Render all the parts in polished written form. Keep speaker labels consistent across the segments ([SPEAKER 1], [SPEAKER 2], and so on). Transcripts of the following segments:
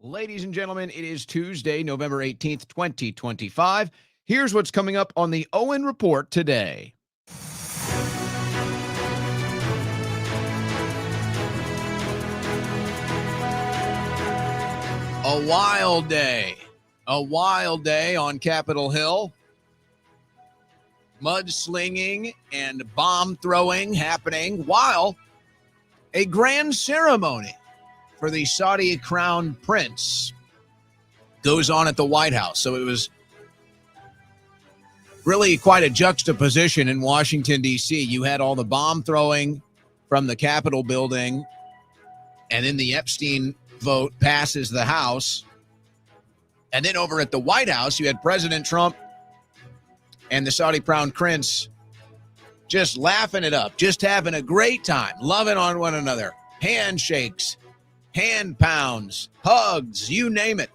[SPEAKER 1] Ladies and gentlemen, it is Tuesday, November 18th, 2025. Here's what's coming up on the Owen Report today. A wild day on Capitol Hill. Mudslinging and bomb throwing happening while a grand ceremony for the Saudi crown prince goes on at the White House. So it was really quite a juxtaposition in Washington, D.C. You had all the bomb throwing from the Capitol building, and then the Epstein vote passes the House. And then over at the White House, you had President Trump and the Saudi crown prince just laughing it up, just having a great time, loving on one another, handshakes, hand pounds, hugs, you name it.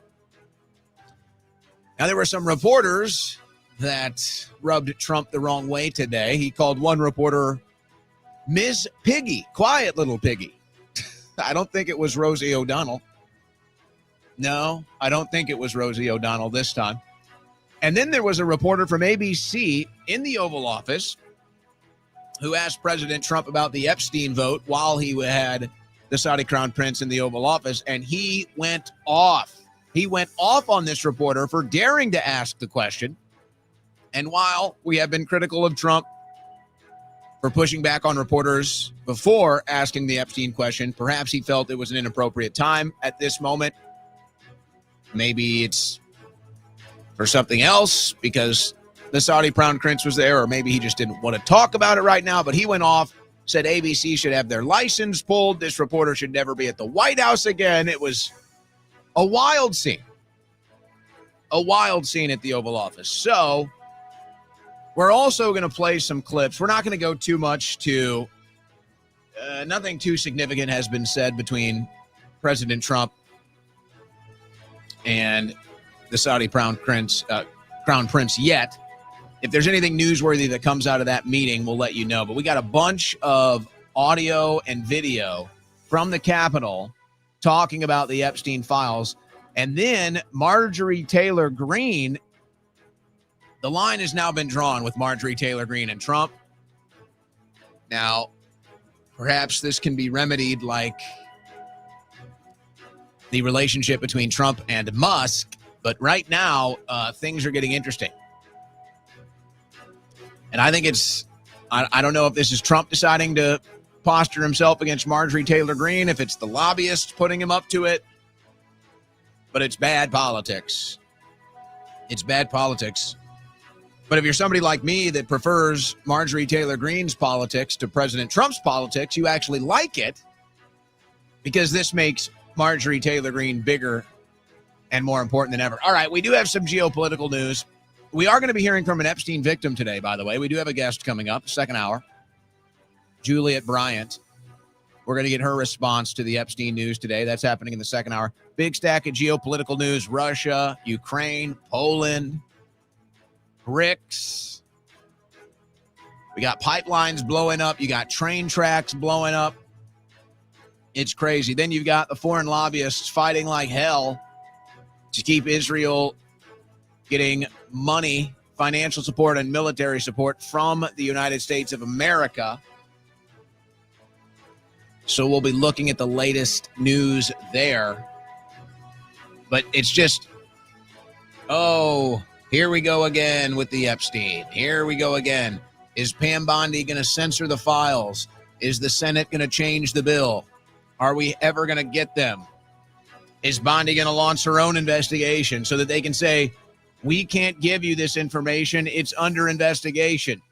[SPEAKER 1] Now, there were some reporters that rubbed Trump the wrong way today. He called one reporter Ms. Piggy, quiet little piggy. I don't think it was Rosie O'Donnell. No, I don't think it was Rosie O'Donnell this time. And then there was a reporter from ABC in the Oval Office who asked President Trump about the Epstein vote while he had the Saudi crown prince in the Oval Office, and he went off. He went off on this reporter for daring to ask the question. And while we have been critical of Trump for pushing back on reporters before asking the Epstein question, perhaps he felt it was an inappropriate time at this moment. Maybe it's for something else because the Saudi crown prince was there, or maybe he just didn't want to talk about it right now, but he went off, said ABC should have their license pulled. This reporter should never be at the White House again. It was a wild scene at the Oval Office. So we're also going to play some clips. We're not going to go too much to, nothing too significant has been said between President Trump and the Saudi crown prince yet. If there's anything newsworthy that comes out of that meeting, we'll let you know. But we got a bunch of audio and video from the Capitol talking about the Epstein files. And then Marjorie Taylor Greene, the line has now been drawn with Marjorie Taylor Greene and Trump. Now, perhaps this can be remedied like the relationship between Trump and Musk. But right now, things are getting interesting. And I think I don't know if this is Trump deciding to posture himself against Marjorie Taylor Greene, if it's the lobbyists putting him up to it, but it's bad politics. It's bad politics. But if you're somebody like me that prefers Marjorie Taylor Greene's politics to President Trump's politics, you actually like it because this makes Marjorie Taylor Greene bigger and more important than ever. All right, we do have some geopolitical news. We are going to be hearing from an Epstein victim today, by the way. We do have a guest coming up, second hour, Juliet Bryant. We're going to get her response to the Epstein news today. That's happening in the second hour. Big stack of geopolitical news: Russia, Ukraine, Poland, BRICS. We got pipelines blowing up. You got train tracks blowing up. It's crazy. Then you've got the foreign lobbyists fighting like hell to keep Israel getting money, financial support, and military support from the United States of America. So we'll be looking at the latest news there. But it's just, here we go again with the Epstein. Here we go again. Is Pam Bondi going to censor the files? Is the Senate going to change the bill? Are we ever going to get them? Is Bondi going to launch her own investigation so that they can say, we can't give you this information, it's under investigation?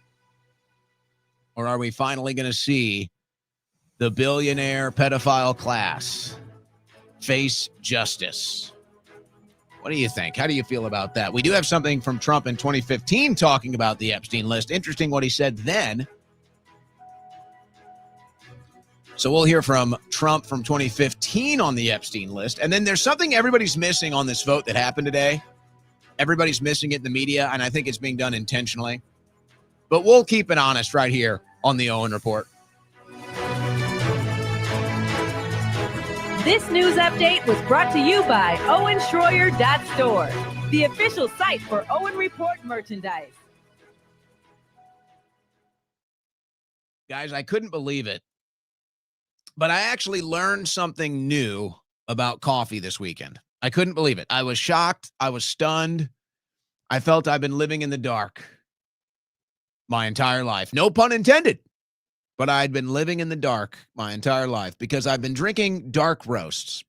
[SPEAKER 1] Or are we finally going to see the billionaire pedophile class face justice? What do you think? How do you feel about that? We do have something from Trump in 2015 talking about the Epstein list. Interesting what he said then. So we'll hear from Trump from 2015 on the Epstein list. And then there's something everybody's missing on this vote that happened today. Everybody's missing it in the media, and I think it's being done intentionally. But we'll keep it honest right here on the Owen Report.
[SPEAKER 2] This news update was brought to you by OwenSchroyer.store, the official site for Owen Report merchandise.
[SPEAKER 1] Guys, I couldn't believe it, but I actually learned something new about coffee this weekend. I couldn't believe it. I was shocked. I was stunned. I felt I've been living in the dark my entire life. No pun intended. But I'd been living in the dark my entire life because I've been drinking dark roasts.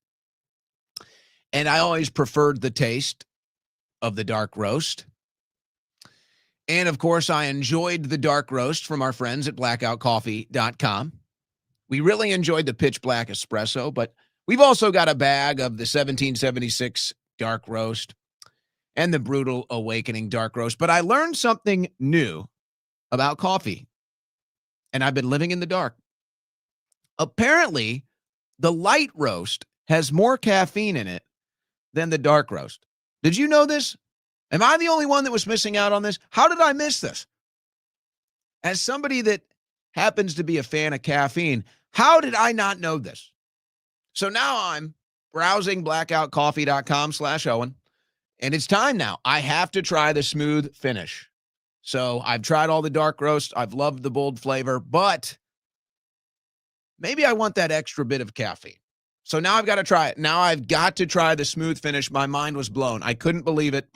[SPEAKER 1] And I always preferred the taste of the dark roast. And, of course, I enjoyed the dark roast from our friends at blackoutcoffee.com. We really enjoyed the pitch black espresso, but we've also got a bag of the 1776 dark roast and the brutal awakening dark roast. But I learned something new about coffee, and I've been living in the dark. Apparently, the light roast has more caffeine in it than the dark roast. Did you know this? Am I the only one that was missing out on this? How did I miss this? As somebody that happens to be a fan of caffeine, how did I not know this? So now I'm browsing blackoutcoffee.com/Owen, and it's time now. I have to try the smooth finish. So I've tried all the dark roast. I've loved the bold flavor, but maybe I want that extra bit of caffeine. So now I've got to try it. Now I've got to try the smooth finish. My mind was blown. I couldn't believe it.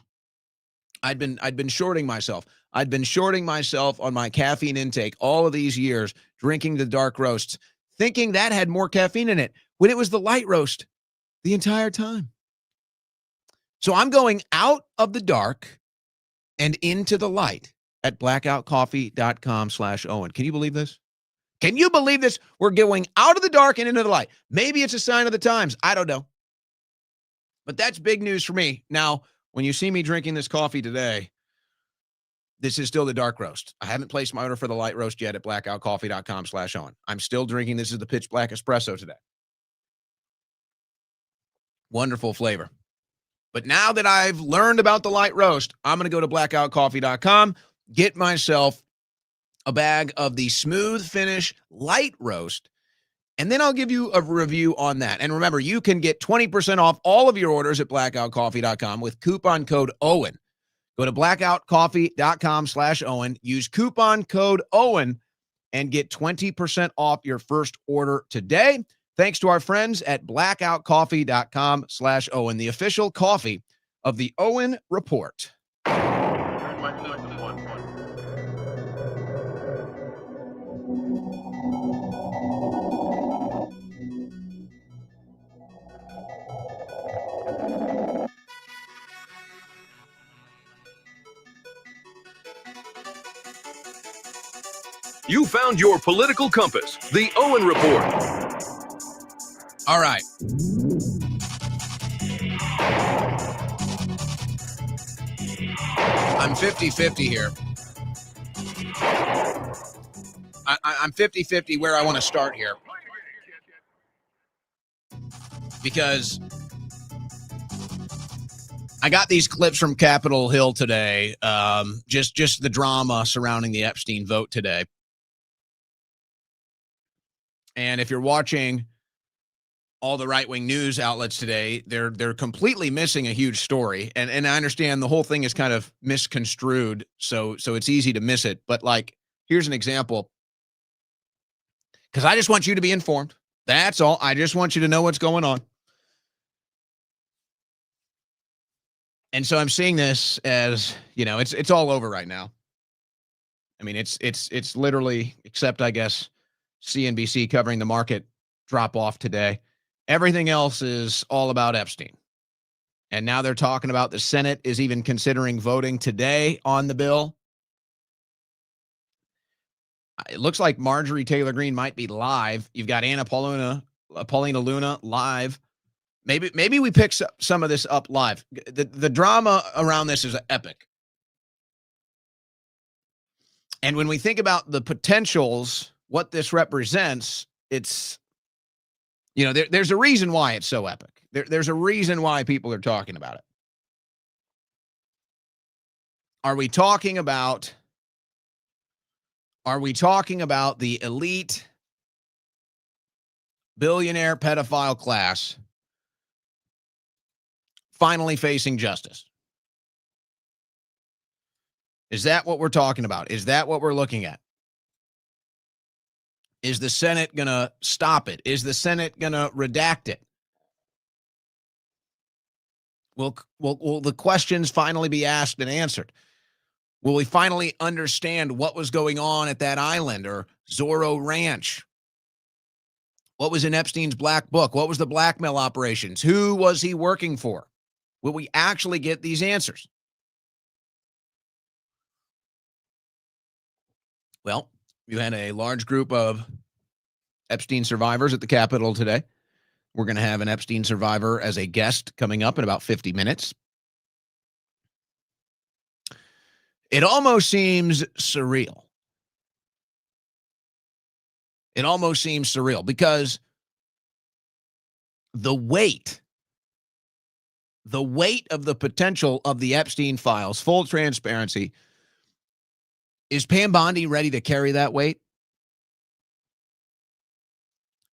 [SPEAKER 1] I'd been shorting myself. I'd been shorting myself on my caffeine intake all of these years, drinking the dark roasts, thinking that had more caffeine in it when it was the light roast the entire time. So I'm going out of the dark and into the light at blackoutcoffee.com/Owen. Can you believe this? Can you believe this? We're going out of the dark and into the light. Maybe it's a sign of the times. I don't know. But that's big news for me. Now, when you see me drinking this coffee today, this is still the dark roast. I haven't placed my order for the light roast yet at blackoutcoffee.com/Owen. I'm still drinking. This is the pitch black espresso today. Wonderful flavor. But now that I've learned about the light roast, I'm going to go to blackoutcoffee.com, get myself a bag of the smooth finish light roast, and then I'll give you a review on that. And remember, you can get 20% off all of your orders at blackoutcoffee.com with coupon code Owen. Go to blackoutcoffee.com/Owen, use coupon code Owen, and get 20% off your first order today. Thanks to our friends at blackoutcoffee.com/Owen, the official coffee of the Owen Report.
[SPEAKER 3] You found your political compass, the Owen Report.
[SPEAKER 1] All right. I'm 50-50 here. I'm 50-50 where I want to start here. Because I got these clips from Capitol Hill today, just the drama surrounding the Epstein vote today. And if you're watching all the right-wing news outlets today, they're completely missing a huge story. And I understand the whole thing is kind of misconstrued, so it's easy to miss it. But, like, here's an example. Because I just want you to be informed. That's all. I just want you to know what's going on. And so I'm seeing this as, it's all over right now. I mean, it's literally, except I guess CNBC covering the market drop off today. Everything else is all about Epstein. And now they're talking about the Senate is even considering voting today on the bill. It looks like Marjorie Taylor Greene might be live. You've got Paulina Luna live. Maybe we pick some of this up live. The drama around this is epic. And when we think about the potentials, what this represents, it's, there's a reason why it's so epic. There's a reason why people are talking about it. Are we talking about the elite billionaire pedophile class finally facing justice? Is that what we're talking about? Is that what we're looking at? Is the Senate going to stop it? Is the Senate going to redact it? Will the questions finally be asked and answered? Will we finally understand what was going on at that island or Zorro Ranch? What was in Epstein's black book? What was the blackmail operations? Who was he working for? Will we actually get these answers? Well, you had a large group of Epstein survivors at the Capitol today. We're going to have an Epstein survivor as a guest coming up in about 50 minutes. It almost seems surreal. It almost seems surreal because the weight of the potential of the Epstein files, full transparency, is Pam Bondi ready to carry that weight?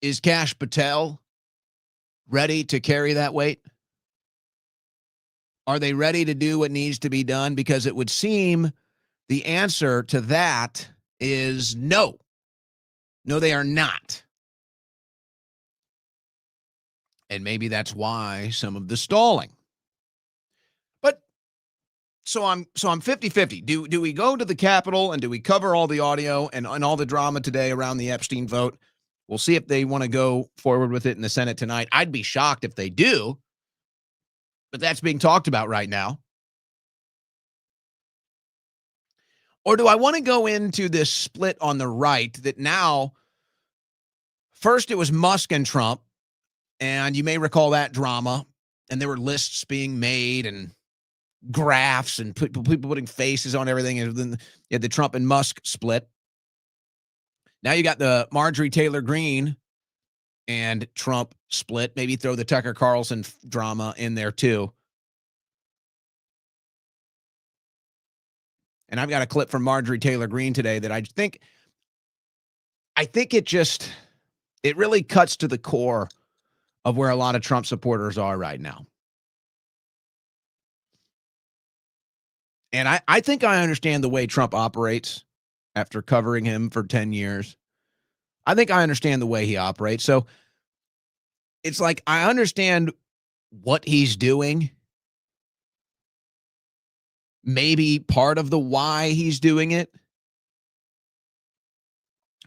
[SPEAKER 1] Is Kash Patel ready to carry that weight? Are they ready to do what needs to be done? Because it would seem the answer to that is no. No, they are not. And maybe that's why some of the stalling. But so I'm 50-50. Do we go to the Capitol and do we cover all the audio and all the drama today around the Epstein vote? We'll see if they want to go forward with it in the Senate tonight. I'd be shocked if they do. But that's being talked about right now. Or do I want to go into this split on the right that now, first it was Musk and Trump, and you may recall that drama, and there were lists being made and graphs and people putting faces on everything, and then you had the Trump and Musk split. Now you got the Marjorie Taylor Greene and Trump split. Maybe throw the Tucker Carlson drama in there too. And I've got a clip from Marjorie Taylor Greene today that I think it really cuts to the core of where a lot of Trump supporters are right now. And I think I understand the way Trump operates after covering him for 10 years. I think I understand the way he operates. So it's like I understand what he's doing. Maybe part of the why he's doing it.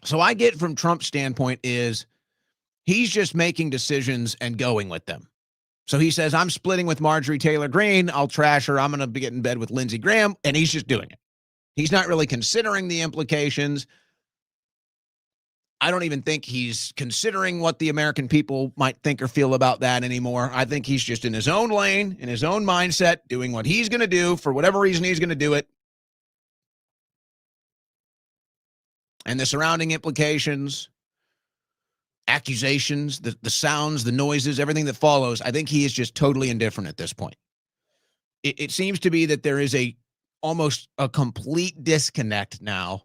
[SPEAKER 1] So I get from Trump's standpoint is he's just making decisions and going with them. So he says, I'm splitting with Marjorie Taylor Greene. I'll trash her. I'm going to be getting in bed with Lindsey Graham. And he's just doing it. He's not really considering the implications. I don't even think he's considering what the American people might think or feel about that anymore. I think he's just in his own lane, in his own mindset, doing what he's going to do for whatever reason he's going to do it. And the surrounding implications, accusations, the sounds, the noises, everything that follows, I think he is just totally indifferent at this point. It seems to be that there is almost a complete disconnect now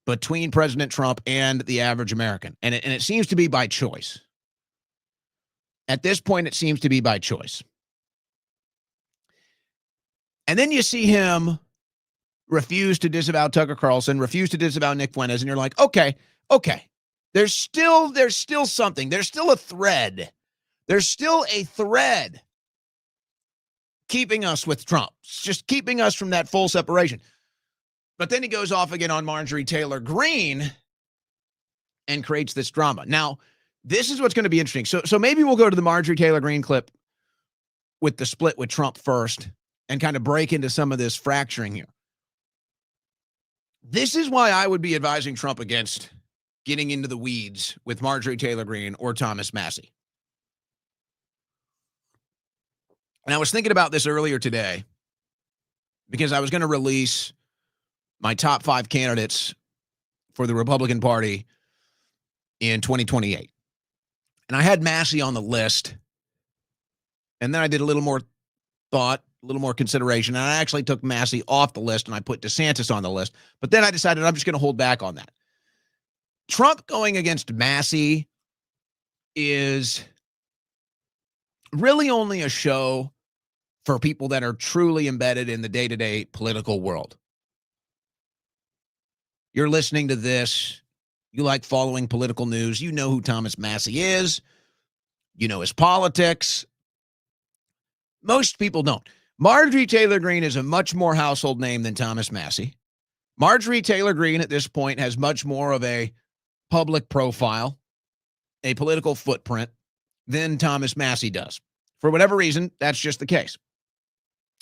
[SPEAKER 1] between President Trump and the average American. And it seems to be by choice. At this point, it seems to be by choice. And then you see him refuse to disavow Tucker Carlson, refuse to disavow Nick Fuentes, and you're like, okay. There's still something. There's still a thread. There's still a thread keeping us with Trump. It's just keeping us from that full separation. But then he goes off again on Marjorie Taylor Greene and creates this drama. Now, this is what's going to be interesting. So maybe we'll go to the Marjorie Taylor Greene clip with the split with Trump first and kind of break into some of this fracturing here. This is why I would be advising Trump against getting into the weeds with Marjorie Taylor Greene or Thomas Massie. And I was thinking about this earlier today because I was going to release my top 5 candidates for the Republican Party in 2028. And I had Massie on the list. And then I did a little more thought, a little more consideration. And I actually took Massie off the list and I put DeSantis on the list. But then I decided I'm just going to hold back on that. Trump going against Massie is really only a show for people that are truly embedded in the day-to-day political world. You're listening to this. You like following political news. You know who Thomas Massie is. You know his politics. Most people don't. Marjorie Taylor Greene is a much more household name than Thomas Massie. Marjorie Taylor Greene at this point has much more of a public profile, a political footprint than Thomas Massie does. For whatever reason, that's just the case.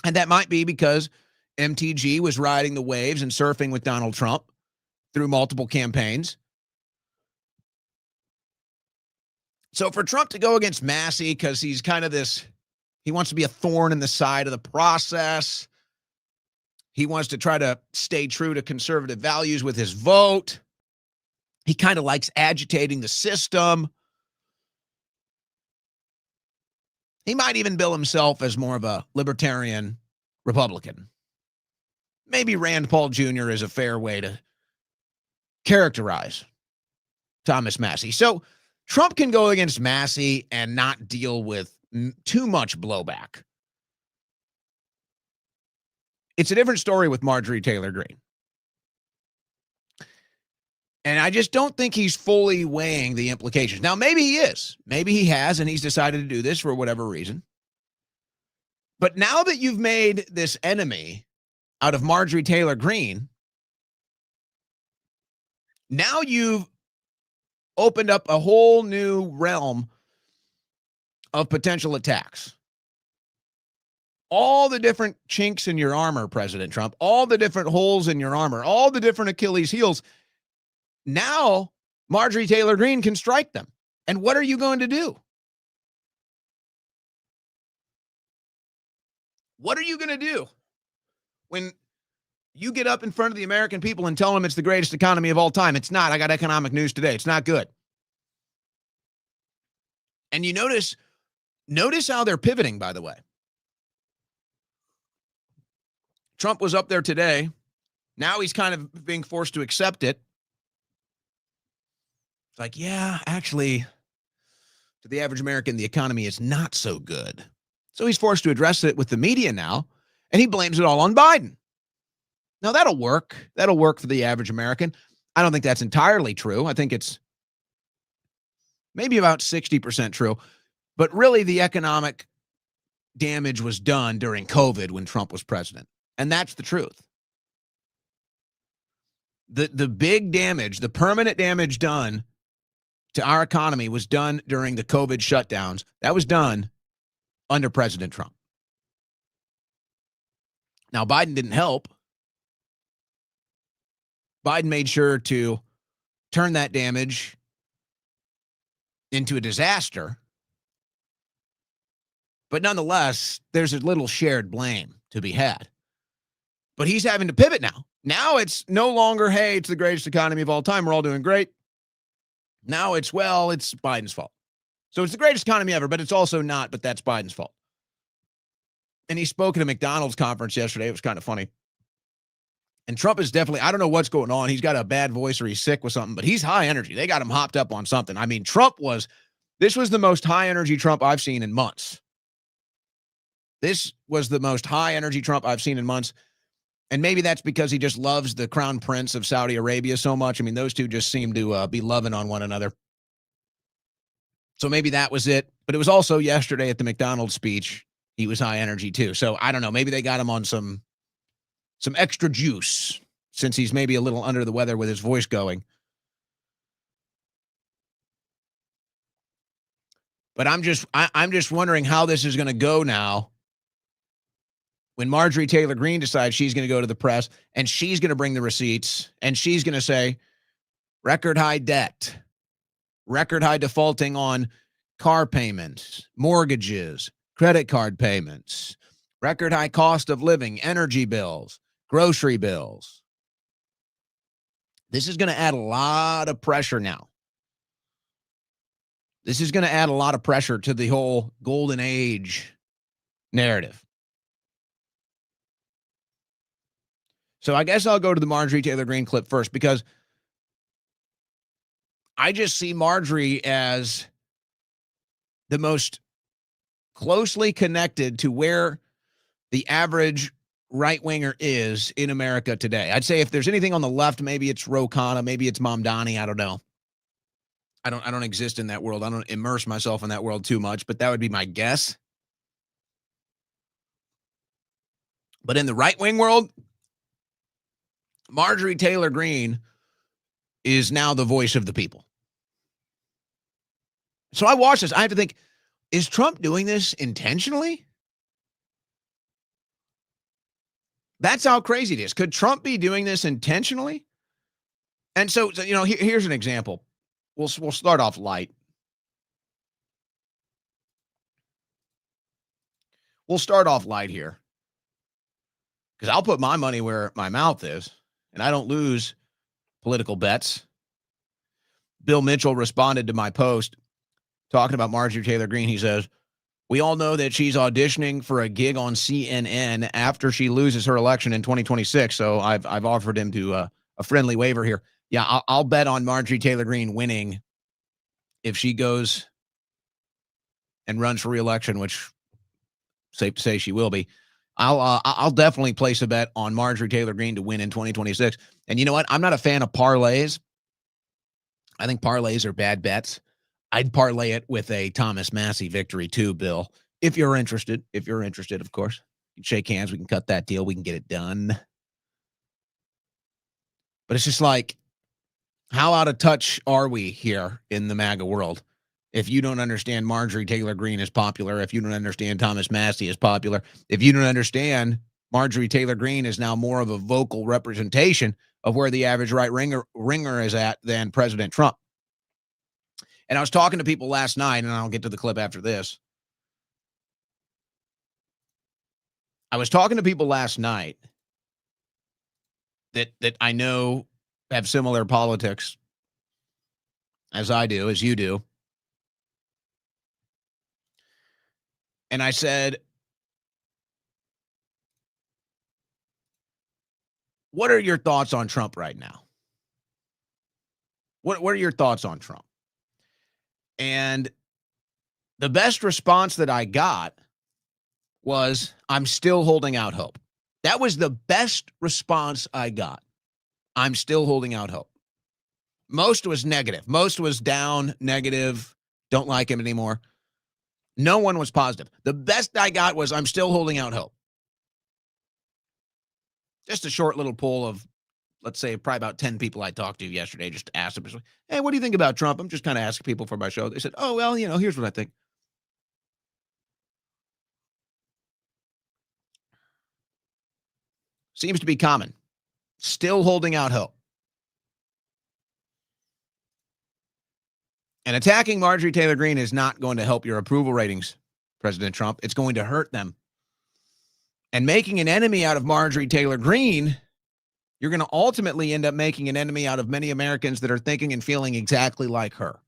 [SPEAKER 1] And that might be because MTG was riding the waves and surfing with Donald Trump through multiple campaigns. So for Trump to go against Massie because he's kind of this, he wants to be a thorn in the side of the process. He wants to try to stay true to conservative values with his vote. He kind of likes agitating the system. He might even bill himself as more of a libertarian Republican. Maybe Rand Paul Jr. is a fair way to characterize Thomas Massie. So Trump can go against Massie and not deal with too much blowback. It's a different story with Marjorie Taylor Greene. And I just don't think he's fully weighing the implications. Now, maybe he is. Maybe he has, and he's decided to do this for whatever reason. But now that you've made this enemy out of Marjorie Taylor Greene, now you've opened up a whole new realm of potential attacks. All the different chinks in your armor, President Trump, all the different holes in your armor, all the different Achilles heels. Now, Marjorie Taylor Greene can strike them. And what are you going to do? What are you going to do when you get up in front of the American people and tell them it's the greatest economy of all time? It's not. I got economic news today. It's not good. And you notice how they're pivoting, by the way. Trump was up there today. Now he's kind of being forced to accept it. It's like, yeah, actually, to the average American, the economy is not so good. So he's forced to address it with the media now, and he blames it all on Biden. Now, that'll work. That'll work for the average American. I don't think that's entirely true. I think it's maybe about 60% true. But really, the economic damage was done during COVID when Trump was president. And that's the truth. The big damage, the permanent damage done to our economy was done during the COVID shutdowns. That was done under President Trump. Now, Biden didn't help. Biden made sure to turn that damage into a disaster. But nonetheless, there's a little shared blame to be had. But he's having to pivot now. Now it's no longer, hey, it's the greatest economy of all time. We're all doing great. Now it's, well, it's Biden's fault. So it's the greatest economy ever, but it's also not, but that's Biden's fault. And he spoke at a McDonald's conference yesterday. It was kind of funny. And Trump is definitely, I don't know what's going on. He's got a bad voice or he's sick with something, but he's high energy. They got him hopped up on something. I mean, this was the most high energy Trump I've seen in months. This was the most high energy Trump I've seen in months. And maybe that's because he just loves the crown prince of Saudi Arabia so much. I mean, those two just seem to be loving on one another. So maybe that was it. But it was also yesterday at the McDonald's speech, he was high energy too. So I don't know. Maybe they got him on some extra juice since he's maybe a little under the weather with his voice going. But I'm just wondering how this is going to go now. When Marjorie Taylor Greene decides she's going to go to the press and she's going to bring the receipts and she's going to say record high debt, record high defaulting on car payments, mortgages, credit card payments, record high cost of living, energy bills, grocery bills. This is going to add a lot of pressure now. This is going to add a lot of pressure to the whole golden age narrative. So I guess I'll go to the Marjorie Taylor Greene clip first because I just see Marjorie as the most closely connected to where the average right-winger is in America today. I'd say if there's anything on the left, maybe it's Ro Khanna, maybe it's Mamdani. I don't know. I don't exist in that world. I don't immerse myself in that world too much, but that would be my guess. But in the right-wing world, Marjorie Taylor Greene is now the voice of the people. So I watch this. I have to think, is Trump doing this intentionally? That's how crazy it is. Could Trump be doing this intentionally? And so here's an example. We'll start off light. We'll start off light here, because I'll put my money where my mouth is, and I don't lose political bets. Bill Mitchell responded to my post talking about Marjorie Taylor Greene. He says, we all know that she's auditioning for a gig on CNN after she loses her election in 2026. So I've offered him to a friendly waiver here. Yeah, I'll bet on Marjorie Taylor Greene winning if she goes and runs for re-election, which safe to say she will be. I'll definitely place a bet on Marjorie Taylor Greene to win in 2026. And you know what? I'm not a fan of parlays. I think parlays are bad bets. I'd parlay it with a Thomas Massey victory too, Bill. If you're interested, of course. You can shake hands. We can cut that deal. We can get it done. But it's just like, how out of touch are we here in the MAGA world? If you don't understand Marjorie Taylor Greene is popular, if you don't understand Thomas Massey is popular, if you don't understand Marjorie Taylor Greene is now more of a vocal representation of where the average right ringer is at than President Trump. And I was talking to people last night, and I'll get to the clip after this. I was talking to people last night that I know have similar politics as I do, as you do. And I said, what are your thoughts on Trump right now? What are your thoughts on Trump? And the best response that I got was, I'm still holding out hope. That was the best response I got. I'm still holding out hope. Most was negative. Most was down, negative, don't like him anymore. No one was positive. The best I got was, I'm still holding out hope. Just a short little poll of, let's say, probably about 10 people I talked to yesterday, just to ask them, hey, what do you think about Trump? I'm just kind of asking people for my show. They said, oh, well, here's what I think. Seems to be common. Still holding out hope. And attacking Marjorie Taylor Greene is not going to help your approval ratings, President Trump. It's going to hurt them. And making an enemy out of Marjorie Taylor Greene, you're going to ultimately end up making an enemy out of many Americans that are thinking and feeling exactly like her.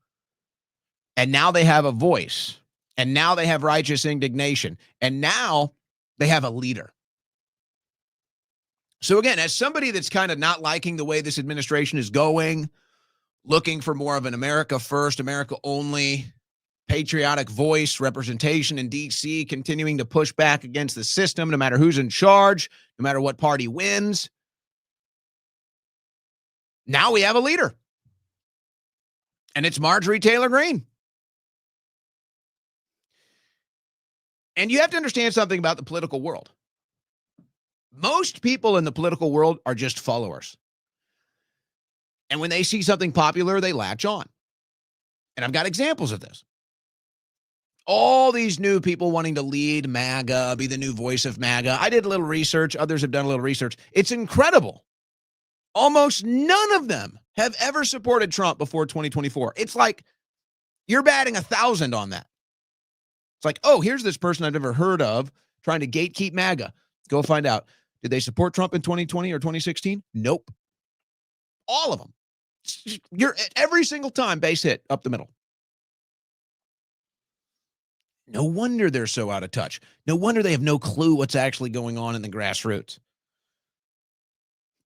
[SPEAKER 1] And now they have a voice. And now they have righteous indignation. And now they have a leader. So again, as somebody that's kind of not liking the way this administration is going, looking for more of an America first, America only, patriotic voice, representation in D.C., continuing to push back against the system, no matter who's in charge, no matter what party wins. Now we have a leader. And it's Marjorie Taylor Greene. And you have to understand something about the political world. Most people in the political world are just followers. And when they see something popular, they latch on. And I've got examples of this. All these new people wanting to lead MAGA, be the new voice of MAGA. I did a little research. Others have done a little research. It's incredible. Almost none of them have ever supported Trump before 2024. It's like you're batting 1,000 on that. It's like, oh, here's this person I've never heard of trying to gatekeep MAGA. Go find out. Did they support Trump in 2020 or 2016? Nope. All of them. You're every single time base hit up the middle. No wonder they're so out of touch. No wonder they have no clue what's actually going on in the grassroots.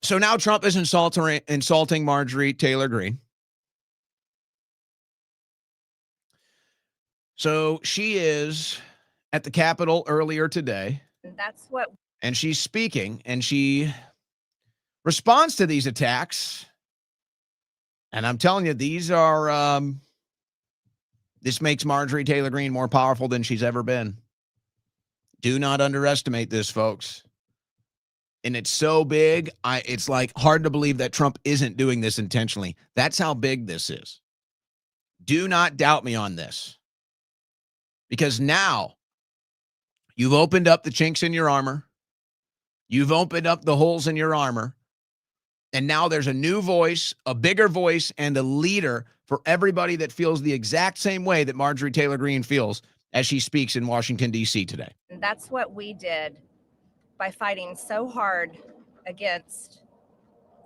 [SPEAKER 1] So now Trump is insulting Marjorie Taylor Greene. So she is at the Capitol earlier today.
[SPEAKER 2] That's what.
[SPEAKER 1] And she's speaking, and she responds to these attacks. And I'm telling you, these are, this makes Marjorie Taylor Greene more powerful than she's ever been. Do not underestimate this, folks. And it's so big, it's like hard to believe that Trump isn't doing this intentionally. That's how big this is. Do not doubt me on this. Because now you've opened up the chinks in your armor. You've opened up the holes in your armor. And now there's a new voice, a bigger voice, and a leader for everybody that feels the exact same way that Marjorie Taylor Greene feels as she speaks in Washington, D.C. today.
[SPEAKER 2] And that's what we did by fighting so hard against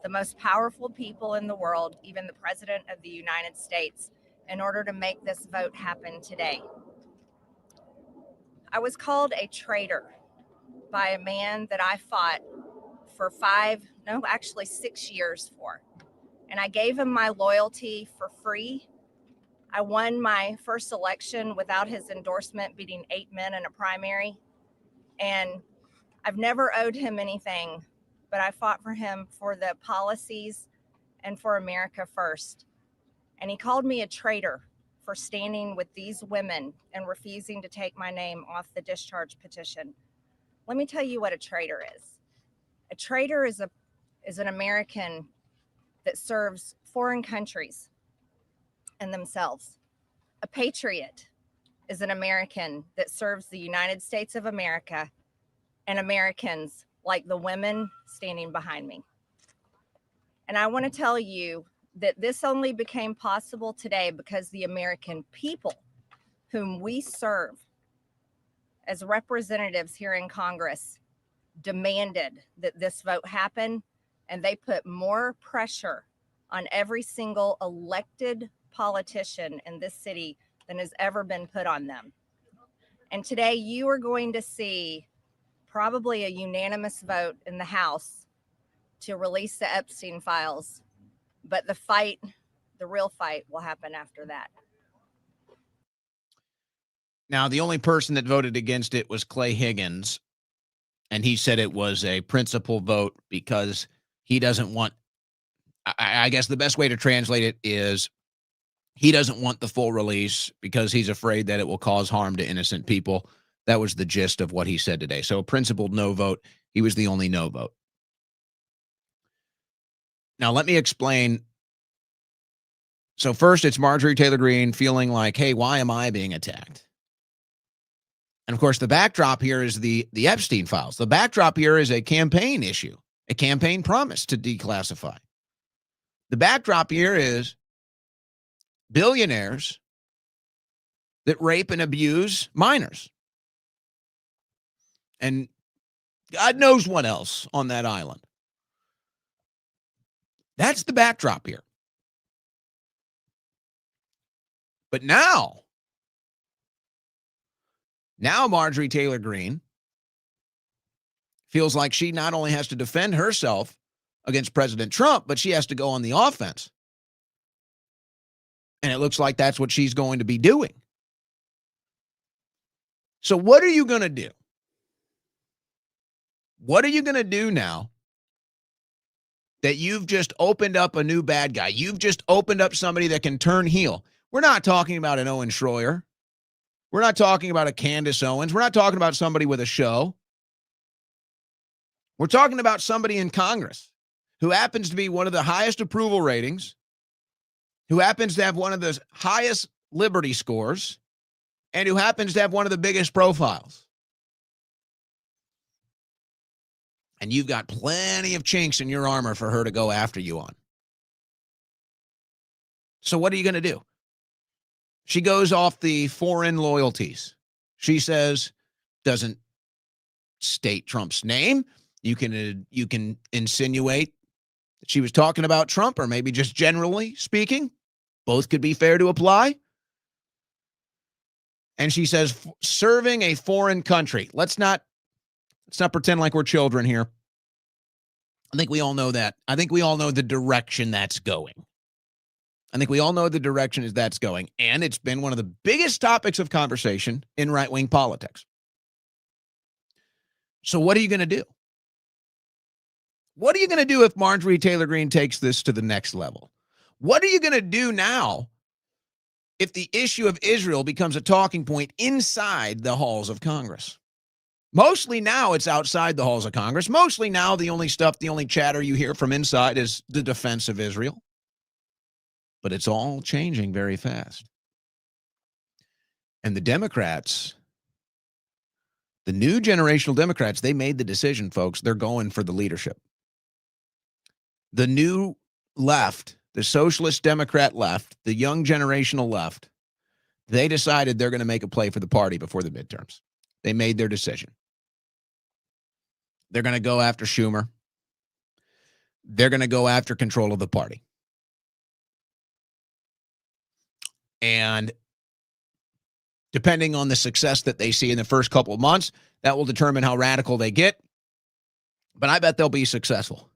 [SPEAKER 2] the most powerful people in the world, even the President of the United States, in order to make this vote happen today. I was called a traitor by a man that I fought for 6 years for. And I gave him my loyalty for free. I won my first election without his endorsement, beating 8 men in a primary. And I've never owed him anything, but I fought for him for the policies and for America first. And he called me a traitor for standing with these women and refusing to take my name off the discharge petition. Let me tell you what a traitor is. A traitor is an American that serves foreign countries and themselves. A patriot is an American that serves the United States of America and Americans like the women standing behind me. And I want to tell you that this only became possible today because the American people whom we serve as representatives here in Congress demanded that this vote happen, and they put more pressure on every single elected politician in this city than has ever been put on them. And today you are going to see probably a unanimous vote in the House to release the Epstein files, but the real fight will happen after that.
[SPEAKER 1] Now, the only person that voted against it was Clay Higgins, and he said it was a principal vote because he doesn't want, I guess the best way to translate it is he doesn't want the full release because he's afraid that it will cause harm to innocent people. That was the gist of what he said today. So a principled no vote. He was the only no vote. Now, let me explain. So first, it's Marjorie Taylor Greene feeling like, hey, why am I being attacked? And of course, the backdrop here is the Epstein files. The backdrop here is a campaign issue, a campaign promise to declassify. The backdrop here is billionaires that rape and abuse minors. And God knows what else on that island. That's the backdrop here. But now Marjorie Taylor Greene feels like she not only has to defend herself against President Trump, but she has to go on the offense. And it looks like that's what she's going to be doing. So what are you going to do? What are you going to do now that you've just opened up a new bad guy? You've just opened up somebody that can turn heel. We're not talking about an Owen Schroyer. We're not talking about a Candace Owens. We're not talking about somebody with a show. We're talking about somebody in Congress who happens to be one of the highest approval ratings, who happens to have one of the highest liberty scores, and who happens to have one of the biggest profiles. And you've got plenty of chinks in your armor for her to go after you on. So what are you going to do? She goes off the foreign loyalties. She says, doesn't state Trump's name. You can insinuate that she was talking about Trump, or maybe just generally speaking. Both could be fair to apply. And she says, serving a foreign country. Let's not pretend like we're children here. I think we all know that. I think we all know the direction that's going. I think we all know the direction is that's going, and it's been one of the biggest topics of conversation in right-wing politics. So what are you going to do? What are you going to do if Marjorie Taylor Greene takes this to the next level? What are you going to do now if the issue of Israel becomes a talking point inside the halls of Congress? Mostly now it's outside the halls of Congress. Mostly now the only chatter you hear from inside is the defense of Israel. But it's all changing very fast. And the Democrats, the new generational Democrats, they made the decision, folks. They're going for the leadership. The new left, the socialist Democrat left, the young generational left, they decided they're going to make a play for the party before the midterms. They made their decision. They're going to go after Schumer. They're going to go after control of the party. And depending on the success that they see in the first couple of months, that will determine how radical they get. But I bet they'll be successful.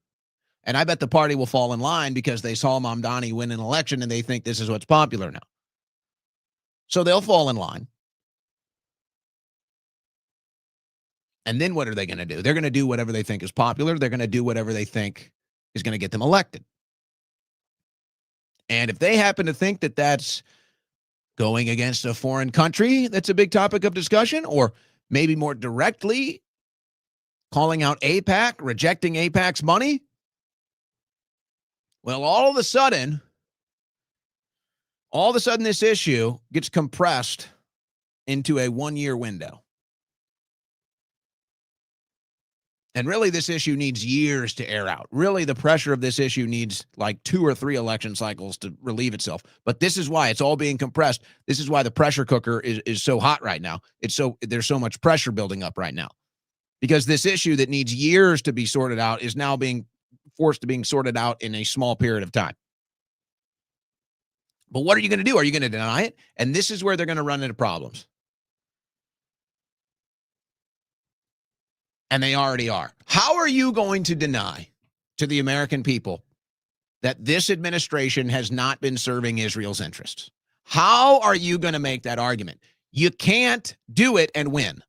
[SPEAKER 1] And I bet the party will fall in line because they saw Mamdani win an election and they think this is what's popular now. So they'll fall in line. And then what are they going to do? They're going to do whatever they think is popular. They're going to do whatever they think is going to get them elected. And if they happen to think that that's going against a foreign country, that's a big topic of discussion, or maybe more directly calling out AIPAC, rejecting AIPAC's money, well, all of a sudden, this issue gets compressed into a one-year window. And really, this issue needs years to air out. Really, the pressure of this issue needs like 2 or 3 election cycles to relieve itself. But this is why it's all being compressed. This is why the pressure cooker is so hot right now. There's so much pressure building up right now. Because this issue that needs years to be sorted out is now being forced to being sorted out in a small period of time. But what are you going to do? Are you going to deny it? And this is where they're going to run into problems. And they already are. How are you going to deny to the American people that this administration has not been serving Israel's interests? How are you going to make that argument? You can't do it and win.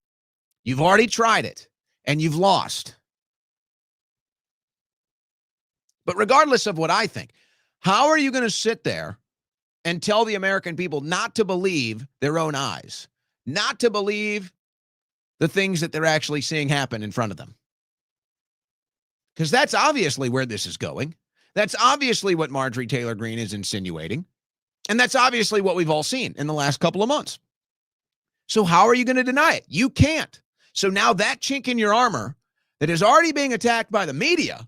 [SPEAKER 1] You've already tried it, and you've lost. But regardless of what I think, how are you going to sit there and tell the American people not to believe their own eyes, not to believe the things that they're actually seeing happen in front of them? Because that's obviously where this is going. That's obviously what Marjorie Taylor Greene is insinuating. And that's obviously what we've all seen in the last couple of months. So how are you going to deny it? You can't. So now that chink in your armor that is already being attacked by the media,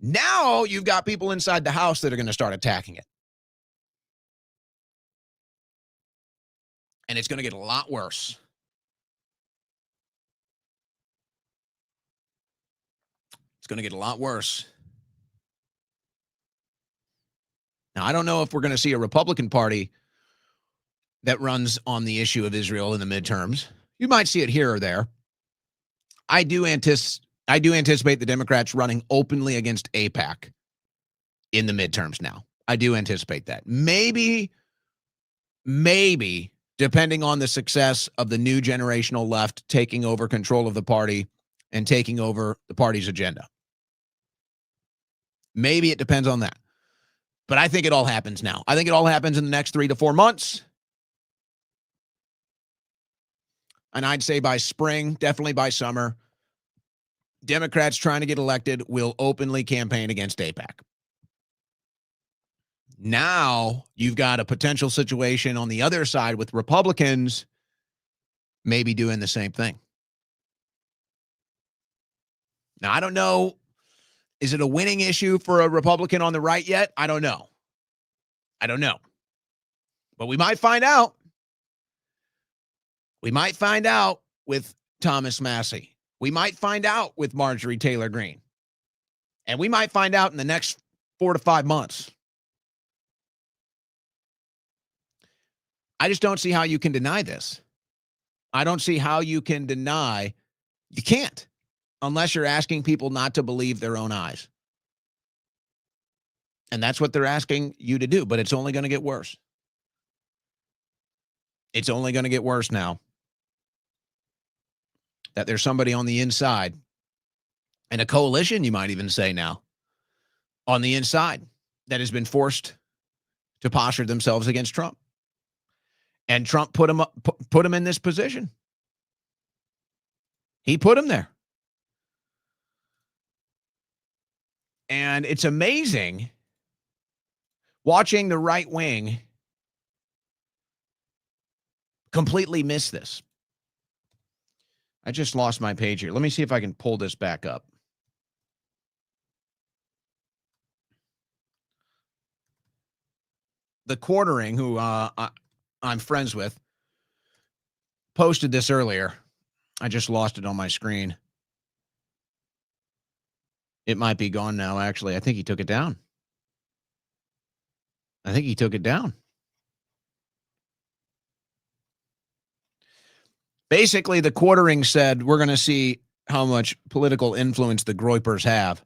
[SPEAKER 1] now you've got people inside the House that are going to start attacking it. And it's going to get a lot worse. Going to get a lot worse. Now, I don't know if we're going to see a Republican Party that runs on the issue of Israel in the midterms. You might see it here or there. I do anticipate the Democrats running openly against AIPAC in the midterms now. I do anticipate that. Maybe, depending on the success of the new generational left taking over control of the party and taking over the party's agenda. Maybe it depends on that. But I think it all happens now. I think it all happens in the next 3 to 4 months. And I'd say by spring, definitely by summer, Democrats trying to get elected will openly campaign against AIPAC. Now you've got a potential situation on the other side with Republicans maybe doing the same thing. Now, I don't know. Is it a winning issue for a Republican on the right yet? I don't know. But we might find out. We might find out with Thomas Massie. We might find out with Marjorie Taylor Greene. And we might find out in the next 4 to 5 months. I just don't see how you can deny this. I don't see how you can deny. You can't. Unless you're asking people not to believe their own eyes. And that's what they're asking you to do, but it's only going to get worse. It's only going to get worse now that there's somebody on the inside, and a coalition, you might even say now, on the inside that has been forced to posture themselves against Trump. And Trump put him in this position. He put him there. And it's amazing watching the right wing completely miss this. I just lost my page here. Let me see if I can pull this back up. The Quartering, who I'm friends with, posted this earlier. I just lost it on my screen. It might be gone now, actually. I think he took it down. Basically, the Quartering said, we're going to see how much political influence the Groypers have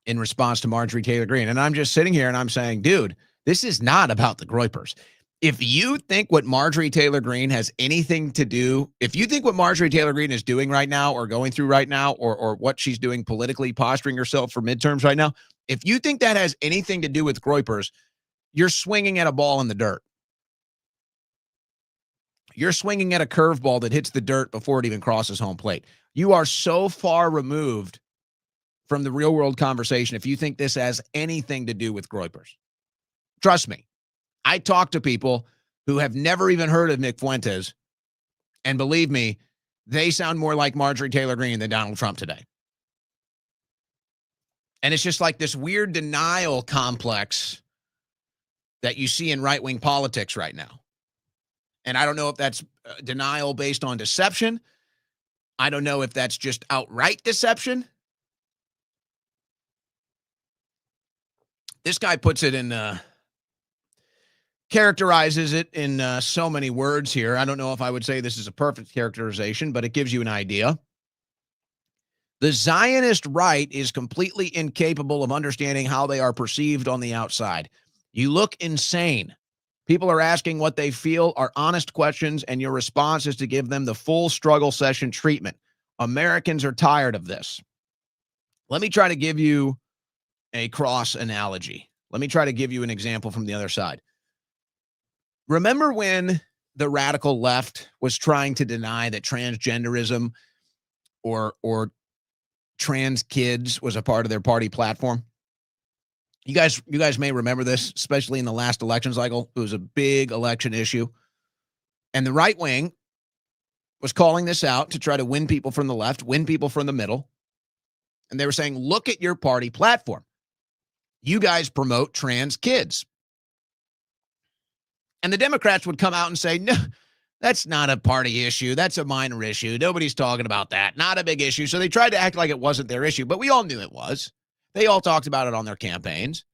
[SPEAKER 1] in response to Marjorie Taylor Greene. And I'm just sitting here and I'm saying, dude, this is not about the Groypers. If you think what Marjorie Taylor Greene has anything to do, if you think what Marjorie Taylor Greene is doing right now or going through right now or what she's doing politically, posturing herself for midterms right now, if you think that has anything to do with Groypers, you're swinging at a ball in the dirt. You're swinging at a curveball that hits the dirt before it even crosses home plate. You are so far removed from the real world conversation if you think this has anything to do with Groypers. Trust me. I talk to people who have never even heard of Nick Fuentes, and believe me, they sound more like Marjorie Taylor Greene than Donald Trump today. And it's just like this weird denial complex that you see in right-wing politics right now. And I don't know if that's denial based on deception. I don't know if that's just outright deception. This guy puts it in... characterizes it in so many words here. I don't know if I would say this is a perfect characterization, but it gives you an idea. The Zionist right is completely incapable of understanding how they are perceived on the outside. You look insane. People are asking what they feel are honest questions, and your response is to give them the full struggle session treatment. Americans are tired of this. Let me try to give you a cross analogy. Let me try to give you an example from the other side. Remember when the radical left was trying to deny that transgenderism or trans kids was a part of their party platform? You guys may remember this, especially in the last election cycle. It was a big election issue. And the right wing was calling this out to try to win people from the left, win people from the middle. And they were saying, look at your party platform. You guys promote trans kids. And the Democrats would come out and say, no, that's not a party issue. That's a minor issue. Nobody's talking about that. Not a big issue. So they tried to act like it wasn't their issue, but we all knew it was. They all talked about it on their campaigns.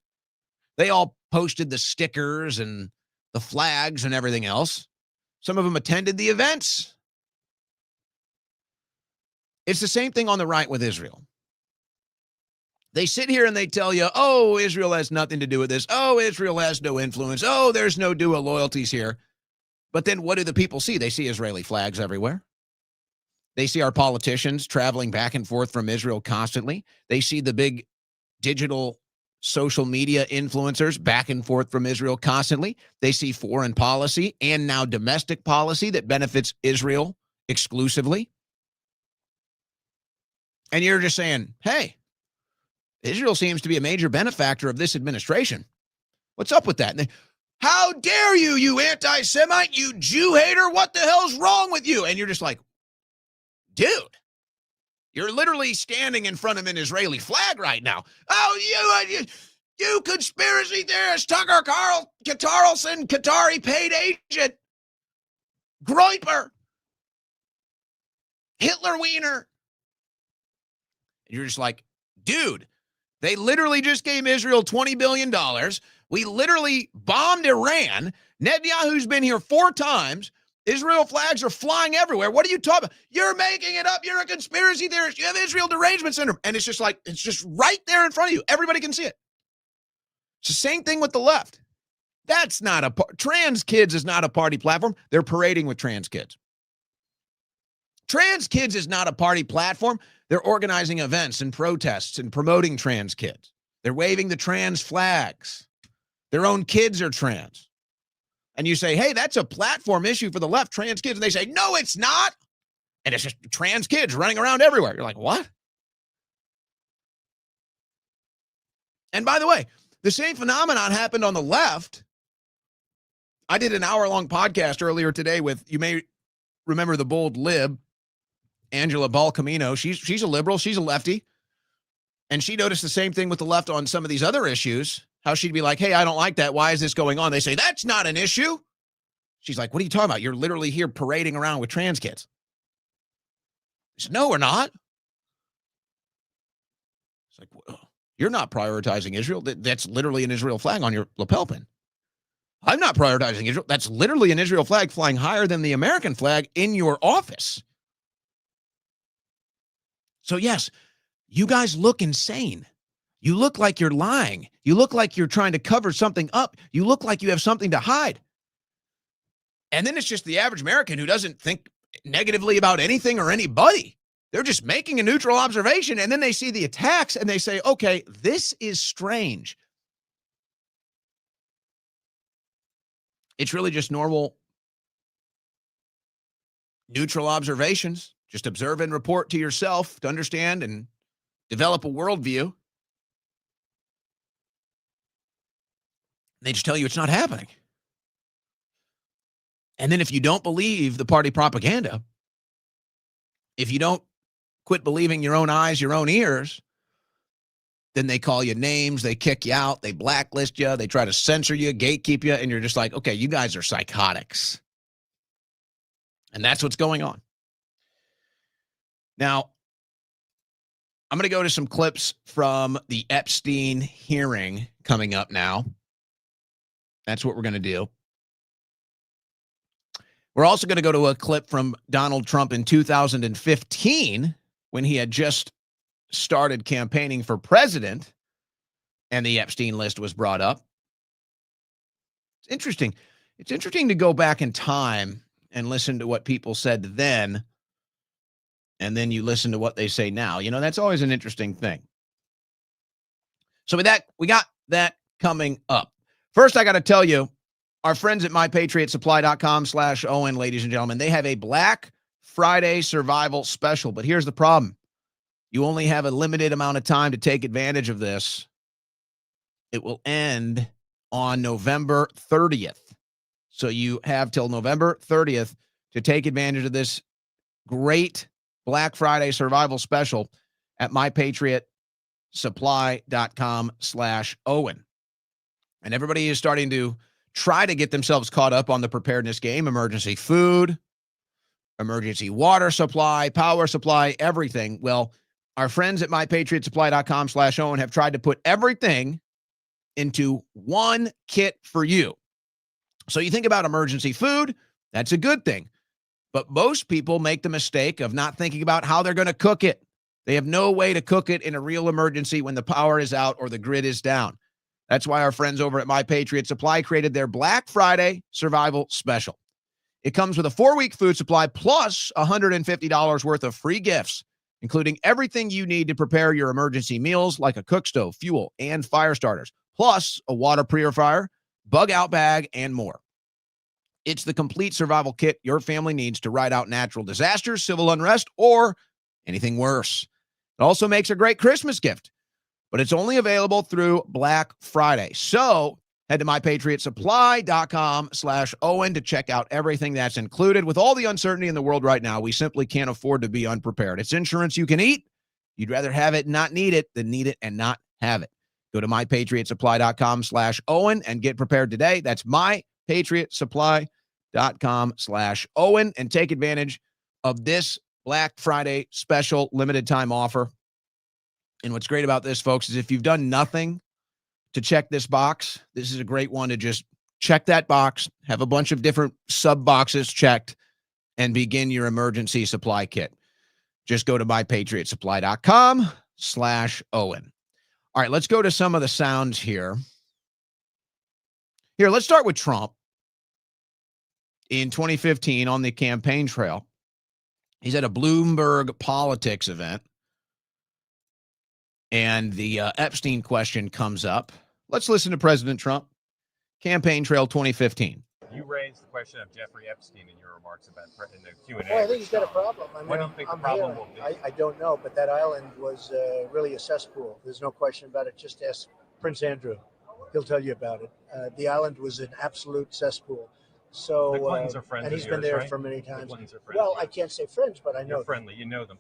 [SPEAKER 1] They all posted the stickers and the flags and everything else. Some of them attended the events. It's the same thing on the right with Israel. They sit here and they tell you, oh, Israel has nothing to do with this. Oh, Israel has no influence. Oh, there's no dual loyalties here. But then what do the people see? They see Israeli flags everywhere. They see our politicians traveling back and forth from Israel constantly. They see the big digital social media influencers back and forth from Israel constantly. They see foreign policy and now domestic policy that benefits Israel exclusively. And you're just saying, hey, Israel seems to be a major benefactor of this administration. What's up with that? And they, how dare you, you anti-Semite, you Jew hater? What the hell's wrong with you? And you're just like, dude, you're literally standing in front of an Israeli flag right now. Oh, you conspiracy theorist, Tucker Carlson, Qatari paid agent, Groyper, Hitler Wiener. And you're just like, dude, they literally just gave Israel $20 billion. We literally bombed Iran. Netanyahu's been here 4 times. Israel flags are flying everywhere. What are you talking about? You're making it up. You're a conspiracy theorist. You have Israel derangement syndrome. And it's just like, it's just right there in front of you. Everybody can see it. It's the same thing with the left. That's not a trans kids is not a party platform. They're parading with trans kids. Trans kids is not a party platform. They're organizing events and protests and promoting trans kids. They're waving the trans flags. Their own kids are trans. And you say, hey, that's a platform issue for the left, trans kids. And they say, no, it's not. And it's just trans kids running around everywhere. You're like, what? And by the way, the same phenomenon happened on the left. I did an hour-long podcast earlier today with, you may remember the bold lib, Angela Balcamino. She's a liberal. She's a lefty. And she noticed the same thing with the left on some of these other issues, how she'd be like, hey, I don't like that. Why is this going on? They say, that's not an issue. She's like, what are you talking about? You're literally here parading around with trans kids. I said, no, we're not. It's like, well, you're not prioritizing Israel. That's literally an Israel flag on your lapel pin. I'm not prioritizing Israel. That's literally an Israel flag flying higher than the American flag in your office. So yes, you guys look insane. You look like you're lying. You look like you're trying to cover something up. You look like you have something to hide. And then it's just the average American who doesn't think negatively about anything or anybody. They're just making a neutral observation, and then they see the attacks and they say, okay, this is strange. It's really just normal neutral observations. Just observe and report to yourself to understand and develop a worldview. They just tell you it's not happening. And then if you don't believe the party propaganda, if you don't quit believing your own eyes, your own ears, then they call you names, they kick you out, they blacklist you, they try to censor you, gatekeep you, and you're just like, okay, you guys are psychotics. And that's what's going on. Now, I'm going to go to some clips from the Epstein hearing coming up now. That's what we're going to do. We're also going to go to a clip from Donald Trump in 2015 when he had just started campaigning for president and the Epstein list was brought up. It's interesting. It's interesting to go back in time and listen to what people said then, and then you listen to what they say now. You know, that's always an interesting thing. So with that, we got that coming up. First, I got to tell you, our friends at mypatriotsupply.com/Owen, ladies and gentlemen, they have a Black Friday survival special. But here's the problem. You only have a limited amount of time to take advantage of this. It will end on November 30th. So you have till November 30th to take advantage of this great Black Friday survival special at mypatriotsupply.com/Owen. And everybody is starting to try to get themselves caught up on the preparedness game, emergency food, emergency water supply, power supply, everything. Well, our friends at mypatriotsupply.com/Owen have tried to put everything into one kit for you. So you think about emergency food, that's a good thing. But most people make the mistake of not thinking about how they're going to cook it. They have no way to cook it in a real emergency when the power is out or the grid is down. That's why our friends over at My Patriot Supply created their Black Friday Survival Special. It comes with a 4-week food supply plus $150 worth of free gifts, including everything you need to prepare your emergency meals like a cook stove, fuel, and fire starters, plus a water purifier, bug out bag, and more. It's the complete survival kit your family needs to ride out natural disasters, civil unrest, or anything worse. It also makes a great Christmas gift, but it's only available through Black Friday. So head to mypatriotsupply.com/Owen to check out everything that's included. With all the uncertainty in the world right now, we simply can't afford to be unprepared. It's insurance you can eat. You'd rather have it and not need it than need it and not have it. Go to mypatriotsupply.com/Owen and get prepared today. That's mypatriotsupply.com/Owen and take advantage of this Black Friday special limited time offer. And what's great about this, folks, is if you've done nothing to check this box, this is a great one to just check that box, have a bunch of different sub boxes checked, and begin your emergency supply kit. Just go to mypatriotsupply.com/Owen. All right, let's go to some of the sounds here. Here, let's start with Trump. In 2015, on the campaign trail, he's at a Bloomberg politics event, and the Epstein question comes up. Let's listen to President Trump, campaign trail 2015.
[SPEAKER 4] You raised the question of Jeffrey Epstein in your remarks about in the Q&A.
[SPEAKER 5] Well, I think he's got a problem. I mean,
[SPEAKER 4] what do you think the problem will be?
[SPEAKER 5] I don't know, but that island was really a cesspool. There's no question about it. Just ask Prince Andrew. He'll tell you about it. The island was an absolute cesspool. So,
[SPEAKER 4] the Clintons are friends
[SPEAKER 5] and he's
[SPEAKER 4] of
[SPEAKER 5] been
[SPEAKER 4] yours,
[SPEAKER 5] there
[SPEAKER 4] right?
[SPEAKER 5] for many times.
[SPEAKER 4] Friends.
[SPEAKER 5] Well, I can't say friends, but I know
[SPEAKER 4] You're friendly. You know them.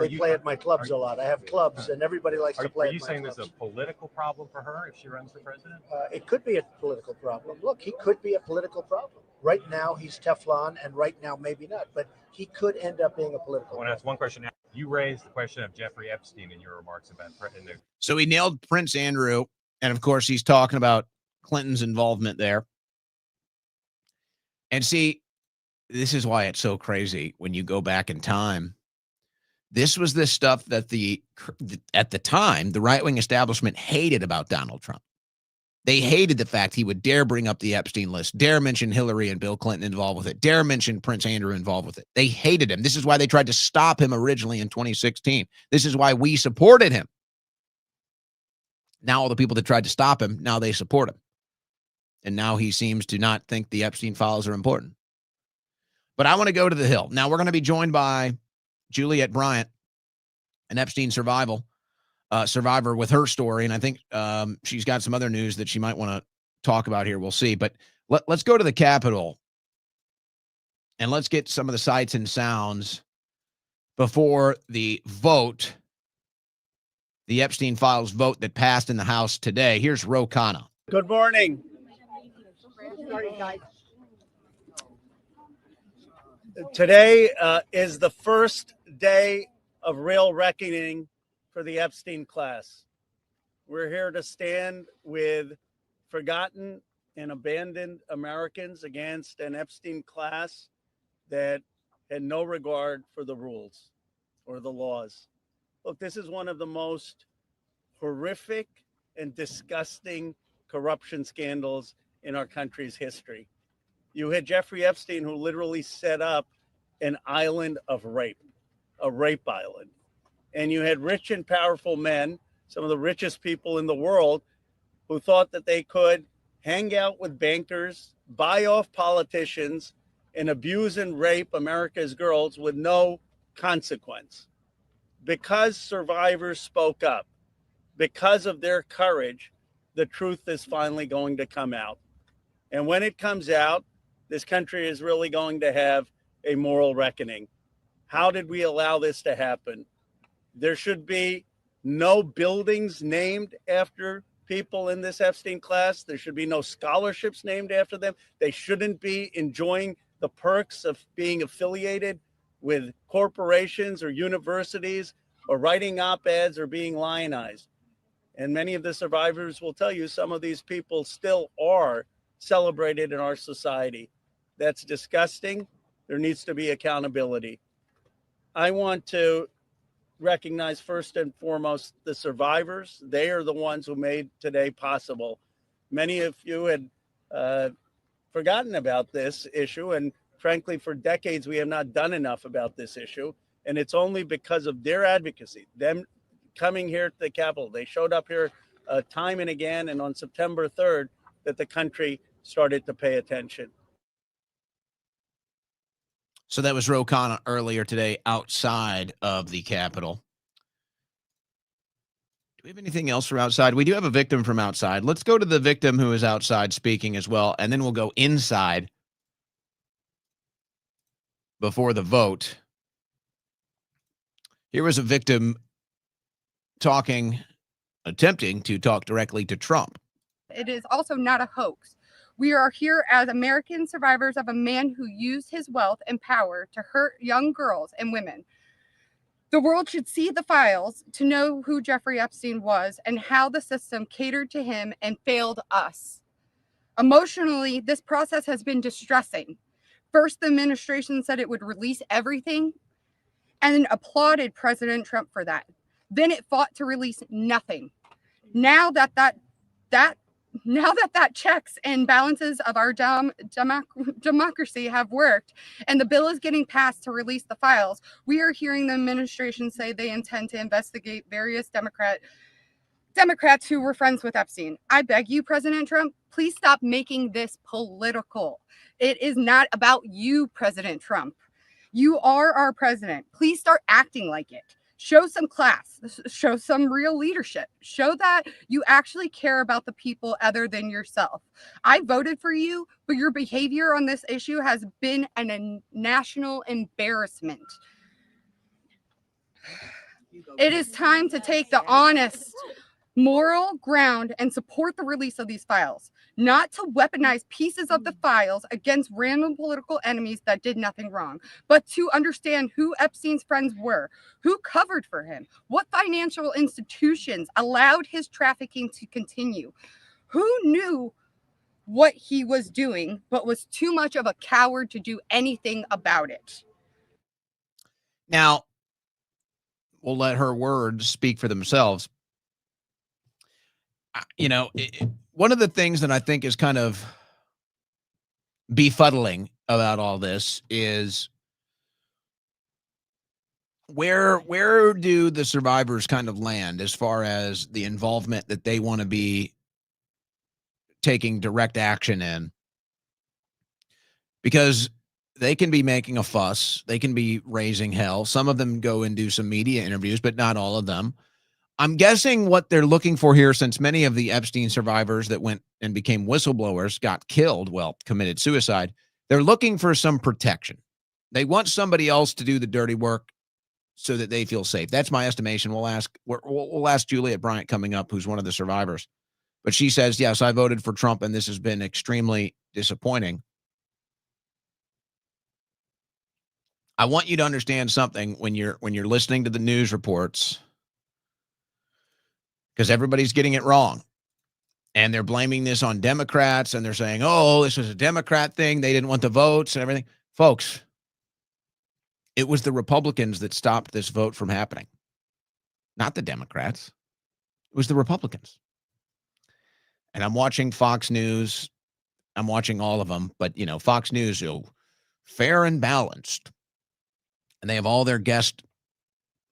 [SPEAKER 5] They play at my clubs a lot. I have clubs, and everybody likes to play at my clubs.
[SPEAKER 4] Are you saying there's a political problem for her if she runs for president?
[SPEAKER 5] It could be a political problem. Look, he could be a political problem. Right now, he's Teflon, and right now, maybe not. But he could end up being a political problem.
[SPEAKER 4] That's one question. You raised the question of Jeffrey Epstein in your remarks about in the.
[SPEAKER 1] So he nailed Prince Andrew, and of course, he's talking about Clinton's involvement there. And see, this is why it's so crazy when you go back in time. This was the stuff that at the time, the right-wing establishment hated about Donald Trump. They hated the fact he would dare bring up the Epstein list, dare mention Hillary and Bill Clinton involved with it, dare mention Prince Andrew involved with it. They hated him. This is why they tried to stop him originally in 2016. This is why we supported him. Now all the people that tried to stop him, now they support him. And now he seems to not think the Epstein files are important. But I want to go to the Hill. Now we're going to be joined by Juliette Bryant, an Epstein survivor with her story. And I think she's got some other news that she might want to talk about here. We'll see. But let's go to the Capitol and let's get some of the sights and sounds before the vote, the Epstein files vote that passed in the House today. Here's Ro Khanna.
[SPEAKER 6] Good morning. Today is the first day of real reckoning for the Epstein class. We're here to stand with forgotten and abandoned Americans against an Epstein class that had no regard for the rules or the laws. Look, this is one of the most horrific and disgusting corruption scandals in our country's history. You had Jeffrey Epstein, who literally set up an island of rape, a rape island. And you had rich and powerful men, some of the richest people in the world, who thought that they could hang out with bankers, buy off politicians, and abuse and rape America's girls with no consequence. Because survivors spoke up, because of their courage, the truth is finally going to come out. And when it comes out, this country is really going to have a moral reckoning. How did we allow this to happen? There should be no buildings named after people in this Epstein class. There should be no scholarships named after them. They shouldn't be enjoying the perks of being affiliated with corporations or universities or writing op-eds or being lionized. And many of the survivors will tell you some of these people still are celebrated in our society. That's disgusting. There needs to be accountability. I want to recognize first and foremost the survivors. They are the ones who made today possible. Many of you had forgotten about this issue, and frankly, for decades, we have not done enough about this issue. And it's only because of their advocacy, them coming here to the Capitol. They showed up here time and again, and on September 3rd, that the country started to pay attention.
[SPEAKER 1] So that was Ro Khanna earlier today outside of the Capitol. Do we have anything else from outside? We do have a victim from outside. Let's go to the victim who is outside speaking as well, and then we'll go inside before the vote. Here was a victim attempting to talk directly to Trump.
[SPEAKER 7] It is also not a hoax. We are here as American survivors of a man who used his wealth and power to hurt young girls and women. The world should see the files to know who Jeffrey Epstein was and how the system catered to him and failed us. Emotionally, this process has been distressing. First, the administration said it would release everything and applauded President Trump for that. Then it fought to release nothing. Now that now that checks and balances of our democracy have worked and the bill is getting passed to release the files, we are hearing the administration say they intend to investigate various Democrats who were friends with Epstein. I beg you, President Trump, please stop making this political. It is not about you, President Trump. You are our president. Please start acting like it. Show some class. Show some real leadership. Show that you actually care about the people other than yourself. I voted for you, but your behavior on this issue has been a national embarrassment. It is time to take the honest, moral ground and support the release of these files, not to weaponize pieces of the files against random political enemies that did nothing wrong, but to understand who Epstein's friends were, who covered for him, what financial institutions allowed his trafficking to continue, who knew what he was doing, but was too much of a coward to do anything about it.
[SPEAKER 1] Now, we'll let her words speak for themselves. You know, one of the things that I think is kind of befuddling about all this is where do the survivors kind of land as far as the involvement that they want to be taking direct action in? Because they can be making a fuss, they can be raising hell. Some of them go and do some media interviews, but not all of them. I'm guessing what they're looking for here, since many of the Epstein survivors that went and became whistleblowers got killed, well, committed suicide, they're looking for some protection. They want somebody else to do the dirty work so that they feel safe. That's my estimation. We'll ask Juliet Bryant coming up, who's one of the survivors. But she says, yes, I voted for Trump, and this has been extremely disappointing. I want you to understand something when you're listening to the news reports, because everybody's getting it wrong. And they're blaming this on Democrats, and they're saying, oh, this was a Democrat thing. They didn't want the votes and everything. Folks, it was the Republicans that stopped this vote from happening, not the Democrats. It was the Republicans. And I'm watching Fox News. I'm watching all of them. But, you know, Fox News, fair and balanced. And they have all their guest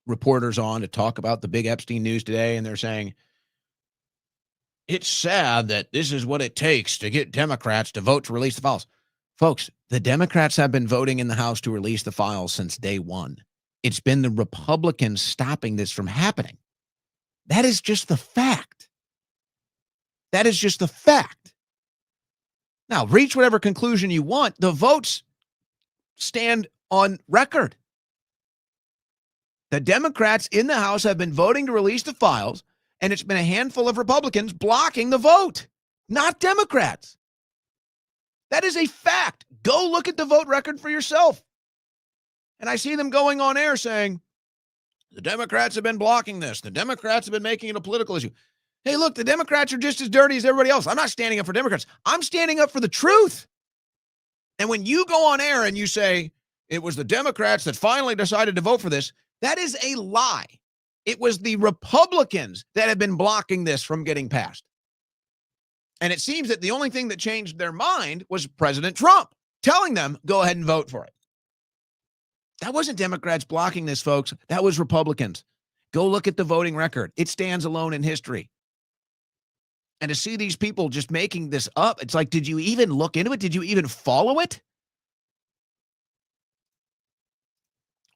[SPEAKER 1] reporters on to talk about the big Epstein news today, and they're saying it's sad that this is what it takes to get Democrats to vote to release the files. Folks, the Democrats have been voting in the House to release the files since day one. It's been the Republicans stopping this from happening. That is just the fact. That is just the fact. Now, reach whatever conclusion you want. The votes stand on record. The Democrats in the House have been voting to release the files, and it's been a handful of Republicans blocking the vote, not Democrats. That is a fact. Go look at the vote record for yourself. And I see them going on air saying, the Democrats have been blocking this. The Democrats have been making it a political issue. Hey, look, the Democrats are just as dirty as everybody else. I'm not standing up for Democrats. I'm standing up for the truth. And when you go on air and you say, it was the Democrats that finally decided to vote for this, that is a lie. It was the Republicans that have been blocking this from getting passed. And it seems that the only thing that changed their mind was President Trump telling them, go ahead and vote for it. That wasn't Democrats blocking this, folks. That was Republicans. Go look at the voting record. It stands alone in history. And to see these people just making this up, it's like, did you even look into it? Did you even follow it?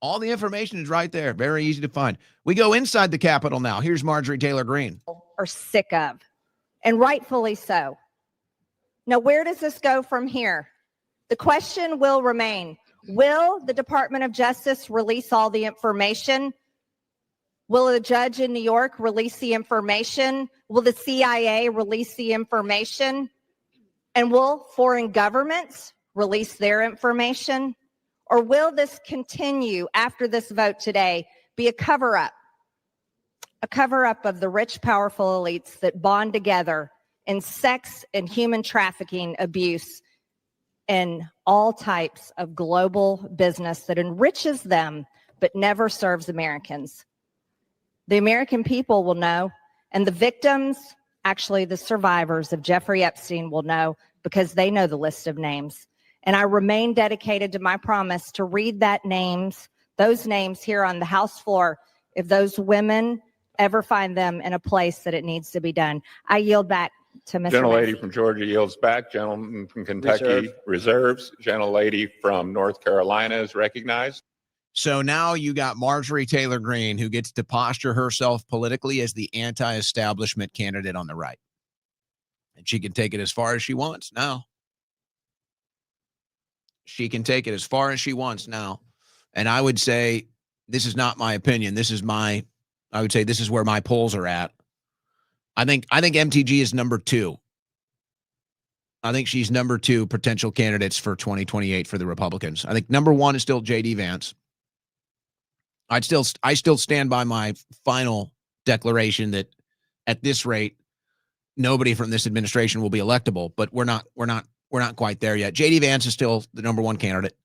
[SPEAKER 1] All the information is right there. Very easy to find. We go inside the Capitol now. Here's Marjorie Taylor Greene.
[SPEAKER 2] Are sick of, and rightfully so. Now, where does this go from here? The question will remain, will the Department of Justice release all the information? Will a judge in New York release the information? Will the CIA release the information? And will foreign governments release their information? Or will this continue after this vote today be a cover-up of the rich, powerful elites that bond together in sex and human trafficking abuse and all types of global business that enriches them but never serves Americans? The American people will know, and the victims
[SPEAKER 8] Actually, the survivors of Jeffrey Epstein will know because they know the list of names. And I remain dedicated to my promise to read those names here on the House floor if those women ever find them in a place that it needs to be done. I yield back to Mr.
[SPEAKER 9] Gentlelady
[SPEAKER 8] Massey.
[SPEAKER 9] from Georgia yields back. Gentleman from Kentucky reserves. Gentlelady from North Carolina is recognized.
[SPEAKER 1] So now you got Marjorie Taylor Greene, who gets to posture herself politically as the anti-establishment candidate on the right. And she can take it as far as she wants now. She can take it as far as she wants now. And I would say, this is not my opinion. I would say this is where my polls are at. I think MTG is number 2. I think she's number 2 potential candidates for 2028 for the Republicans. I think number 1 is still J.D. Vance. I still stand by my final declaration that at this rate, nobody from this administration will be electable, but we're not quite there yet. J.D. Vance is still the number 1 candidate.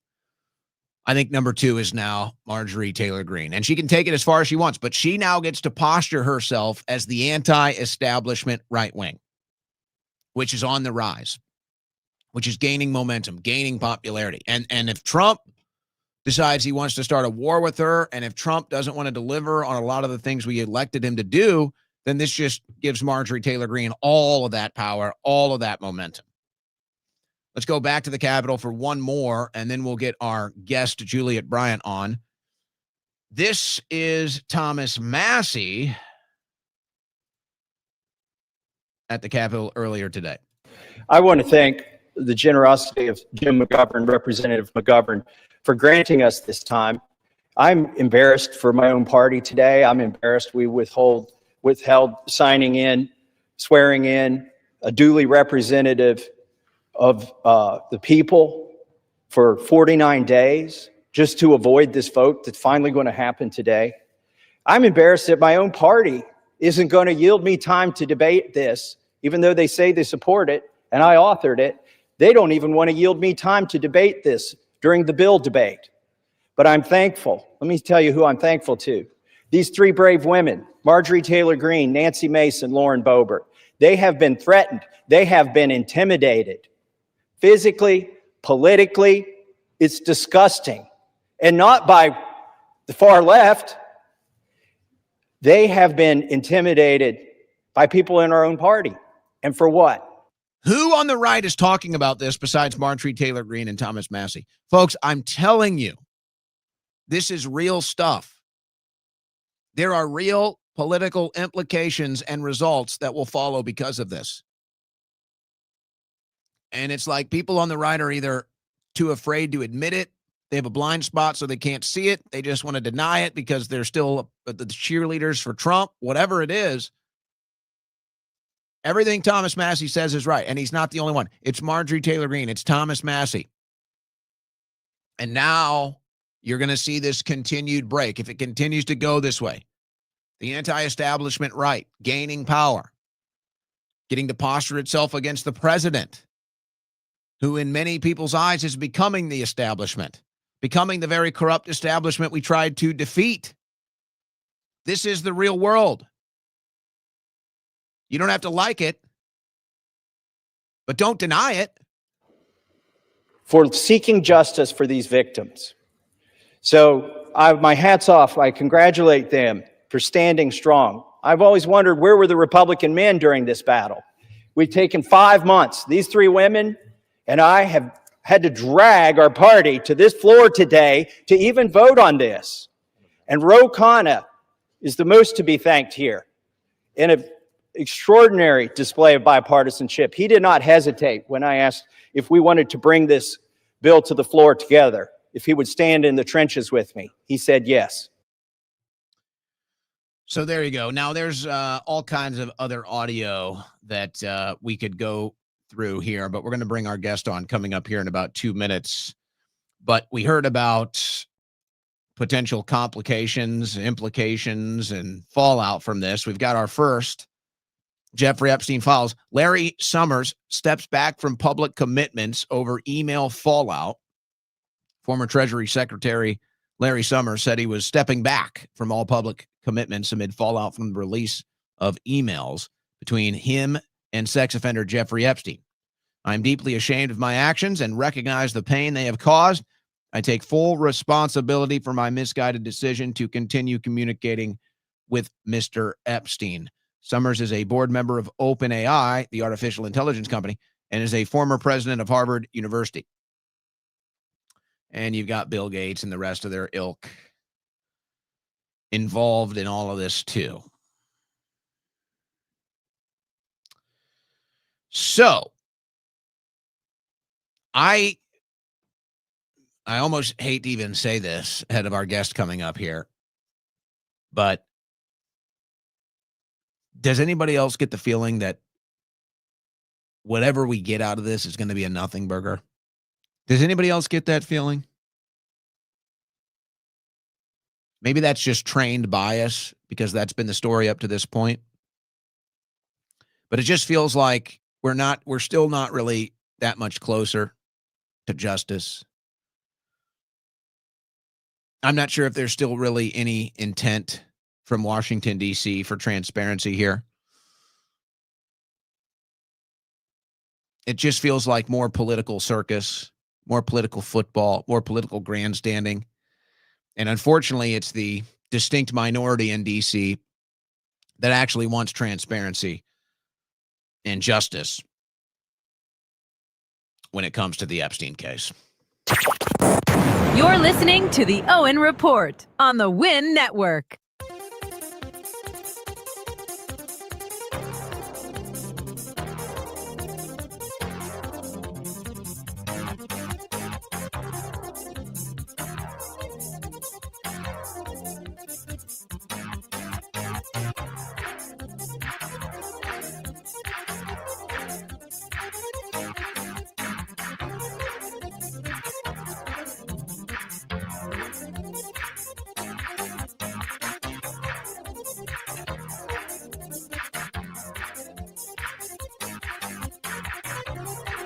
[SPEAKER 1] I think number 2 is now Marjorie Taylor Greene, and she can take it as far as she wants, but she now gets to posture herself as the anti-establishment right wing, which is on the rise, which is gaining momentum, gaining popularity. And if Trump decides he wants to start a war with her, and if Trump doesn't want to deliver on a lot of the things we elected him to do, then this just gives Marjorie Taylor Greene all of that power, all of that momentum. Let's go back to the Capitol for one more, and then we'll get our guest, Juliet Bryant, on. This is Thomas Massey at the Capitol earlier today.
[SPEAKER 10] I want to thank the generosity of Jim McGovern, Representative McGovern, for granting us this time. I'm embarrassed for my own party today. I'm embarrassed we withheld swearing in a duly representative of the people for 49 days just to avoid this vote that's finally going to happen today. I'm embarrassed that my own party isn't going to yield me time to debate this, even though they say they support it and I authored it. They don't even want to yield me time to debate this during the bill debate. But I'm thankful. Let me tell you who I'm thankful to. These 3 brave women, Marjorie Taylor Greene, Nancy Mason, Lauren Boebert, they have been threatened. They have been intimidated. Physically, politically, it's disgusting. And not by the far left. They have been intimidated by people in our own party. And for what?
[SPEAKER 1] Who on the right is talking about this besides Marjorie Taylor Greene and Thomas Massey? Folks, I'm telling you, this is real stuff. There are real political implications and results that will follow because of this. And it's like people on the right are either too afraid to admit it. They have a blind spot, so they can't see it. They just want to deny it because they're still the cheerleaders for Trump, whatever it is. Everything Thomas Massey says is right, and he's not the only one. It's Marjorie Taylor Greene. It's Thomas Massey. And now you're going to see this continued break. If it continues to go this way, the anti-establishment right gaining power, getting to posture itself against the president, who in many people's eyes is becoming the establishment, becoming the very corrupt establishment we tried to defeat. This is the real world. You don't have to like it, but don't deny it.
[SPEAKER 10] For seeking justice for these victims. So my hat's off. I congratulate them for standing strong. I've always wondered, where were the Republican men during this battle? We've taken 5 months. These 3 women and I have had to drag our party to this floor today to even vote on this. And Ro Khanna is the most to be thanked here. In an extraordinary display of bipartisanship, he did not hesitate when I asked if we wanted to bring this bill to the floor together, if he would stand in the trenches with me. He said yes.
[SPEAKER 1] So there you go. Now there's all kinds of other audio that we could go through here, but we're going to bring our guest on coming up here in about 2 minutes. But we heard about potential complications, implications, and fallout from this. We've got our first Jeffrey Epstein files. Larry Summers steps back from public commitments over email fallout. Former Treasury Secretary Larry Summers said he was stepping back from all public commitments amid fallout from the release of emails between him and sex offender Jeffrey Epstein. I'm deeply ashamed of my actions and recognize the pain they have caused. I take full responsibility for my misguided decision to continue communicating with Mr. Epstein. Summers is a board member of OpenAI, the artificial intelligence company, and is a former president of Harvard University. And you've got Bill Gates and the rest of their ilk involved in all of this too. So I almost hate to even say this ahead of our guest coming up here, but does anybody else get the feeling that whatever we get out of this is going to be a nothing burger? Does anybody else get that feeling? Maybe that's just trained bias because that's been the story up to this point. But it just feels like we're still not really that much closer to justice. I'm not sure if there's still really any intent from Washington, D.C. for transparency here. It just feels like more political circus, more political football, more political grandstanding. And unfortunately, it's the distinct minority in D.C. that actually wants transparency and justice when it comes to the Epstein case.
[SPEAKER 11] You're listening to the Owen Report on the Win Network.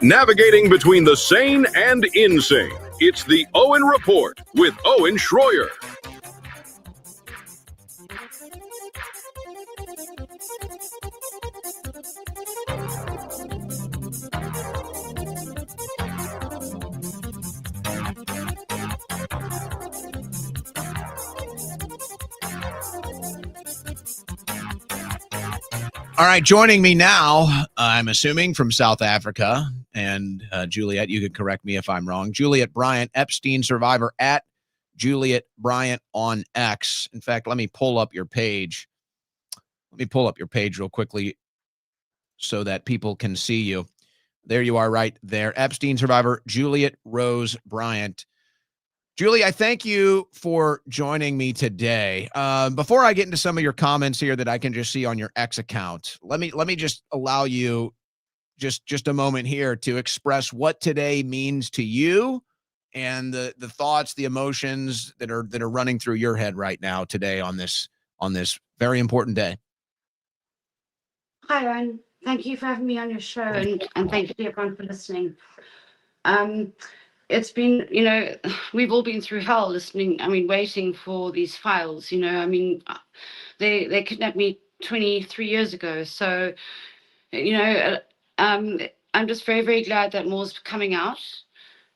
[SPEAKER 3] Navigating between the sane and insane. It's the Owen Report with Owen Schroyer.
[SPEAKER 1] All right, joining me now, I'm assuming from South Africa, and Juliet, you could correct me if I'm wrong. Juliet Bryant, Epstein survivor at Juliet Bryant on X. In fact, let me pull up your page. Let me pull up your page real quickly so that people can see you. There you are right there. Epstein survivor, Juliet Rose Bryant. Julie, I thank you for joining me today. Before I get into some of your comments here that I can just see on your X account, let me just allow you just a moment here to express what today means to you and the thoughts, the emotions that are running through your head right now today on this very important day.
[SPEAKER 12] Hi, Owen. Thank you for having me on your show, and thank you to everyone for listening. It's been, we've all been through hell listening, waiting for these files, they kidnapped me 23 years ago. So, I'm just very, very glad that more's coming out,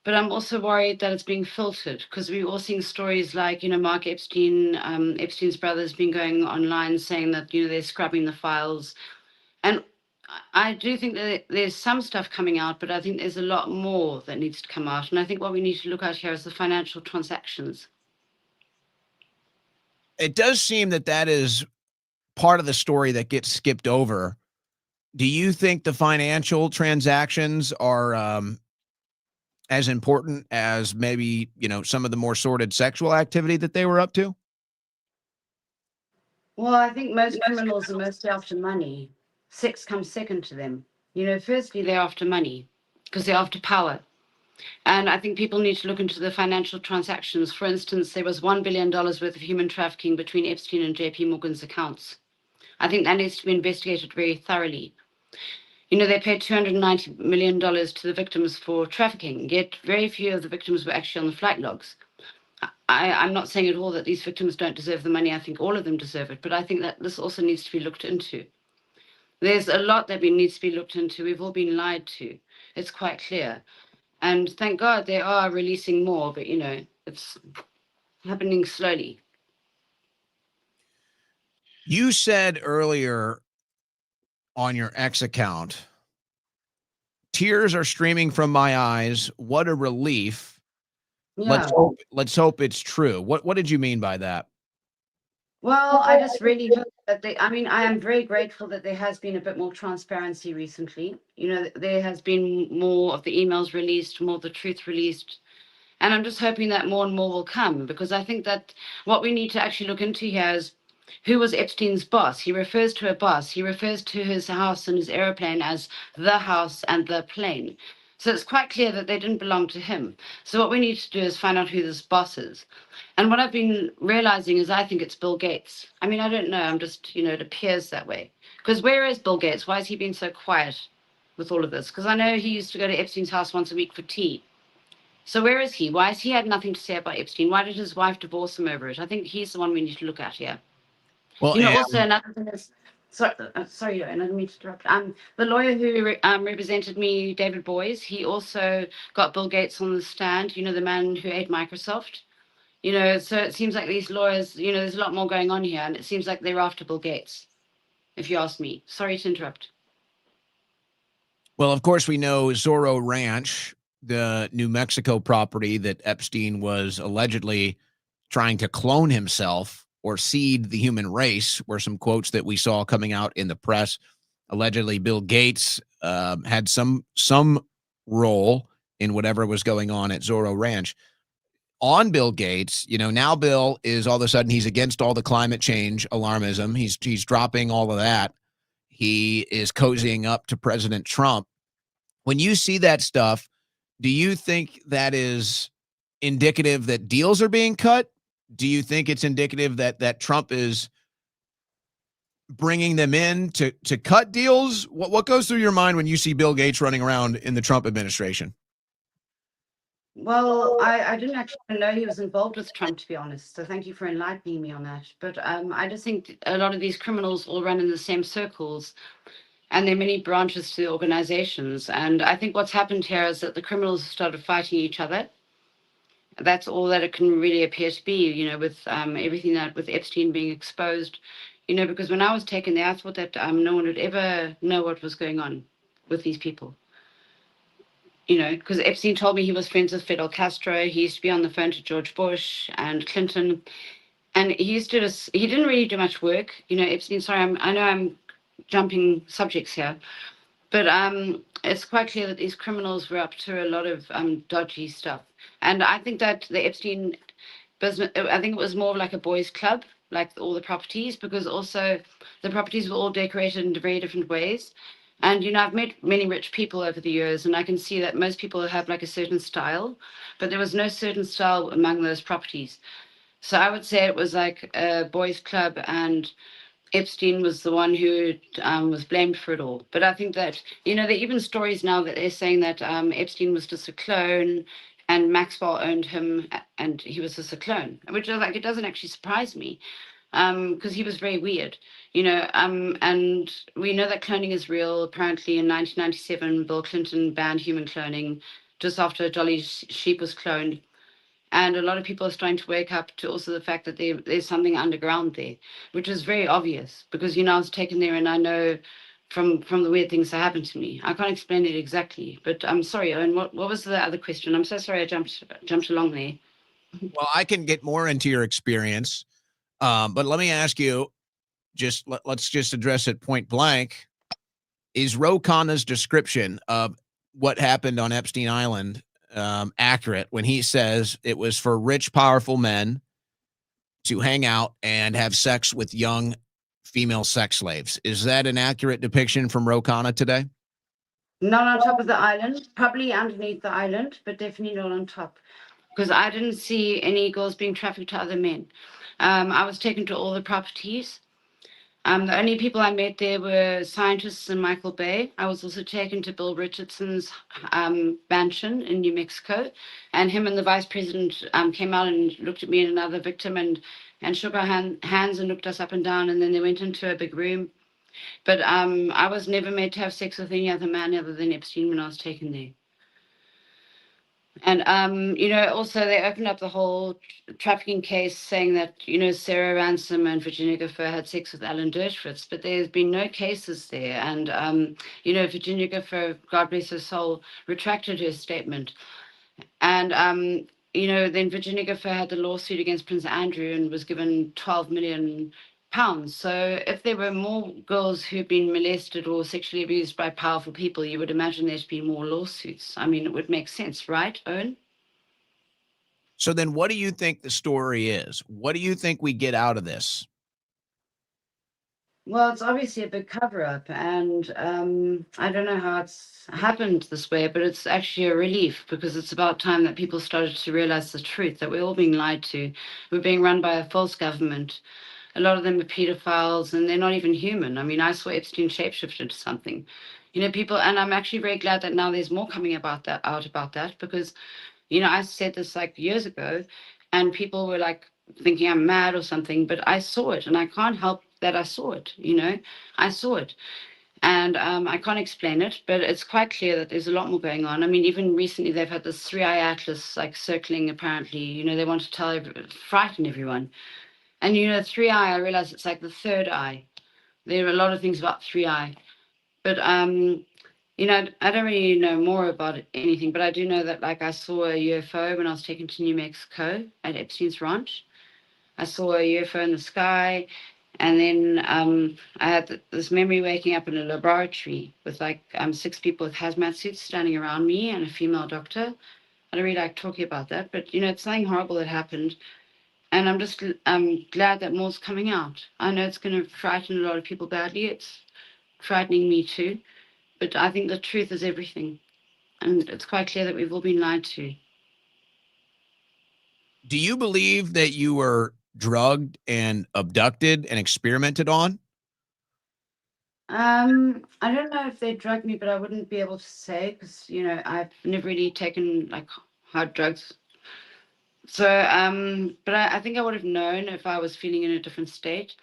[SPEAKER 12] but I'm also worried that it's being filtered because we're all seeing stories like, Mark Epstein, Epstein's brother's been going online saying that, they're scrubbing the files. And I do think that there's some stuff coming out, but I think there's a lot more that needs to come out. And I think what we need to look at here is the financial transactions.
[SPEAKER 1] It does seem that is part of the story that gets skipped over. Do you think the financial transactions are as important as maybe, some of the more sordid sexual activity that they were up to?
[SPEAKER 12] Well, I think most criminals are mostly after money. Sex comes second to them. Firstly, they're after money because they're after power. And I think people need to look into the financial transactions. For instance, there was $1 billion worth of human trafficking between Epstein and JP Morgan's accounts. I think that needs to be investigated very thoroughly. They paid $290 million to the victims for trafficking, yet very few of the victims were actually on the flight logs. I'm not saying at all that these victims don't deserve the money. I think all of them deserve it. But I think that this also needs to be looked into. There's a lot that needs to be looked into. We've all been lied to. It's quite clear. And thank God they are releasing more, but it's happening slowly.
[SPEAKER 1] You said earlier on your X account, tears are streaming from my eyes. What a relief.
[SPEAKER 12] Yeah.
[SPEAKER 1] Let's hope it's true. What did you mean by that?
[SPEAKER 12] Well, I just really hope that I am very grateful that there has been a bit more transparency recently. There has been more of the emails released, more of the truth released. And I'm just hoping that more and more will come, because I think that what we need to actually look into here is who was Epstein's boss. He refers to a boss. He refers to his house and his aeroplane as the house and the plane. So it's quite clear that they didn't belong to him. So what we need to do is find out who this boss is. And what I've been realizing is I think it's Bill Gates. I mean, I don't know. I'm just, it appears that way. Because where is Bill Gates? Why has he been so quiet with all of this? Because I know he used to go to Epstein's house once a week for tea. So where is he? Why has he had nothing to say about Epstein? Why did his wife divorce him over it? I think he's the one we need to look at here.
[SPEAKER 1] Well,
[SPEAKER 12] also another thing is, sorry, and I didn't mean to interrupt. The lawyer who represented me, David Boyes, he also got Bill Gates on the stand. The man who ate Microsoft. So it seems like these lawyers, there's a lot more going on here, and it seems like they're after Bill Gates, if you ask me. Sorry to interrupt.
[SPEAKER 1] Well, of course, we know Zorro Ranch, the New Mexico property that Epstein was allegedly trying to clone himself or seed the human race, were some quotes that we saw coming out in the press. Allegedly, Bill Gates had some role in whatever was going on at Zorro Ranch. On Bill Gates, now Bill is all of a sudden he's against all the climate change alarmism. He's dropping all of that. He is cozying up to President Trump. When you see that stuff, do you think that is indicative that deals are being cut? Do you think it's indicative that Trump is bringing them in to cut deals? What goes through your mind when you see Bill Gates running around in the Trump administration?
[SPEAKER 12] Well, I didn't actually know he was involved with Trump, to be honest. So thank you for enlightening me on that. But I just think a lot of these criminals all run in the same circles, and there are many branches to the organizations. And I think what's happened here is that the criminals have started fighting each other. That's all that it can really appear to be, with everything that with Epstein being exposed, because when I was taken there, I thought that no one would ever know what was going on with these people. Because Epstein told me he was friends with Fidel Castro. He used to be on the phone to George Bush and Clinton. And he didn't really do much work. Epstein, sorry, I know I'm jumping subjects here. But it's quite clear that these criminals were up to a lot of dodgy stuff. And I think that the Epstein business, I think it was more like a boys' club, like all the properties, because also the properties were all decorated in very different ways. And, I've met many rich people over the years, and I can see that most people have like a certain style, but there was no certain style among those properties. So I would say it was like a boys' club, and Epstein was the one who was blamed for it all. But I think that, there are even stories now that they're saying that Epstein was just a clone and Maxwell owned him and he was just a clone, which is like, it doesn't actually surprise me because he was very weird, and we know that cloning is real. Apparently in 1997, Bill Clinton banned human cloning just after Dolly Sheep was cloned. And a lot of people are starting to wake up to also the fact that there's something underground there, which is very obvious because, I was taken there and I know from the weird things that happened to me. I can't explain it exactly, but I'm sorry, Owen, what was the other question? I'm so sorry I jumped along there.
[SPEAKER 1] Well, I can get more into your experience, but let me ask you, let's just address it point blank. Is Ro Khanna's description of what happened on Epstein Island accurate when he says it was for rich, powerful men to hang out and have sex with young female sex slaves? Is that an accurate depiction from Ro Khanna today?
[SPEAKER 12] Not on top of the island, probably underneath the island, but definitely not on top, because I didn't see any girls being trafficked to other men. I was taken to all the properties. The only people I met there were scientists in Michael Bay. I was also taken to Bill Richardson's mansion in New Mexico, and him and the vice president came out and looked at me and another victim and shook our hands and looked us up and down, and then they went into a big room But I was never made to have sex with any other man other than Epstein when I was taken there. And, also they opened up the whole trafficking case saying that, Sarah Ransom and Virginia Gifford had sex with Alan Dershowitz, but there's been no cases there. And, Virginia Gifford, God bless her soul, retracted her statement. And, then Virginia Gifford had the lawsuit against Prince Andrew and was given 12 million pounds. So if there were more girls who've been molested or sexually abused by powerful people, you would imagine there'd be more lawsuits. I mean, it would make sense, right, Owen?
[SPEAKER 1] So then what do you think the story is? What do you think we get out of this?
[SPEAKER 12] Well, it's obviously a big cover up, and I don't know how it's happened this way, but it's actually a relief because it's about time that people started to realize the truth that we're all being lied to. We're being run by a false government. A lot of them are pedophiles, and they're not even human. I mean, I saw Epstein shapeshift into something. People, and I'm actually very glad that now there's more coming out about that because, I said this like years ago, and people were like thinking I'm mad or something, but I saw it, and I can't help that I saw it. I saw it, and I can't explain it, but it's quite clear that there's a lot more going on. I mean, even recently they've had this 3-eye atlas like circling. Apparently, they want to frighten everyone. And 3-eye, I realize it's like the third eye. There are a lot of things about 3-eye, but I don't really know more about anything, but I do know that like I saw a UFO when I was taken to New Mexico at Epstein's ranch. I saw a UFO in the sky, and then I had this memory waking up in a laboratory with like 6 people with hazmat suits standing around me and a female doctor. I don't really like talking about that, but it's something horrible that happened. And I'm just glad that more's coming out. I know it's going to frighten a lot of people badly. It's frightening me too. But I think the truth is everything. And it's quite clear that we've all been lied to.
[SPEAKER 1] Do you believe that you were drugged and abducted and experimented on?
[SPEAKER 12] I don't know if they drugged me, but I wouldn't be able to say because, I've never really taken like hard drugs. So, but I think I would have known if I was feeling in a different state.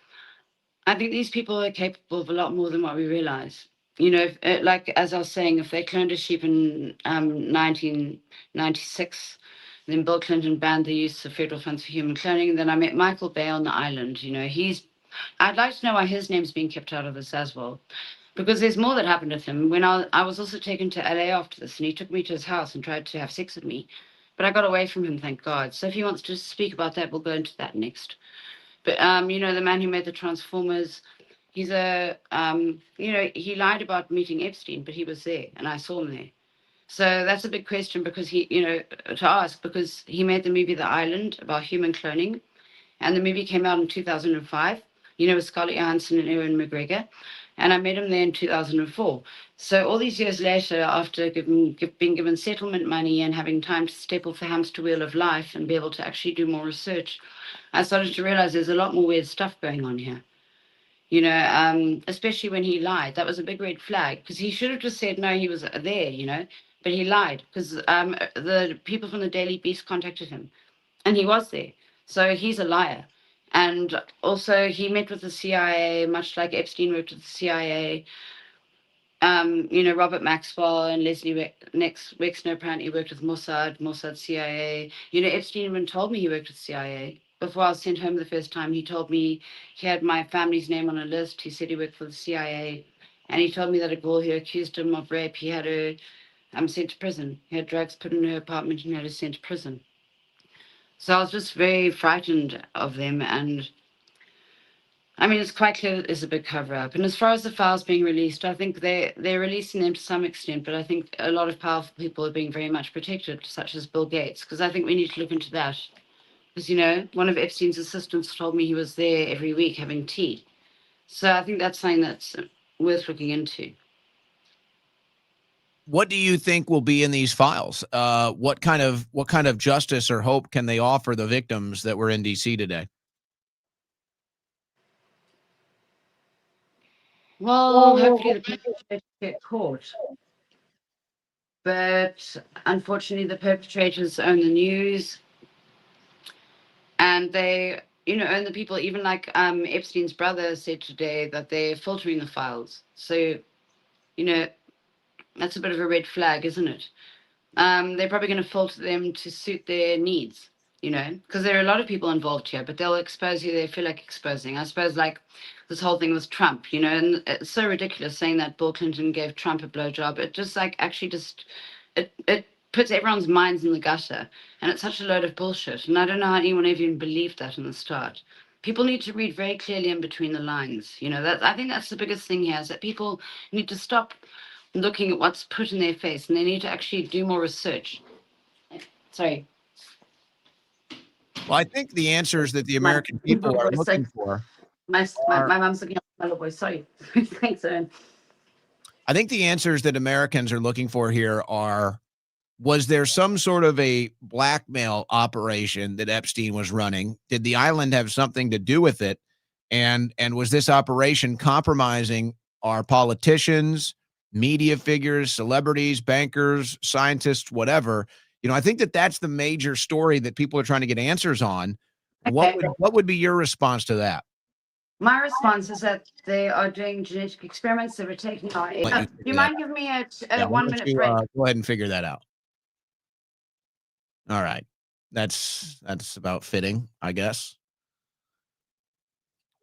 [SPEAKER 12] I think these people are capable of a lot more than what we realize. Like as I was saying, if they cloned a sheep in 1996, then Bill Clinton banned the use of federal funds for human cloning. Then I met Michael Bay on the island. I'd like to know why his name's being kept out of this as well, because there's more that happened with him. When I was also taken to LA after this, and he took me to his house and tried to have sex with me, but I got away from him, thank God. So if he wants to speak about that, we'll go into that next. But the man who made the Transformers, he's he lied about meeting Epstein, but he was there, and I saw him there. So that's a big question because to ask, because he made the movie The Island about human cloning, and the movie came out in 2005, with Scarlett Johansson and Ewan McGregor, and I met him there in 2004. So all these years later, after being given settlement money and having time to step off the hamster wheel of life and be able to actually do more research, I started to realize there's a lot more weird stuff going on here. Especially when he lied. That was a big red flag because he should have just said, no, he was there, but he lied because the people from the Daily Beast contacted him and he was there. So he's a liar. And also he met with the CIA, much like Epstein worked with the CIA. Robert Maxwell and Leslie Wexner apparently worked with Mossad, CIA. Epstein even told me he worked with CIA. Before I was sent home the first time, he told me he had my family's name on a list. He said he worked for the CIA. And he told me that a girl who accused him of rape, he had her sent to prison. He had drugs put in her apartment and had her sent to prison. So I was just very frightened of them. And I mean, it's quite clear that there's a big cover up. And as far as the files being released, I think they're releasing them to some extent, but I think a lot of powerful people are being very much protected, such as Bill Gates, because I think we need to look into that. Because, one of Epstein's assistants told me he was there every week having tea. So I think that's something that's worth looking into.
[SPEAKER 1] What do you think will be in these files? What kind of justice or hope can they offer the victims that were in DC today?
[SPEAKER 12] Well, hopefully the perpetrators get caught. But unfortunately, the perpetrators own the news. And they own the people. Even like Epstein's brother said today that they're filtering the files. So, that's a bit of a red flag, isn't it? They're probably going to filter them to suit their needs, because there are a lot of people involved here, but they'll expose who they feel like exposing. I suppose like this whole thing with Trump, and it's so ridiculous saying that Bill Clinton gave Trump a blowjob. It just like actually just, it puts everyone's minds in the gutter, and it's such a load of bullshit. And I don't know how anyone even believed that in the start. People need to read very clearly in between the lines. I think that's the biggest thing here, is that people need to stop looking at what's put in their face, and they need to actually do more research. Sorry.
[SPEAKER 1] Well, I think the answers that the American people are looking for.
[SPEAKER 12] My mom's looking at my little boy. Sorry. Thanks, Owen.
[SPEAKER 1] I think the answers that Americans are looking for here are, was there some sort of a blackmail operation that Epstein was running? Did the island have something to do with it? And was this operation compromising our politicians, media figures, celebrities, bankers, scientists, whatever? I think that that's the major story that people are trying to get answers on.
[SPEAKER 12] Okay.
[SPEAKER 1] What would be your response to that?
[SPEAKER 12] My response is that they are doing genetic experiments. They were taking our eggs. Do you mind giving me a 1 minute break?
[SPEAKER 1] Go ahead and figure that out. All right. That's about fitting, I guess.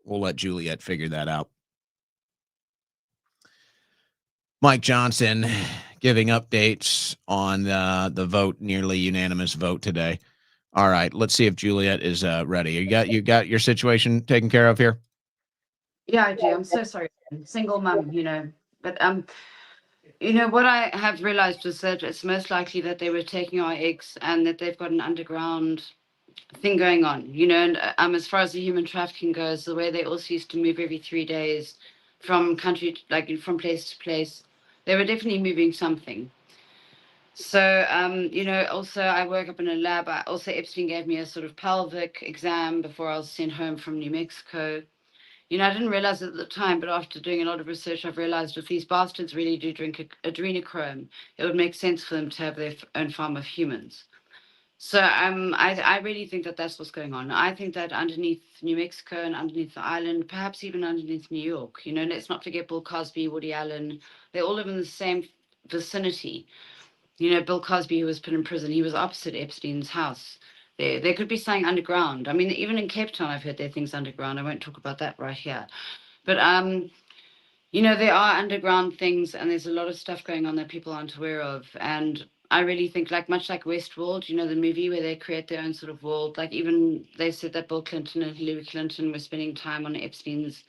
[SPEAKER 1] We'll let Juliet figure that out. Mike Johnson giving updates on the vote, nearly unanimous vote today. All right, let's see if Juliet is ready. You got your situation taken care of here?
[SPEAKER 12] Yeah, I do. I'm so sorry. Single mom, but what I have realized is that it's most likely that they were taking our eggs, and that they've got an underground thing going on, and as far as the human trafficking goes, the way they also used to move every 3 days from country, from place to place, they were definitely moving something. So, also I work up in a lab. Also, Epstein gave me a sort of pelvic exam before I was sent home from New Mexico. I didn't realize it at the time, but after doing a lot of research, I've realized if these bastards really do drink adrenochrome, it would make sense for them to have their own farm of humans. So I really think that that's what's going on. I think that underneath New Mexico and underneath the island, perhaps even underneath New York, let's not forget Bill Cosby, Woody Allen, they all live in the same vicinity. Bill Cosby, who was put in prison, he was opposite Epstein's house. There could be something underground. I mean, even in Cape Town, I've heard there are things underground. I won't talk about that right here. But, there are underground things, and there's a lot of stuff going on that people aren't aware of. And I really think, much like Westworld, the movie where they create their own sort of world, even they said that Bill Clinton and Hillary Clinton were spending time on Epstein's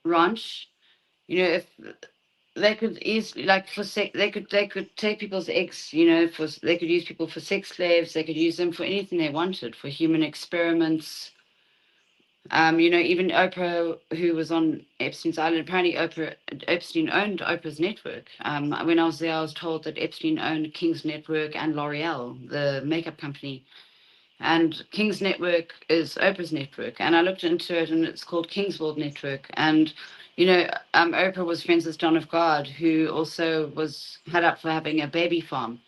[SPEAKER 12] ranch. If they could easily, they could take people's eggs, they could use people for sex slaves, they could use them for anything they wanted, for human experiments. Even Oprah, who was on Epstein's island, apparently Epstein owned Oprah's network. When I was there, I was told that Epstein owned King's Network and L'Oreal, the makeup company. And King's Network is Oprah's network. And I looked into it, and it's called King's World Network. And, Oprah was friends with John of God, who also was head up for having a baby farm.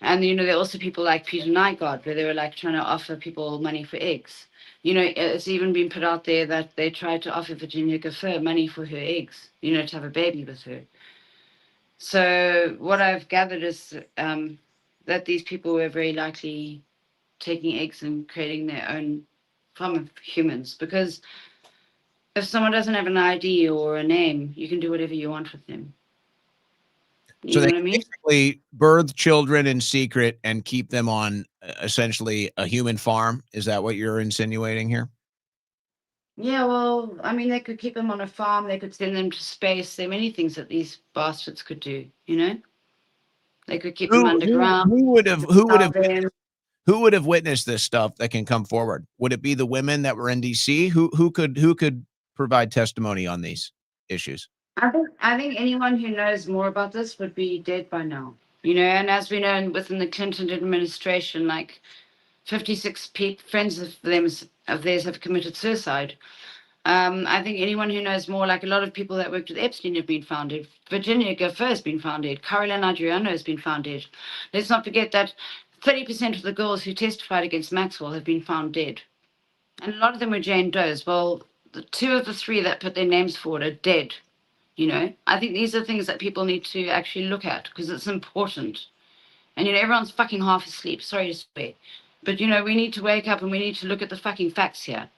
[SPEAKER 12] And, there are also people like Peter Nygaard, where they were trying to offer people money for eggs. It's even been put out there that they tried to offer Virginia Gifford money for her eggs, to have a baby with her. So what I've gathered is that these people were very likely taking eggs and creating their own farm of humans. Because if someone doesn't have an ID or a name, you can do whatever you want with them.
[SPEAKER 1] So they basically birth children in secret and keep them on essentially a human farm. Is that what you're insinuating here?
[SPEAKER 12] Yeah, well, I mean, they could keep them on a farm. They could send them to space. There are many things that these bastards could do, They could keep them underground.
[SPEAKER 1] Who would have witnessed this stuff that can come forward? Would it be the women that were in DC? Who could provide testimony on these issues?
[SPEAKER 12] I think anyone who knows more about this would be dead by now. And as we know, within the Clinton administration, 56 friends of theirs have committed suicide. I think anyone who knows more, a lot of people that worked with Epstein have been found dead. Virginia Gifford has been found dead. Caroline Adriano has been found dead. Let's not forget that 30% of the girls who testified against Maxwell have been found dead. And a lot of them were Jane Does. Well, the two of the three that put their names forward are dead. I think these are things that people need to actually look at because it's important. And, everyone's fucking half asleep. Sorry to swear. But, we need to wake up and we need to look at the fucking facts here.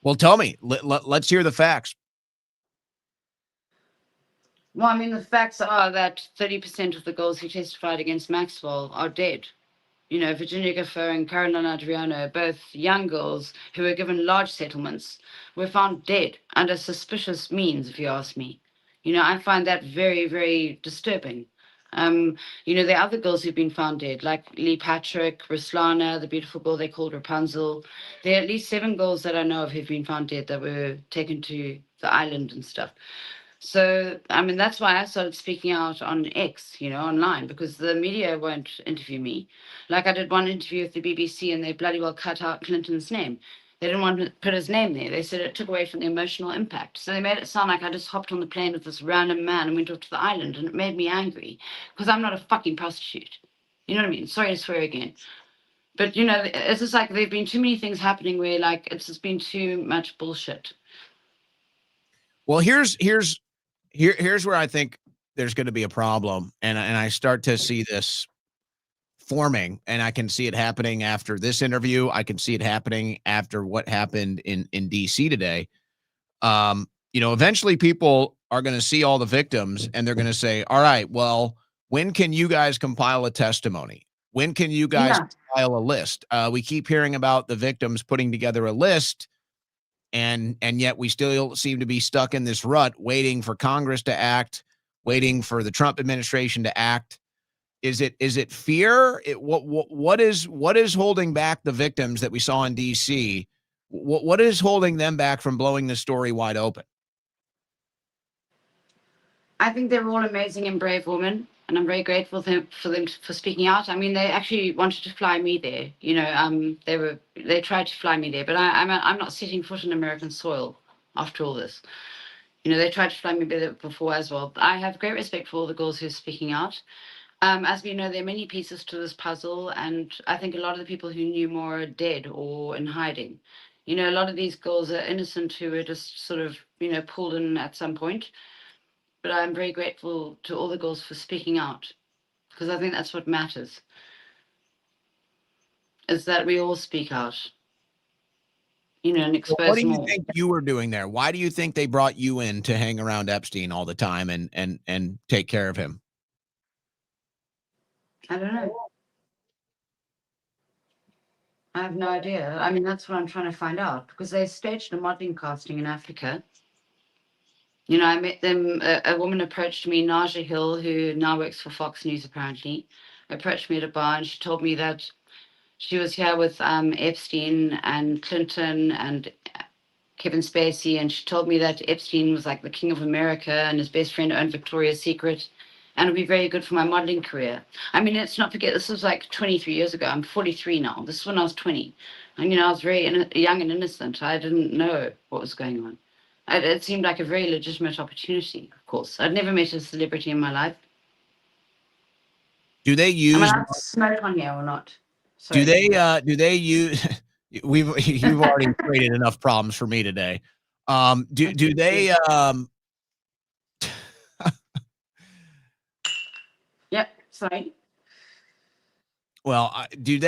[SPEAKER 1] Well, tell me. Let's hear the facts.
[SPEAKER 12] Well, I mean, the facts are that 30% of the girls who testified against Maxwell are dead. Virginia Gaffer and Carolina Adriano, both young girls who were given large settlements, were found dead under suspicious means, if you ask me. I find that very, very disturbing. There are other girls who've been found dead, like Lee Patrick, Ruslana, the beautiful girl they called Rapunzel. There are at least 7 girls that I know of who've been found dead that were taken to the island and stuff. So, that's why I started speaking out on X, online, because the media won't interview me. Like I did one interview with the BBC and they bloody well cut out Clinton's name. They didn't want to put his name there. They said it took away from the emotional impact. So they made it sound like I just hopped on the plane with this random man and went off to the island, and it made me angry because I'm not a fucking prostitute. You know what I mean? Sorry to swear again. But, it's just like there've been too many things happening where like it's just been too much bullshit.
[SPEAKER 1] Well, here's where I think there's going to be a problem, and I start to see this forming, and I can see it happening after this interview. I can see it happening after what happened in DC today. Eventually people are going to see all the victims and they're going to say, all right, well, when can you guys compile a testimony? When can you guys compile a list? We keep hearing about the victims putting together a list, and yet we still seem to be stuck in this rut, waiting for Congress to act, waiting for the Trump administration to act. Is it fear? What is holding back the victims that we saw in DC? What is holding them back from blowing the story wide open?
[SPEAKER 12] I think they're all amazing and brave women, and I'm very grateful for them for speaking out. I mean, they actually wanted to fly me there. They tried to fly me there, but I'm not setting foot on American soil after all this. They tried to fly me there before as well. I have great respect for all the girls who are speaking out. As we know, there are many pieces to this puzzle, and I think a lot of the people who knew more are dead or in hiding. A lot of these girls are innocent who were just sort of, pulled in at some point. But I'm very grateful to all the girls for speaking out, because I think that's what matters, is that we all speak out, and expose
[SPEAKER 1] What do you
[SPEAKER 12] more.
[SPEAKER 1] think you were doing there? Why do you think they brought you in to hang around Epstein all the time and take care of him?
[SPEAKER 12] I don't know. I have no idea. I mean, that's what I'm trying to find out, because they staged a modeling casting in Africa. I met them. A woman approached me, Naja Hill, who now works for Fox News, apparently, approached me at a bar, and she told me that she was here with Epstein and Clinton and Kevin Spacey, and she told me that Epstein was like the king of America and his best friend owned Victoria's Secret, and it'd be very good for my modeling career. I mean, let's not forget, this was like 23 years ago. I'm 43 now. This is when I was 20. And, I was very young and innocent. I didn't know what was going on. It seemed like a very legitimate opportunity, of course. I'd never met a celebrity in my life.
[SPEAKER 1] Do they use?
[SPEAKER 12] Am I allowed to smoke on here or not? Sorry.
[SPEAKER 1] Do they use? You've already created enough problems for me today. Do they?
[SPEAKER 12] Yep. Sorry.
[SPEAKER 1] Well, do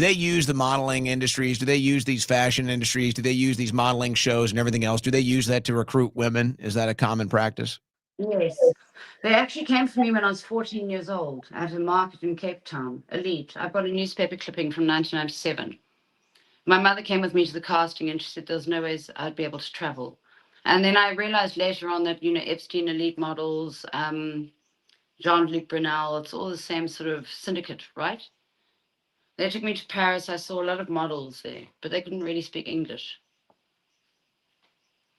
[SPEAKER 1] they use the modeling industries? Do they use these fashion industries? Do they use these modeling shows and everything else? Do they use that to recruit women? Is that a common practice?
[SPEAKER 12] Yes. They actually came for me when I was 14 years old at a market in Cape Town, Elite. I've got a newspaper clipping from 1997. My mother came with me to the casting and she said there's no ways I'd be able to travel. And then I realized later on that, Epstein Elite models, Jean-Luc Brunel, it's all the same sort of syndicate, right? They took me to Paris. I saw a lot of models there, but they couldn't really speak English.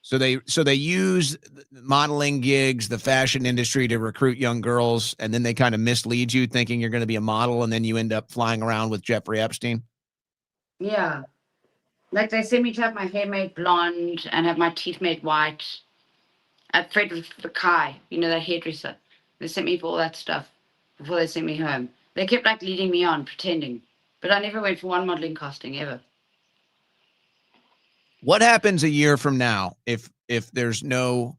[SPEAKER 1] So they use modeling gigs, the fashion industry to recruit young girls, and then they kind of mislead you thinking you're going to be a model, and then you end up flying around with Jeffrey Epstein?
[SPEAKER 12] Yeah. Like they sent me to have my hair made blonde and have my teeth made white. At Fred Fakai, that hairdresser. They sent me for all that stuff before they sent me home. They kept like leading me on, pretending. But I never went for one modeling casting ever.
[SPEAKER 1] What happens a year from now if there's no,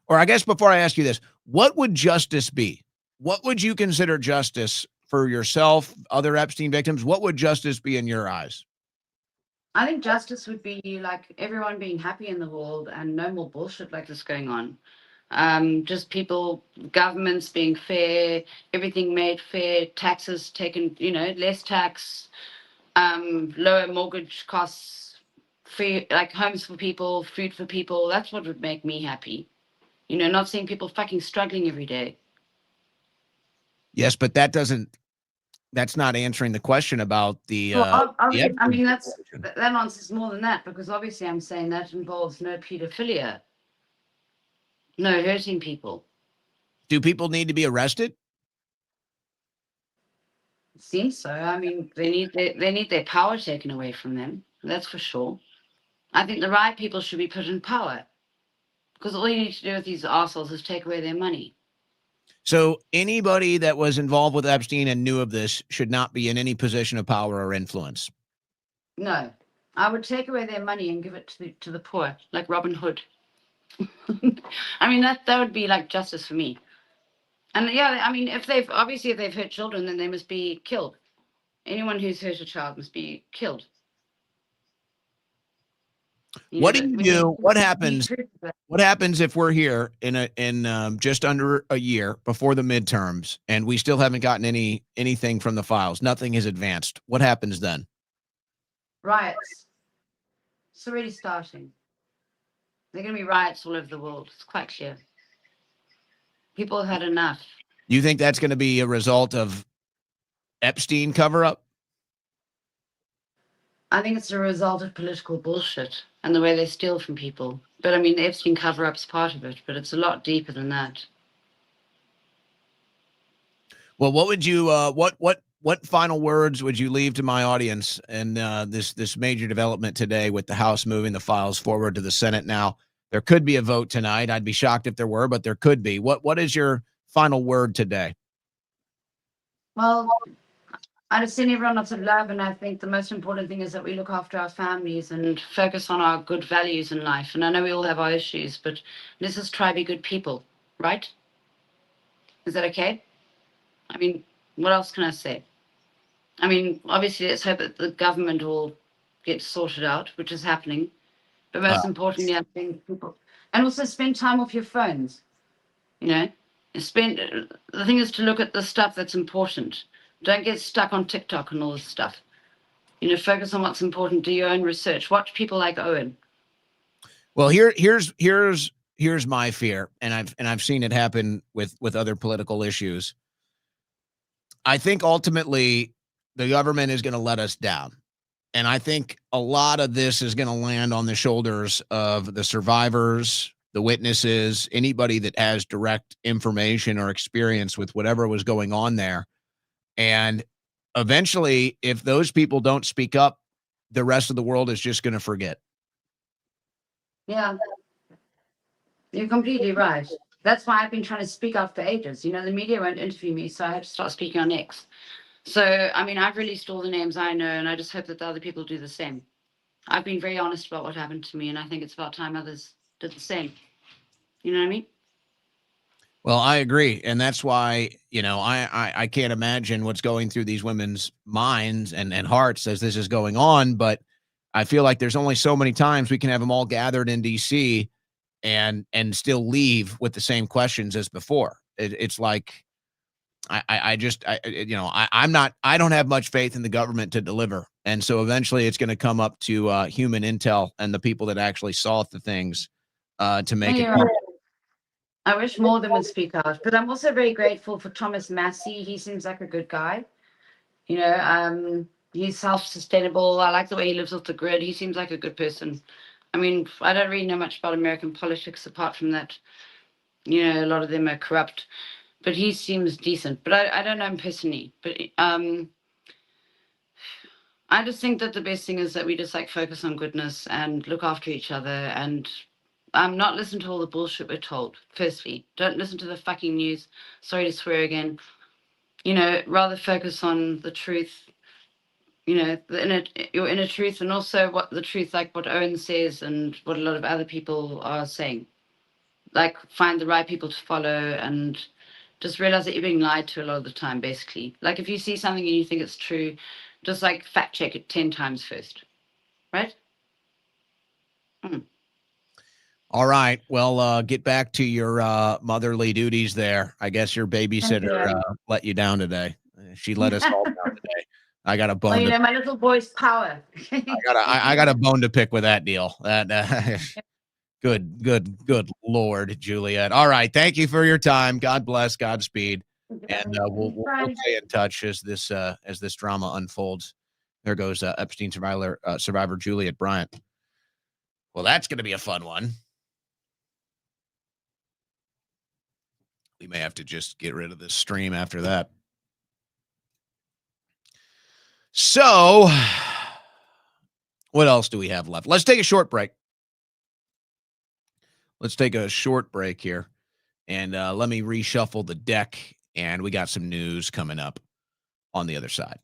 [SPEAKER 1] or I guess before I ask you this, what would justice be? What would you consider justice for yourself, other Epstein victims? What would justice be in your eyes?
[SPEAKER 12] I think justice would be like everyone being happy in the world and no more bullshit like this going on. Just people, governments being fair, everything made fair, taxes taken, less tax, lower mortgage costs, free, like homes for people, food for people. That's what would make me happy. Not seeing people fucking struggling every day.
[SPEAKER 1] Yes, but that's not answering the question about the,
[SPEAKER 12] Well,
[SPEAKER 1] the
[SPEAKER 12] I mean,
[SPEAKER 1] Epstein
[SPEAKER 12] that answers more than that, because obviously I'm saying that involves no pedophilia, no hurting people.
[SPEAKER 1] Do people need to be arrested?
[SPEAKER 12] It seems so. I mean, they need their power taken away from them. That's for sure. I think the right people should be put in power, because all you need to do with these assholes is take away their money.
[SPEAKER 1] So anybody that was involved with Epstein and knew of this should not be in any position of power or influence.
[SPEAKER 12] No, I would take away their money and give it to the poor, like Robin Hood. I mean, that would be like justice for me. And yeah, I mean, if they've hurt children, then they must be killed. Anyone who's hurt a child must be killed.
[SPEAKER 1] What do you do? What happens? What happens if we're here in just under a year before the midterms and we still haven't gotten anything from the files? Nothing has advanced. What happens then?
[SPEAKER 12] Riots. It's already starting. There are going to be riots all over the world. It's quite clear. People have had enough.
[SPEAKER 1] You think that's going to be a result of Epstein cover-up?
[SPEAKER 12] I think it's a result of political bullshit and the way they steal from people. But I mean, the Epstein cover-up's part of it, but it's a lot deeper than that.
[SPEAKER 1] Well, what would you what final words would you leave to my audience and this major development today with the House moving the files forward to the Senate now? There could be a vote tonight. I'd be shocked if there were, but there could be. What is your final word today?
[SPEAKER 12] Well, I just send everyone lots of love, and I think the most important thing is that we look after our families and focus on our good values in life. And I know we all have our issues, but let's just try to be good people, right? Is that okay? I mean, what else can I say? I mean, obviously, let's hope that the government will get sorted out, which is happening. But most importantly, I think people, and also spend time off your phones. The thing is to look at the stuff that's important. Don't get stuck on TikTok and all this stuff. Focus on what's important. Do your own research. Watch people like Owen.
[SPEAKER 1] Well, here's my fear, and I've seen it happen with other political issues. I think ultimately the government is going to let us down. And I think a lot of this is going to land on the shoulders of the survivors, the witnesses, anybody that has direct information or experience with whatever was going on there. And eventually, if those people don't speak up, the rest of the world is just going to forget.
[SPEAKER 12] Yeah, you're completely right. That's why I've been trying to speak up for ages. The media won't interview me, so I had to start speaking on X. So, I mean, I've released all the names I know, and I just hope that the other people do the same. I've been very honest about what happened to me, and I think it's about time others did the same. You know what I mean?
[SPEAKER 1] Well, I agree. And that's why, I can't imagine what's going through these women's minds and hearts as this is going on. But I feel like there's only so many times we can have them all gathered in DC and still leave with the same questions as before. It's like, I don't have much faith in the government to deliver. And so eventually it's going to come up to human intel and the people that actually saw the things to make it.
[SPEAKER 12] Right. I wish more of them would speak out, but I'm also very grateful for Thomas Massey. He seems like a good guy. He's self-sustainable. I like the way he lives off the grid. He seems like a good person. I mean, I don't really know much about American politics apart from that, a lot of them are corrupt, but he seems decent. But I don't know him personally. But I just think that the best thing is that we just focus on goodness and look after each other and not listen to all the bullshit we're told. Firstly, don't listen to the fucking news. Sorry to swear again. Rather focus on the truth you know, your inner truth, and also what the truth, like what Owen says and what a lot of other people are saying. Like, find the right people to follow and just realize that you're being lied to a lot of the time, basically. Like, if you see something and you think it's true, just like fact check it 10 times first, right?
[SPEAKER 1] All right. Well, get back to your motherly duties there. I guess your babysitter let you down today. She let us all down today. I got a bone.
[SPEAKER 12] Well, you
[SPEAKER 1] to
[SPEAKER 12] know, my little boy's power.
[SPEAKER 1] I got a bone to pick with that deal. That good Lord, Juliet. All right, thank you for your time. God bless, Godspeed, and we'll stay in touch as this drama unfolds. There goes Epstein survivor Juliet Bryant. Well, that's going to be a fun one. We may have to just get rid of this stream after that. So, what else do we have left? Let's take a short break. Let's take a short break here, and let me reshuffle the deck, and we got some news coming up on the other side.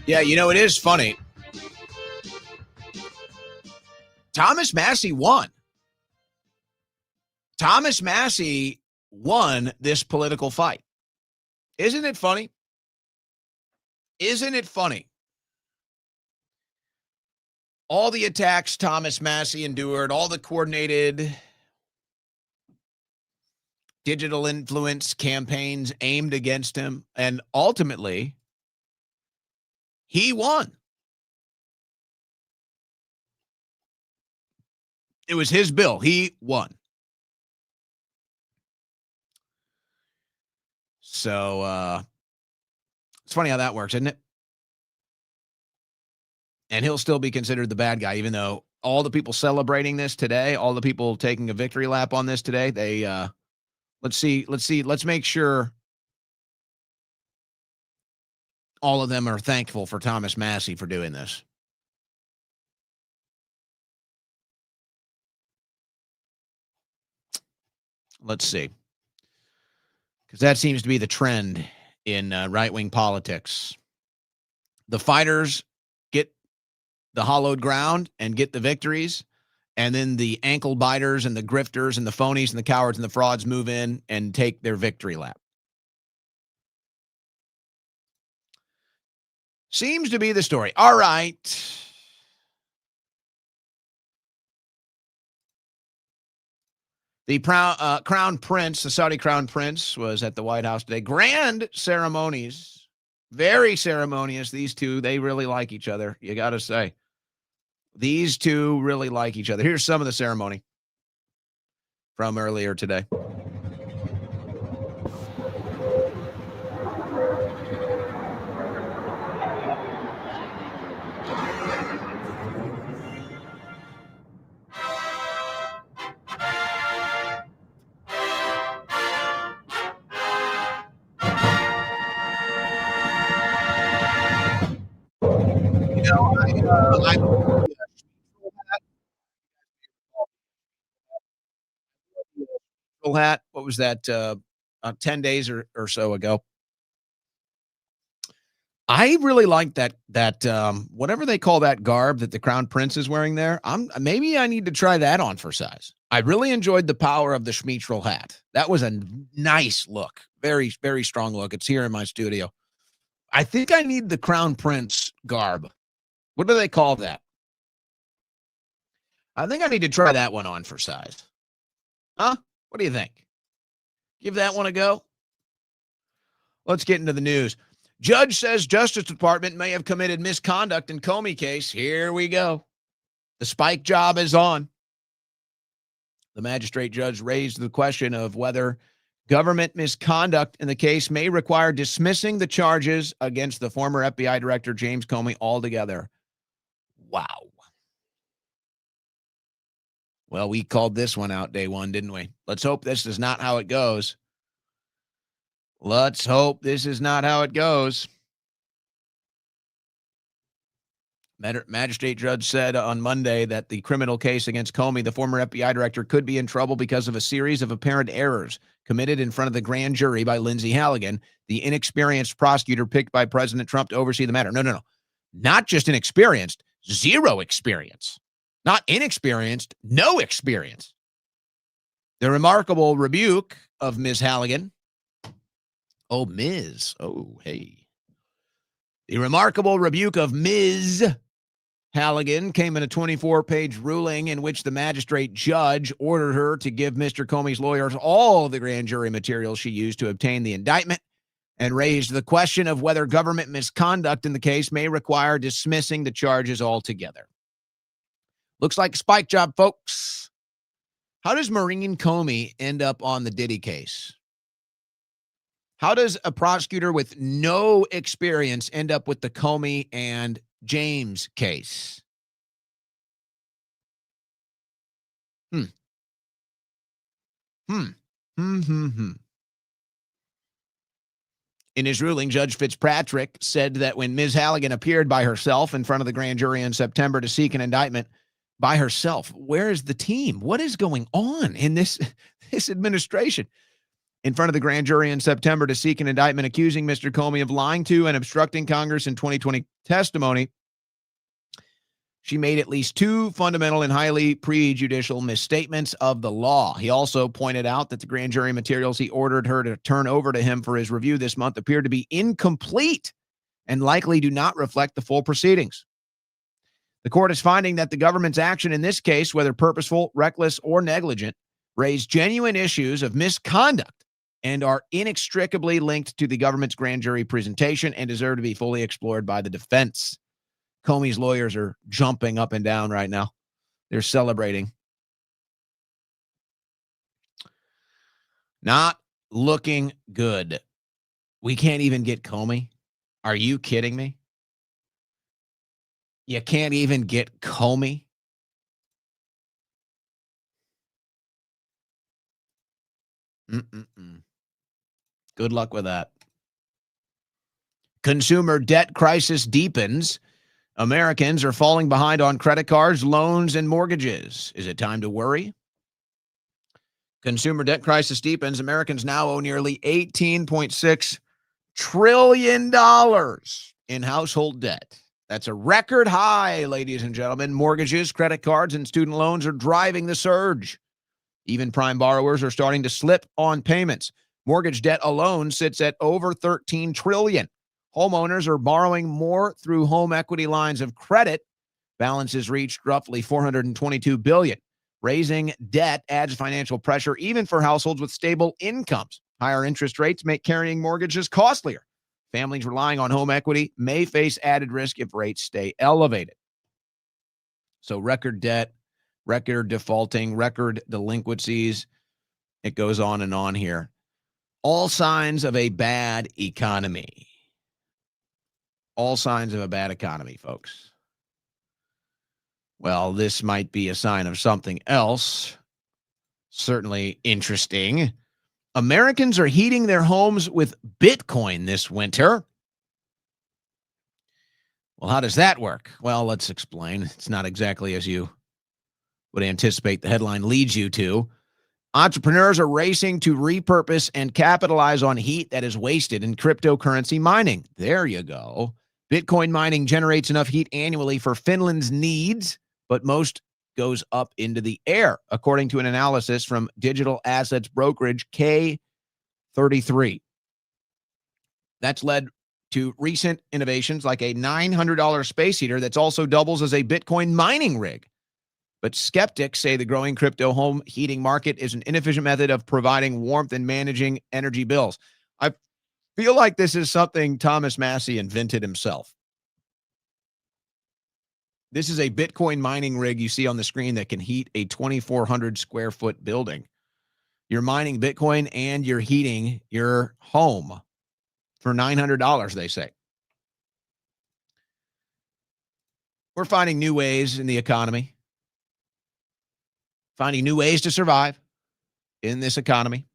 [SPEAKER 1] Yeah, you know, it is funny. Thomas Massie won. Thomas Massie won this political fight. Isn't it funny? Isn't it funny? All the attacks Thomas Massie endured, all the coordinated digital influence campaigns aimed against him, and ultimately, he won. It was his bill. He won. So it's funny how that works, isn't it? And he'll still be considered the bad guy, even though all the people celebrating this today, all the people taking a victory lap on this today, they let's make sure all of them are thankful for Thomas Massie for doing this. Let's see. Because that seems to be the trend in right-wing politics. The fighters get the hollowed ground and get the victories, and then the ankle biters and the grifters and the phonies and the cowards and the frauds move in and take their victory lap. Seems to be the story. All right. The Crown Prince, the Saudi Crown Prince, was at the White House today. Grand ceremonies. Very ceremonious. These two, they really like each other. You got to say. These two really like each other. Here's some of the ceremony from earlier today. Hat. What was that? 10 days or so ago. I really like that whatever they call that garb that the Crown Prince is wearing there. Maybe I need to try that on for size. I really enjoyed the power of the Schmeatral hat. That was a nice look. Very, very strong look. It's here in my studio. I think I need the Crown Prince garb. What do they call that? I think I need to try that one on for size. Huh? What do you think? Give that one a go? Let's get into the news. Judge says Justice Department may have committed misconduct in Comey case. Here we go. The spike job is on. The magistrate judge raised the question of whether government misconduct in the case may require dismissing the charges against the former FBI director, James Comey, altogether. Wow. Well, we called this one out day one, didn't we? Let's hope this is not how it goes. Let's hope this is not how it goes. Magistrate judge said on Monday that the criminal case against Comey, the former FBI director, could be in trouble because of a series of apparent errors committed in front of the grand jury by Lindsay Halligan, the inexperienced prosecutor picked by President Trump to oversee the matter. No. Not just inexperienced, zero experience. Not inexperienced, no experience. The remarkable rebuke of Ms. Halligan. Oh, Ms. Oh, hey. The remarkable rebuke of Ms. Halligan came in a 24-page ruling in which the magistrate judge ordered her to give Mr. Comey's lawyers all the grand jury materials she used to obtain the indictment and raised the question of whether government misconduct in the case may require dismissing the charges altogether. Looks like a spike job, folks. How does Maureen Comey end up on the Diddy case? How does a prosecutor with no experience end up with the Comey and James case? In his ruling, Judge Fitzpatrick said that when Ms. Halligan appeared by herself in front of the grand jury in September to seek an indictment by herself, where is the team? What is going on in this administration? In front of the grand jury in September to seek an indictment accusing Mr. Comey of lying to and obstructing Congress in 2020 testimony, she made at least two fundamental and highly prejudicial misstatements of the law. He also pointed out that the grand jury materials he ordered her to turn over to him for his review this month appear to be incomplete and likely do not reflect the full proceedings. The court is finding that the government's action in this case, whether purposeful, reckless, or negligent, raised genuine issues of misconduct and are inextricably linked to the government's grand jury presentation and deserve to be fully explored by the defense. Comey's lawyers are jumping up and down right now. They're celebrating. Not looking good. We can't even get Comey. Are you kidding me? You can't even get Comey? Good luck with that. Consumer debt crisis deepens. Americans are falling behind on credit cards, loans, and mortgages. Is it time to worry? Consumer debt crisis deepens. Americans now owe nearly $18.6 trillion in household debt. That's a record high, ladies and gentlemen. Mortgages, credit cards, and student loans are driving the surge. Even prime borrowers are starting to slip on payments. Mortgage debt alone sits at over $13 trillion. Homeowners are borrowing more through home equity lines of credit. Balances reached roughly $422 billion. Raising debt adds financial pressure even for households with stable incomes. Higher interest rates make carrying mortgages costlier. Families relying on home equity may face added risk if rates stay elevated. So record debt, record defaulting, record delinquencies. It goes on and on here. All signs of a bad economy. All signs of a bad economy, folks. Well, this might be a sign of something else. Certainly interesting. Americans are heating their homes with Bitcoin this winter. Well, how does that work? Well, let's explain. It's not exactly as you would anticipate the headline leads you to. Entrepreneurs are racing to repurpose and capitalize on heat that is wasted in cryptocurrency mining. There you go. Bitcoin mining generates enough heat annually for Finland's needs, but most goes up into the air, according to an analysis from digital assets brokerage K33. That's led to recent innovations like a $900 space heater that's also doubles as a Bitcoin mining rig. But skeptics say the growing crypto home heating market is an inefficient method of providing warmth and managing energy bills. I feel like this is something Thomas Massey invented himself. This is a Bitcoin mining rig you see on the screen that can heat a 2,400 square foot building. You're mining Bitcoin and you're heating your home for $900, they say. We're finding new ways in the economy, finding new ways to survive in this economy,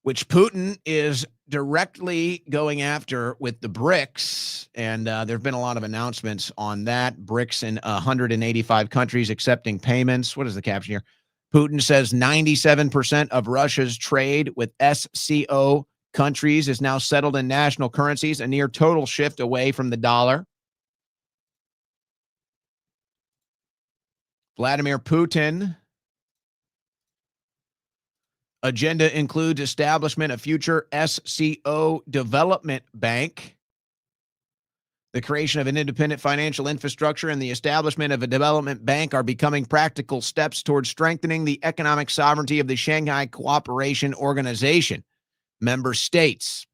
[SPEAKER 1] which Putin is directly going after with the BRICS. And there have been a lot of announcements on that. BRICS in 185 countries accepting payments. What is the caption here? Putin says 97% of Russia's trade with SCO countries is now settled in national currencies, a near total shift away from the dollar. Vladimir Putin agenda includes establishment of future SCO development bank, the creation of an independent financial infrastructure, and the establishment of a development bank are becoming practical steps towards strengthening the economic sovereignty of the Shanghai Cooperation Organization member states.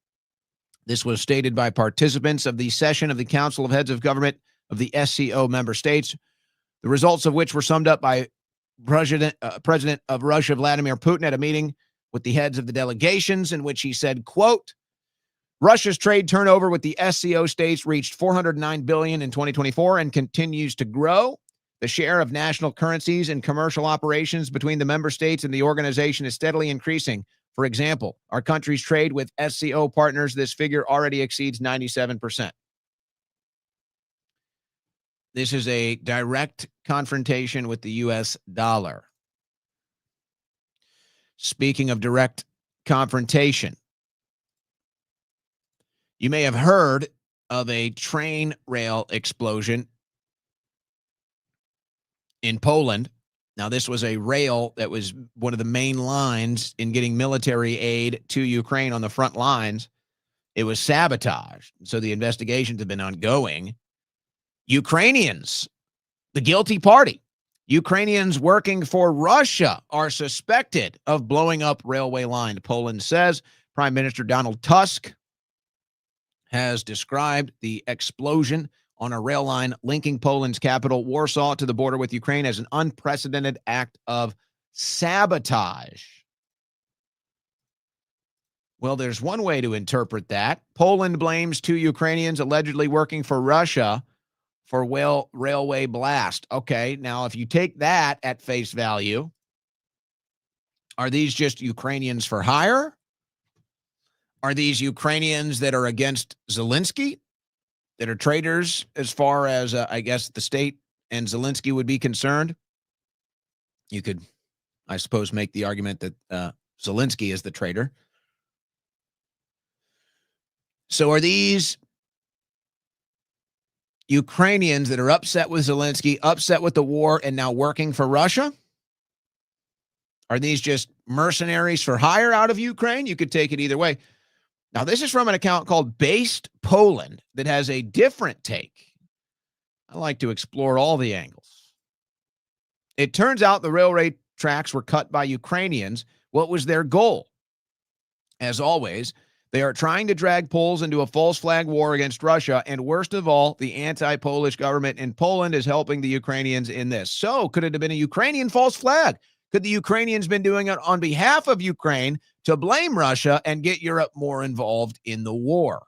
[SPEAKER 1] This was stated by participants of the session of the Council of Heads of Government of the SCO member states, the results of which were summed up by President of Russia, Vladimir Putin, at a meeting with the heads of the delegations, in which he said, quote, Russia's trade turnover with the SCO states reached $409 billion in 2024 and continues to grow. The share of national currencies in commercial operations between the member states and the organization is steadily increasing. For example, our country's trade with SCO partners, this figure already exceeds 97%. This is a direct confrontation with the U.S. dollar. Speaking of direct confrontation, you may have heard of a train rail explosion in Poland. Now, this was a rail that was one of the main lines in getting military aid to Ukraine on the front lines. It was sabotaged. So the investigations have been ongoing. Ukrainians, the guilty party, Ukrainians working for Russia are suspected of blowing up railway line, Poland says. Prime Minister Donald Tusk has described the explosion on a rail line linking Poland's capital, Warsaw, to the border with Ukraine as an unprecedented act of sabotage. Well, there's one way to interpret that. Poland blames two Ukrainians allegedly working for Russia for railway blast. Okay, now if you take that at face value, are these just Ukrainians for hire? Are these Ukrainians that are against Zelensky, that are traitors as far as, I guess, the state and Zelensky would be concerned? You could, I suppose, make the argument that Zelensky is the traitor. So are these Ukrainians that are upset with Zelensky, upset with the war, and now working for Russia? Are these just mercenaries for hire out of Ukraine? You could take it either way. Now, this is from an account called Based Poland that has a different take. I like to explore all the angles. It turns out the railway tracks were cut by Ukrainians. What was their goal? As always, they are trying to drag Poles into a false flag war against Russia, and worst of all, the anti-Polish government in Poland is helping the Ukrainians in this. So, could it have been a Ukrainian false flag? Could the Ukrainians been doing it on behalf of Ukraine to blame Russia and get Europe more involved in the war?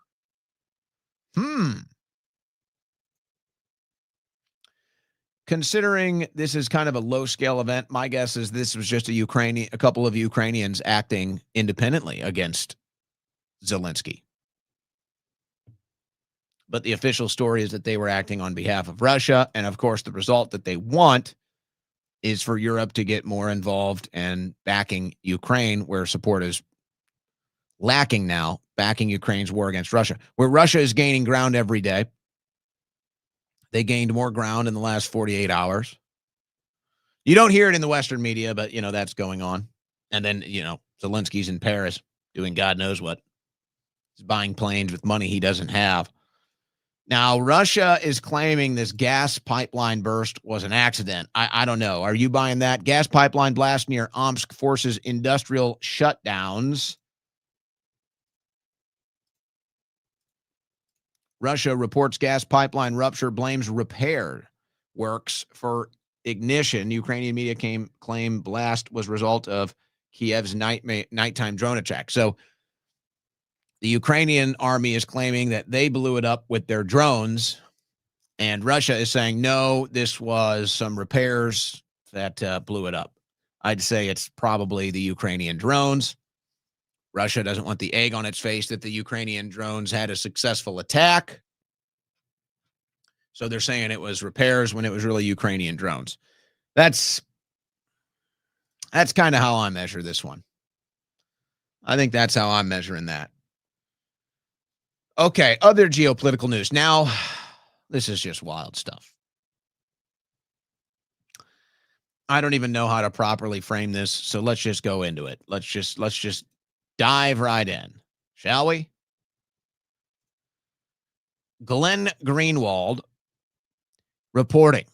[SPEAKER 1] Considering this is kind of a low-scale event, my guess is this was just a couple of Ukrainians acting independently against Zelensky. But the official story is that they were acting on behalf of Russia, and of course the result that they want is for Europe to get more involved and backing Ukraine, where support is lacking now, backing Ukraine's war against Russia, where Russia is gaining ground every day. They gained more ground in the last 48 hours. You don't hear it in the Western media, but, that's going on. And then, Zelensky's in Paris doing God knows what. He's buying planes with money he doesn't have. Now, Russia is claiming this gas pipeline burst was an accident. I don't know. Are you buying that? Gas pipeline blast near Omsk forces industrial shutdowns. Russia reports gas pipeline rupture, blames repair works for ignition. Ukrainian media claim blast was result of Kiev's nighttime drone attack. So the Ukrainian army is claiming that they blew it up with their drones, and Russia is saying, no, this was some repairs that blew it up. I'd say it's probably the Ukrainian drones. Russia doesn't want the egg on its face that the Ukrainian drones had a successful attack. So they're saying it was repairs when it was really Ukrainian drones. That's kind of how I measure this one. I think that's how I'm measuring that. Okay, other geopolitical news. Now, this is just wild stuff. I don't even know how to properly frame this, so let's just go into it. Let's just dive right in, shall we? Glenn Greenwald reporting.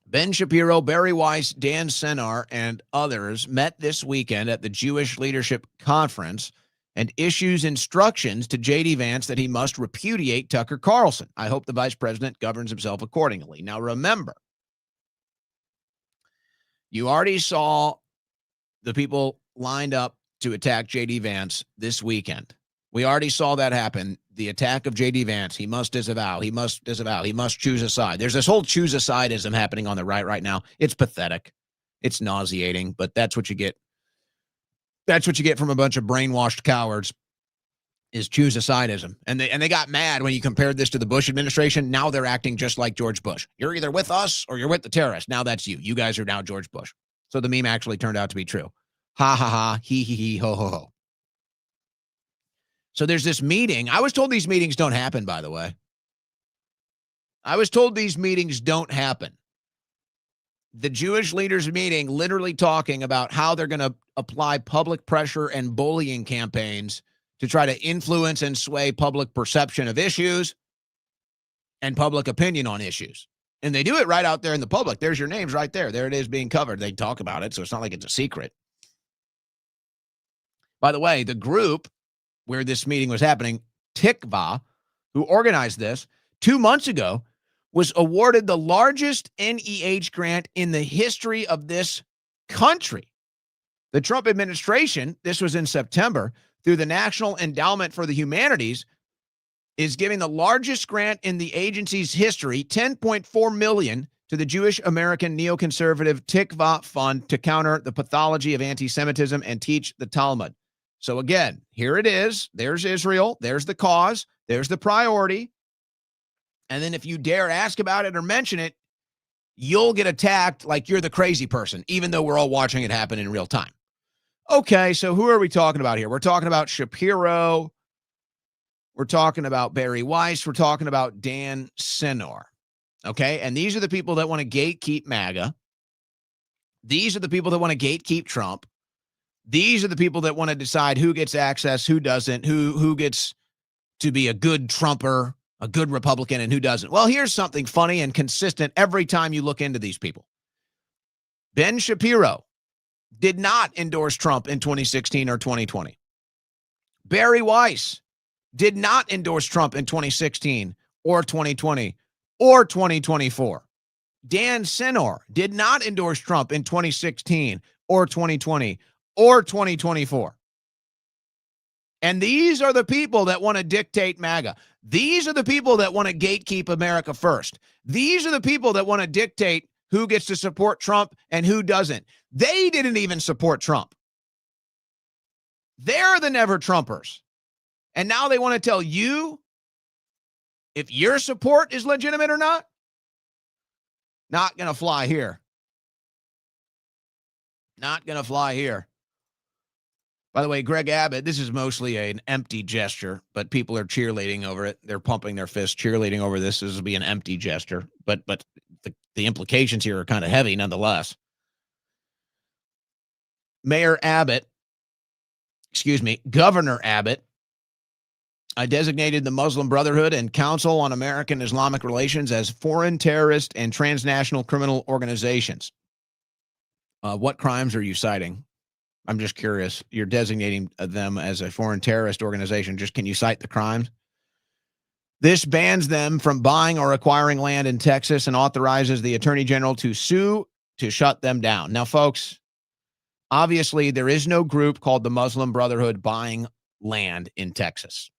[SPEAKER 1] Ben Shapiro, Barry Weiss, Dan Senar, and others met this weekend at the Jewish Leadership Conference and issues instructions to J.D. Vance that he must repudiate Tucker Carlson. I hope the vice president governs himself accordingly. Now, remember, you already saw the people lined up to attack J.D. Vance this weekend. We already saw that happen. The attack of J.D. Vance. He must disavow. He must disavow. He must choose a side. There's this whole choose a sideism happening on the right now. It's pathetic. It's nauseating, but that's what you get. That's what you get from a bunch of brainwashed cowards is choose a sideism. And they got mad when you compared this to the Bush administration. Now they're acting just like George Bush. You're either with us or you're with the terrorists. Now that's you. You guys are now George Bush. So the meme actually turned out to be true. Ha, ha, ha, he, ho, ho, ho. So there's this meeting. I was told these meetings don't happen, by the way. I was told these meetings don't happen. The Jewish leaders meeting literally talking about how they're going to apply public pressure and bullying campaigns to try to influence and sway public perception of issues and public opinion on issues. And they do it right out there in the public. There's your names right there. There it is being covered. They talk about it, so it's not like it's a secret. By the way, the group where this meeting was happening, Tikva, who organized this 2 months ago, was awarded the largest NEH grant in the history of this country. The Trump administration, this was in September, through the National Endowment for the Humanities, is giving the largest grant in the agency's history, $10.4 million, to the Jewish American neoconservative Tikva Fund to counter the pathology of anti-Semitism and teach the Talmud. So again, here it is. There's Israel. There's the cause. There's the priority. And then if you dare ask about it or mention it, you'll get attacked like you're the crazy person, even though we're all watching it happen in real time. Okay, so who are we talking about here? We're talking about Shapiro. We're talking about Barry Weiss. We're talking about Dan Senar. Okay, and these are the people that want to gatekeep MAGA. These are the people that want to gatekeep Trump. These are the people that want to decide who gets access, who doesn't, who gets to be a good Trumper, a good Republican, and who doesn't. Well, here's something funny and consistent every time you look into these people. Ben Shapiro did not endorse Trump in 2016 or 2020. Barry Weiss did not endorse Trump in 2016 or 2020 or 2024. Dan Senar did not endorse Trump in 2016 or 2020 or 2024. And these are the people that want to dictate MAGA. These are the people that want to gatekeep America first. These are the people that want to dictate who gets to support Trump and who doesn't. They didn't even support Trump. They're the never Trumpers. And now they want to tell you if your support is legitimate or not. Not going to fly here. Not going to fly here. By the way, Greg Abbott, this is mostly an empty gesture, but people are cheerleading over it. They're pumping their fists, cheerleading over this. This will be an empty gesture, but the implications here are kind of heavy nonetheless. Governor Abbott, I designated the Muslim Brotherhood and Council on American Islamic Relations as foreign terrorist and transnational criminal organizations. What crimes are you citing? I'm just curious. You're designating them as a foreign terrorist organization. Just can you cite the crimes? This bans them from buying or acquiring land in Texas and authorizes the Attorney General to sue to shut them down. Now, folks, obviously, there is no group called the Muslim Brotherhood buying land in Texas.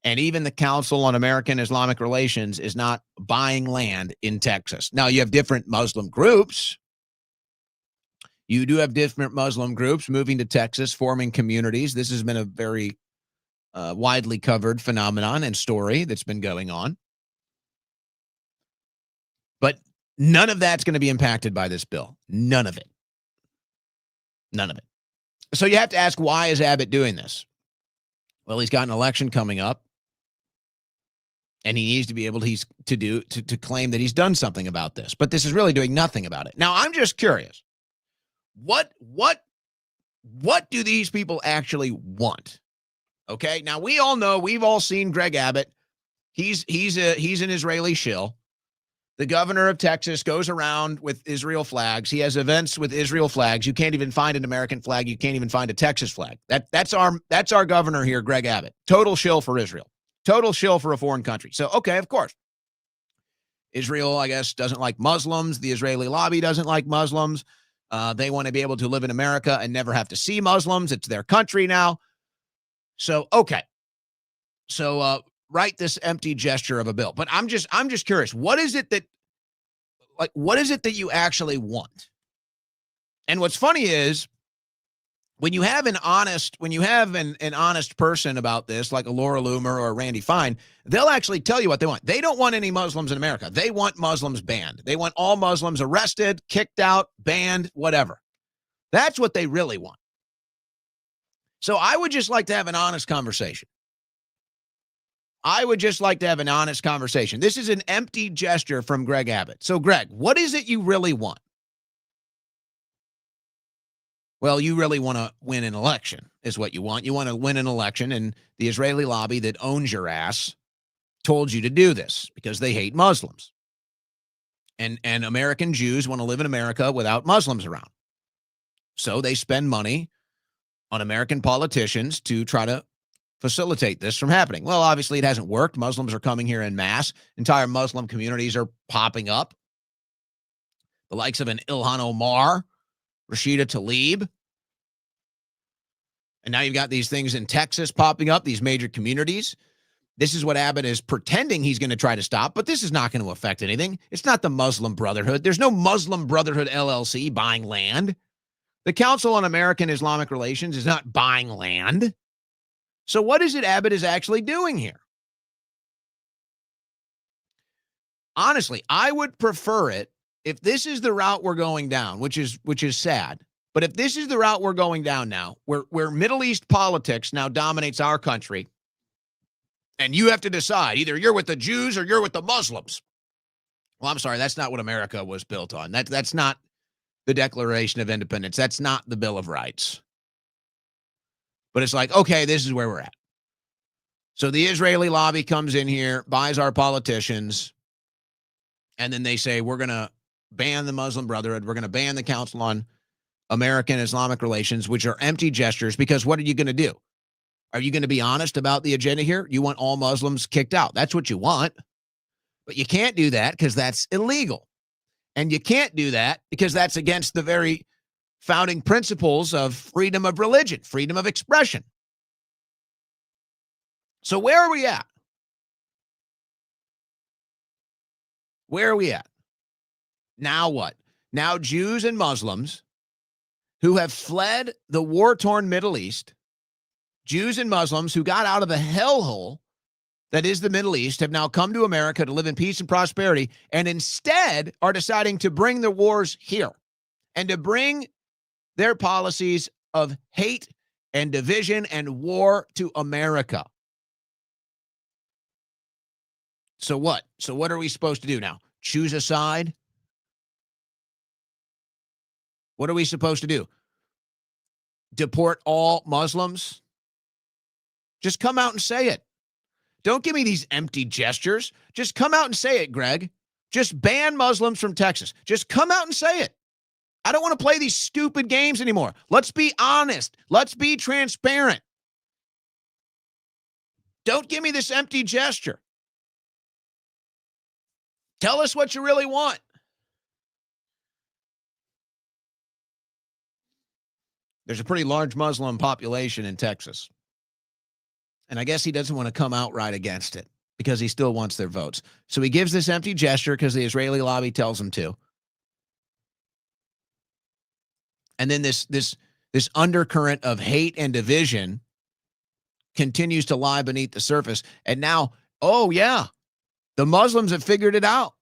[SPEAKER 1] And even the Council on American Islamic Relations is not buying land in Texas. Now, you have different Muslim groups. You do have different Muslim groups moving to Texas, forming communities. This has been a very widely covered phenomenon and story that's been going on. But none of that's going to be impacted by this bill. None of it. None of it. So you have to ask, why is Abbott doing this? Well, he's got an election coming up, and he needs to be able to claim that he's done something about this. But this is really doing nothing about it. Now, I'm just curious. What do these people actually want? Okay. Now we all know, we've all seen Greg Abbott. He's an Israeli shill. The governor of Texas goes around with Israel flags. He has events with Israel flags. You can't even find an American flag. You can't even find a Texas flag. That's our governor here, Greg Abbott. Total shill for Israel. Total shill for a foreign country. So, okay, of course. Israel, I guess, doesn't like Muslims. The Israeli lobby doesn't like Muslims. They want to be able to live in America and never have to see Muslims. It's their country now. So, okay. So, write this empty gesture of a bill. But I'm just curious. What is it that you actually want? And what's funny is when you have an honest person about this, like a Laura Loomer or a Randy Fine, they'll actually tell you what they want. They don't want any Muslims in America. They want Muslims banned. They want all Muslims arrested, kicked out, banned, whatever. That's what they really want. So I would just like to have an honest conversation. This is an empty gesture from Greg Abbott. So, Greg, what is it you really want? Well, you really want to win an election, is what you want. You want to win an election, and the Israeli lobby that owns your ass told you to do this because they hate Muslims. And American Jews want to live in America without Muslims around. So they spend money on American politicians to try to facilitate this from happening. Well, obviously it hasn't worked. Muslims are coming here en masse. Entire Muslim communities are popping up. The likes of an Ilhan Omar, Rashida Tlaib. And now you've got these things in Texas popping up, these major communities. This is what Abbott is pretending he's going to try to stop, but this is not going to affect anything. It's not the Muslim Brotherhood. There's no Muslim Brotherhood LLC buying land. The Council on American Islamic Relations is not buying land. So what is it Abbott is actually doing here? Honestly, I would prefer it if this is the route we're going down, which is sad. But if this is the route we're going down now, where Middle East politics now dominates our country, and you have to decide, either you're with the Jews or you're with the Muslims. Well, I'm sorry, that's not what America was built on. That's not the Declaration of Independence. That's not the Bill of Rights. But it's like, okay, this is where we're at. So the Israeli lobby comes in here, buys our politicians, and then they say, we're going to ban the Muslim Brotherhood. We're going to ban the Council on American Islamic Relations, which are empty gestures, because what are you going to do? Are you going to be honest about the agenda here? You want all Muslims kicked out. That's what you want. But you can't do that because that's illegal. And you can't do that because that's against the very founding principles of freedom of religion, freedom of expression. So where are we at? Where are we at? Now what? Now Jews and Muslims who have fled the war-torn Middle East, Jews and Muslims who got out of the hellhole that is the Middle East, have now come to America to live in peace and prosperity, and instead are deciding to bring the wars here and to bring their policies of hate and division and war to America. So what? So what are we supposed to do now? Choose a side? What are we supposed to do? Deport all Muslims? Just come out and say it. Don't give me these empty gestures. Just come out and say it, Greg. Just ban Muslims from Texas. Just come out and say it. I don't want to play these stupid games anymore. Let's be honest. Let's be transparent. Don't give me this empty gesture. Tell us what you really want. There's a pretty large Muslim population in Texas. And I guess he doesn't want to come outright against it because he still wants their votes. So he gives this empty gesture because the Israeli lobby tells him to. And then this undercurrent of hate and division continues to lie beneath the surface. And now, oh yeah, the Muslims have figured it out.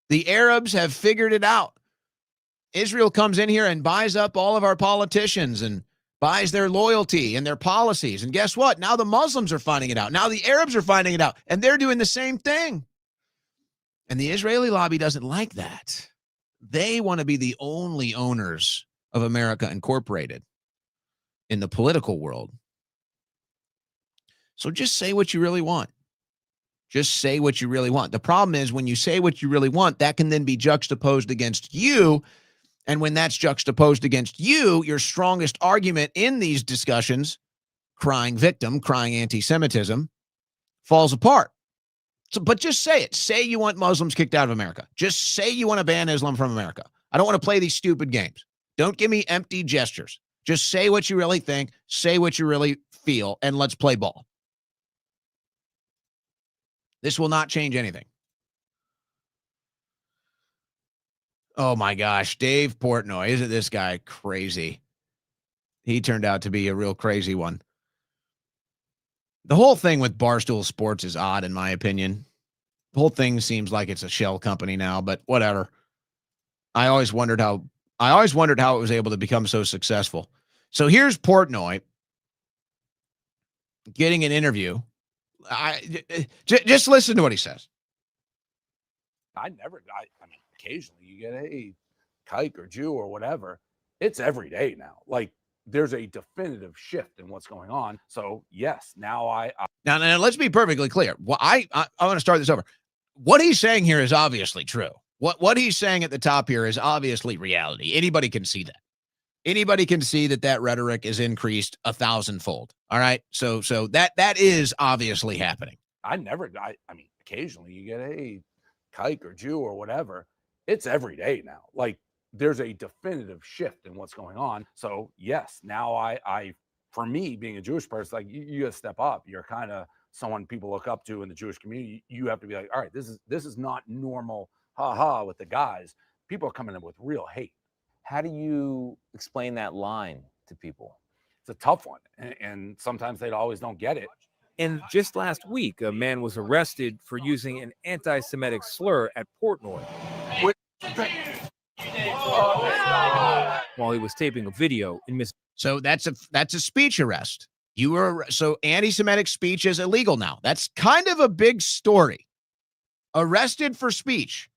[SPEAKER 1] The Arabs have figured it out. Israel comes in here and buys up all of our politicians and buys their loyalty and their policies. And guess what? Now the Muslims are finding it out. Now the Arabs are finding it out. And they're doing the same thing. And the Israeli lobby doesn't like that. They want to be the only owners of America Incorporated in the political world. So just say what you really want. Just say what you really want. The problem is when you say what you really want, that can then be juxtaposed against you. And when that's juxtaposed against you, your strongest argument in these discussions, crying victim, crying anti-Semitism, falls apart. So, but just say it. Say you want Muslims kicked out of America. Just say you want to ban Islam from America. I don't want to play these stupid games. Don't give me empty gestures. Just say what you really think, say what you really feel, and let's play ball. This will not change anything. Oh my gosh, Dave Portnoy, isn't this guy crazy? He turned out to be a real crazy one. The whole thing with Barstool Sports is odd, in my opinion. The whole thing seems like it's a shell company now, but whatever. I always wondered how it was able to become so successful. So here's Portnoy getting an interview. Just listen to what he says.
[SPEAKER 13] I mean, occasionally you get a kike or Jew or whatever. It's every day now. Like, there's a definitive shift in what's going on. So yes, now
[SPEAKER 1] now let's be perfectly clear. Well, I want to start this over. What he's saying here is obviously true. What he's saying at the top here is obviously reality. Anybody can see that. Anybody can see that rhetoric is increased 1,000-fold. All right. So that is obviously happening.
[SPEAKER 13] I mean, occasionally you get a kike or Jew or whatever. It's every day now. Like, there's a definitive shift in what's going on. So yes, now I for me, being a Jewish person, like you got to step up. You're kind of someone people look up to in the Jewish community. You have to be like, all right, this is not normal. With the guys. People are coming in with real hate.
[SPEAKER 14] How do you explain that line to people?
[SPEAKER 13] It's a tough one, and sometimes they always don't get it.
[SPEAKER 15] And just last week, a man was arrested for using an anti-Semitic slur at Portnoy while he was taping a video in Miss.
[SPEAKER 1] So that's a speech arrest. So anti-Semitic speech is illegal now. That's kind of a big story. Arrested for speech.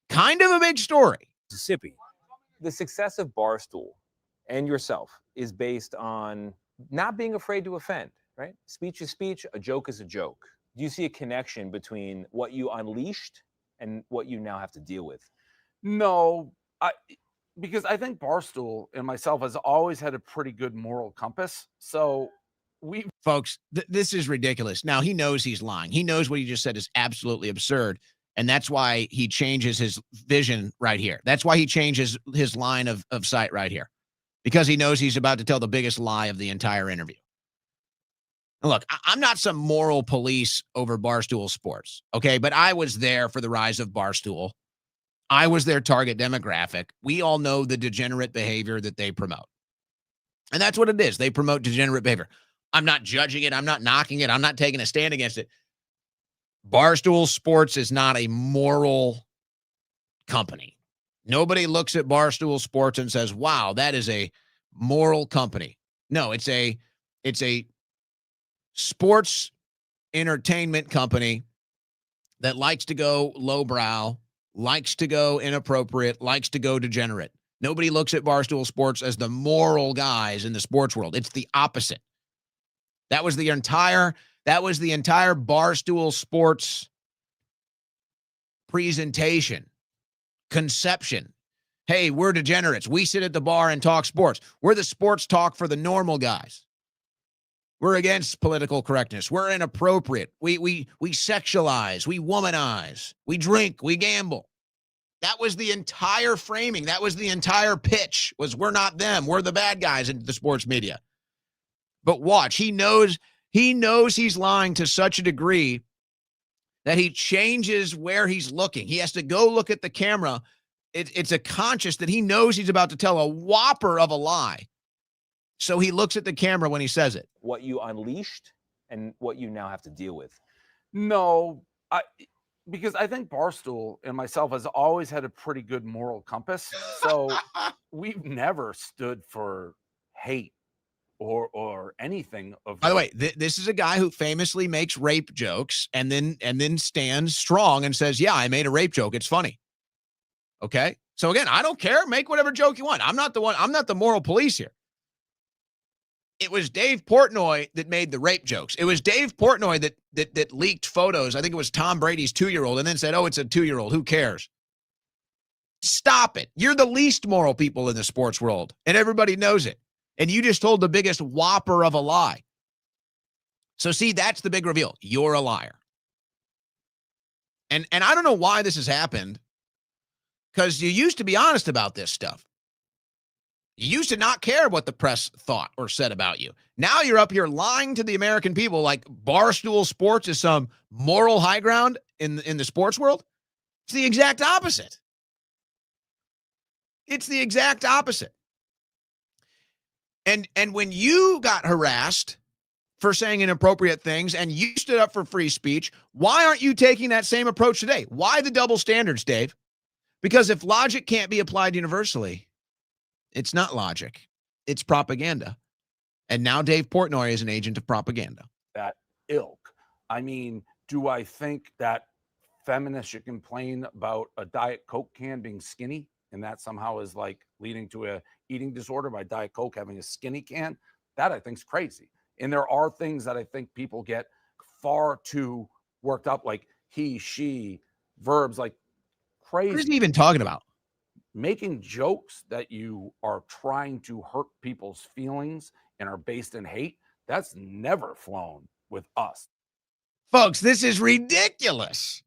[SPEAKER 1] Kind of a big story.
[SPEAKER 15] Mississippi.
[SPEAKER 14] The success of Barstool and yourself is based on not being afraid to offend, right? Speech is speech, a joke is a joke. Do you see a connection between what you unleashed and what you now have to deal with?
[SPEAKER 13] No, because I think Barstool and myself has always had a pretty good moral compass. So
[SPEAKER 1] folks, this is ridiculous. Now, he knows he's lying. He knows what he just said is absolutely absurd. And that's why he changes his vision right here. That's why he changes his line of sight right here. Because he knows he's about to tell the biggest lie of the entire interview. Now look, I'm not some moral police over Barstool Sports, okay? But I was there for the rise of Barstool. I was their target demographic. We all know the degenerate behavior that they promote. And that's what it is. They promote degenerate behavior. I'm not judging it. I'm not knocking it. I'm not taking a stand against it. Barstool Sports is not a moral company. Nobody looks at Barstool Sports and says, wow, that is a moral company. No, it's a sports entertainment company that likes to go lowbrow, likes to go inappropriate, likes to go degenerate. Nobody looks at Barstool Sports as the moral guys in the sports world. It's the opposite. That was the entire Barstool Sports presentation, conception. Hey, we're degenerates. We sit at the bar and talk sports. We're the sports talk for the normal guys. We're against political correctness. We're inappropriate. We sexualize. We womanize. We drink. We gamble. That was the entire framing. That was the entire pitch, was we're not them. We're the bad guys in the sports media. But watch, he knows he's lying to such a degree that he changes where he's looking. He has to go look at the camera. It's a conscious that he knows he's about to tell a whopper of a lie. So he looks at the camera when he says it.
[SPEAKER 14] What you unleashed and what you now have to deal with.
[SPEAKER 13] No, because I think Barstool and myself has always had a pretty good moral compass. So we've never stood for hate or anything of.
[SPEAKER 1] By the way, this is a guy who famously makes rape jokes and then stands strong and says, "Yeah, I made a rape joke. It's funny." Okay? So again, I don't care. Make whatever joke you want. I'm not the moral police here. It was Dave Portnoy that made the rape jokes. It was Dave Portnoy that leaked photos. I think it was Tom Brady's 2-year-old and then said, "Oh, it's a 2-year-old. Who cares?" Stop it. You're the least moral people in the sports world, and everybody knows it. And you just told the biggest whopper of a lie. So see, that's the big reveal. You're a liar. And I don't know why this has happened, because you used to be honest about this stuff. You used to not care what the press thought or said about you. Now you're up here lying to the American people like Barstool Sports is some moral high ground in the sports world. It's the exact opposite. It's the exact opposite. And when you got harassed for saying inappropriate things and you stood up for free speech, why aren't you taking that same approach today? Why the double standards, Dave? Because if logic can't be applied universally, it's not logic. It's propaganda. And now Dave Portnoy is an agent of propaganda.
[SPEAKER 13] That ilk. I mean, do I think that feminists should complain about a Diet Coke can being skinny and that somehow is like leading to a eating disorder by Diet Coke having a skinny can? That I think is crazy. And there are things that I think people get far too worked up, like he, she, verbs, like crazy.
[SPEAKER 1] What is he even talking about?
[SPEAKER 13] Making jokes that you are trying to hurt people's feelings and are based in hate, that's never flown with us.
[SPEAKER 1] Folks, this is ridiculous.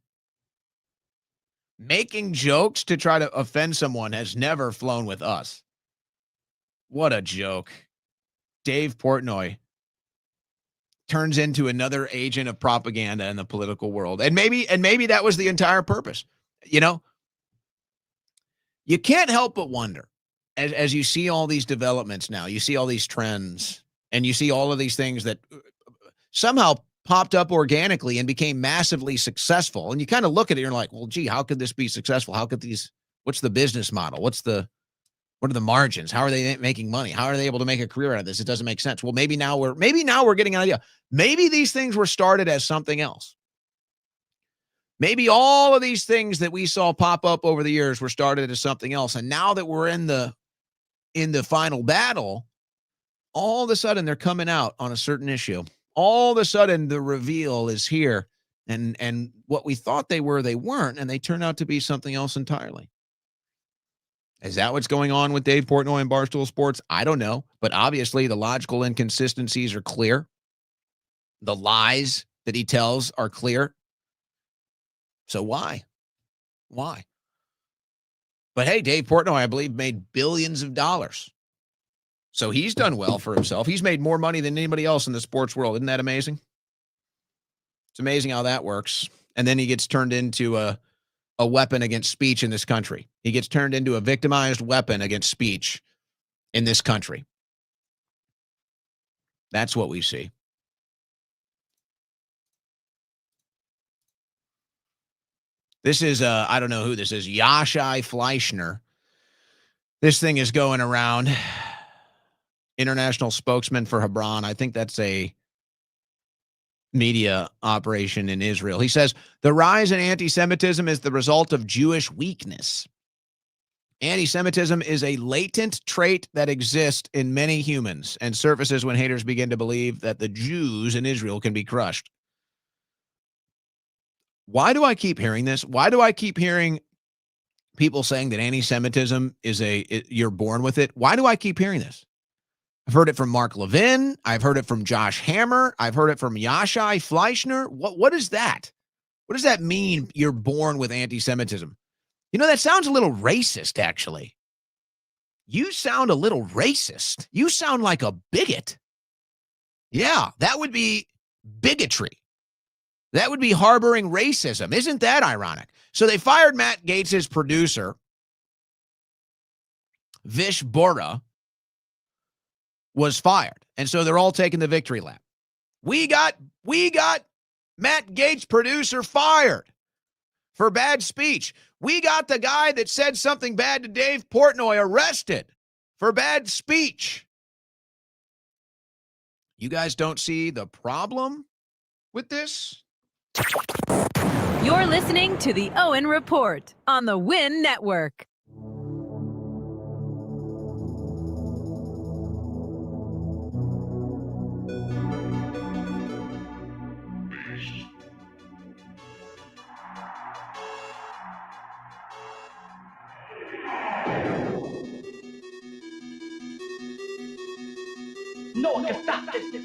[SPEAKER 1] Making jokes to try to offend someone has never flown with us. What a joke. Dave Portnoy turns into another agent of propaganda in the political world. And maybe that was the entire purpose. You know, you can't help but wonder as you see all these developments now, you see all these trends, and you see all of these things that somehow popped up organically and became massively successful. And you kind of look at it and you're like, well, gee, how could this be successful? How could what's the business model? What are the margins? How are they making money? How are they able to make a career out of this? It doesn't make sense. Well, maybe now we're getting an idea. Maybe these things were started as something else. Maybe all of these things that we saw pop up over the years were started as something else. And now that we're in the final battle, all of a sudden they're coming out on a certain issue. All of a sudden the reveal is here. And what we thought they were, they weren't. And they turned out to be something else entirely. Is that what's going on with Dave Portnoy and Barstool Sports? I don't know. But obviously the logical inconsistencies are clear. The lies that he tells are clear. So why? Why? But hey, Dave Portnoy, I believe, made billions of dollars. So he's done well for himself. He's made more money than anybody else in the sports world. Isn't that amazing? It's amazing how that works. And then he gets turned into a weapon against speech in this country. He gets turned into a victimized weapon against speech in this country. That's what we see. This is, I don't know who this is, Yashai Fleischner. This thing is going around. International spokesman for Hebron. I think that's a media operation in Israel. He says, the rise in anti-Semitism is the result of Jewish weakness. Anti-Semitism is a latent trait that exists in many humans and surfaces when haters begin to believe that the Jews in Israel can be crushed. Why do I keep hearing this? Why do I keep hearing people saying that anti-Semitism is you're born with it? Why do I keep hearing this? I've heard it from Mark Levin. I've heard it from Josh Hammer. I've heard it from Yashai Fleischner. What is that? What does that mean, you're born with anti-Semitism? You know, that sounds a little racist, actually. You sound a little racist. You sound like a bigot. Yeah, that would be bigotry. That would be harboring racism. Isn't that ironic? So they fired Matt Gaetz's producer, Vish Bora, was fired. And so they're all taking the victory lap. We got Matt Gaetz producer fired for bad speech. We got the guy that said something bad to Dave Portnoy arrested for bad speech. You guys don't see the problem with this?
[SPEAKER 11] You're listening to the Owen Report on the Win Network.
[SPEAKER 16] No, que stop this.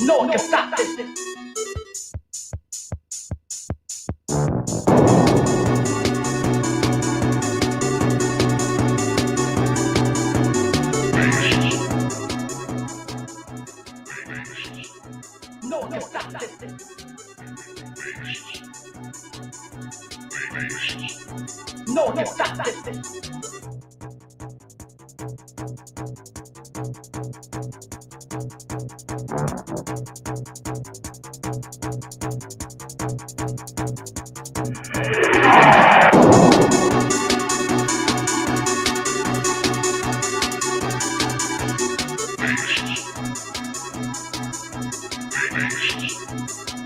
[SPEAKER 16] No, que stop this. No, que stop this. No, que stop this.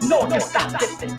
[SPEAKER 16] No, que stop this.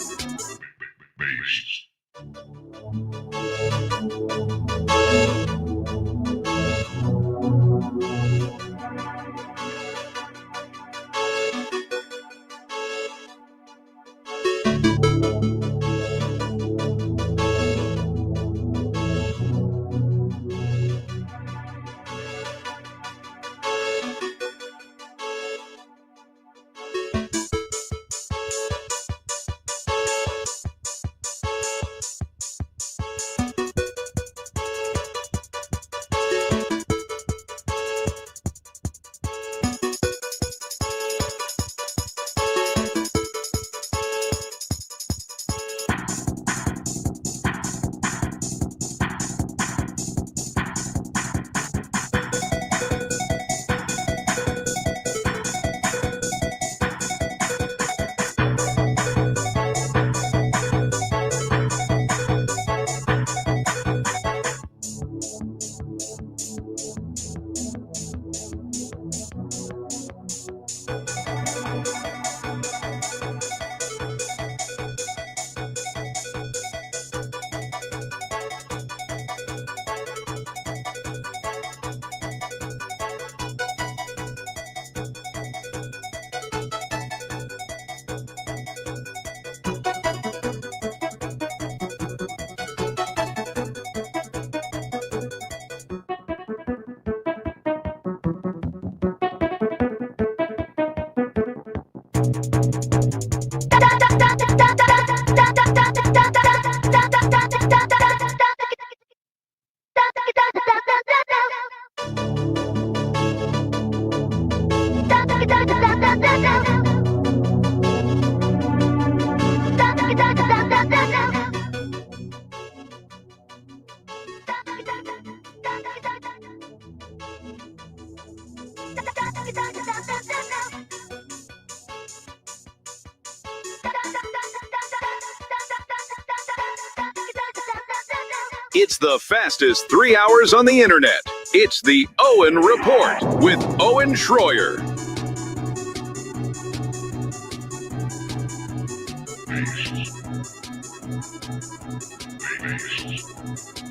[SPEAKER 3] It's the fastest 3 hours on the internet. It's the Owen Report with Owen Schroyer.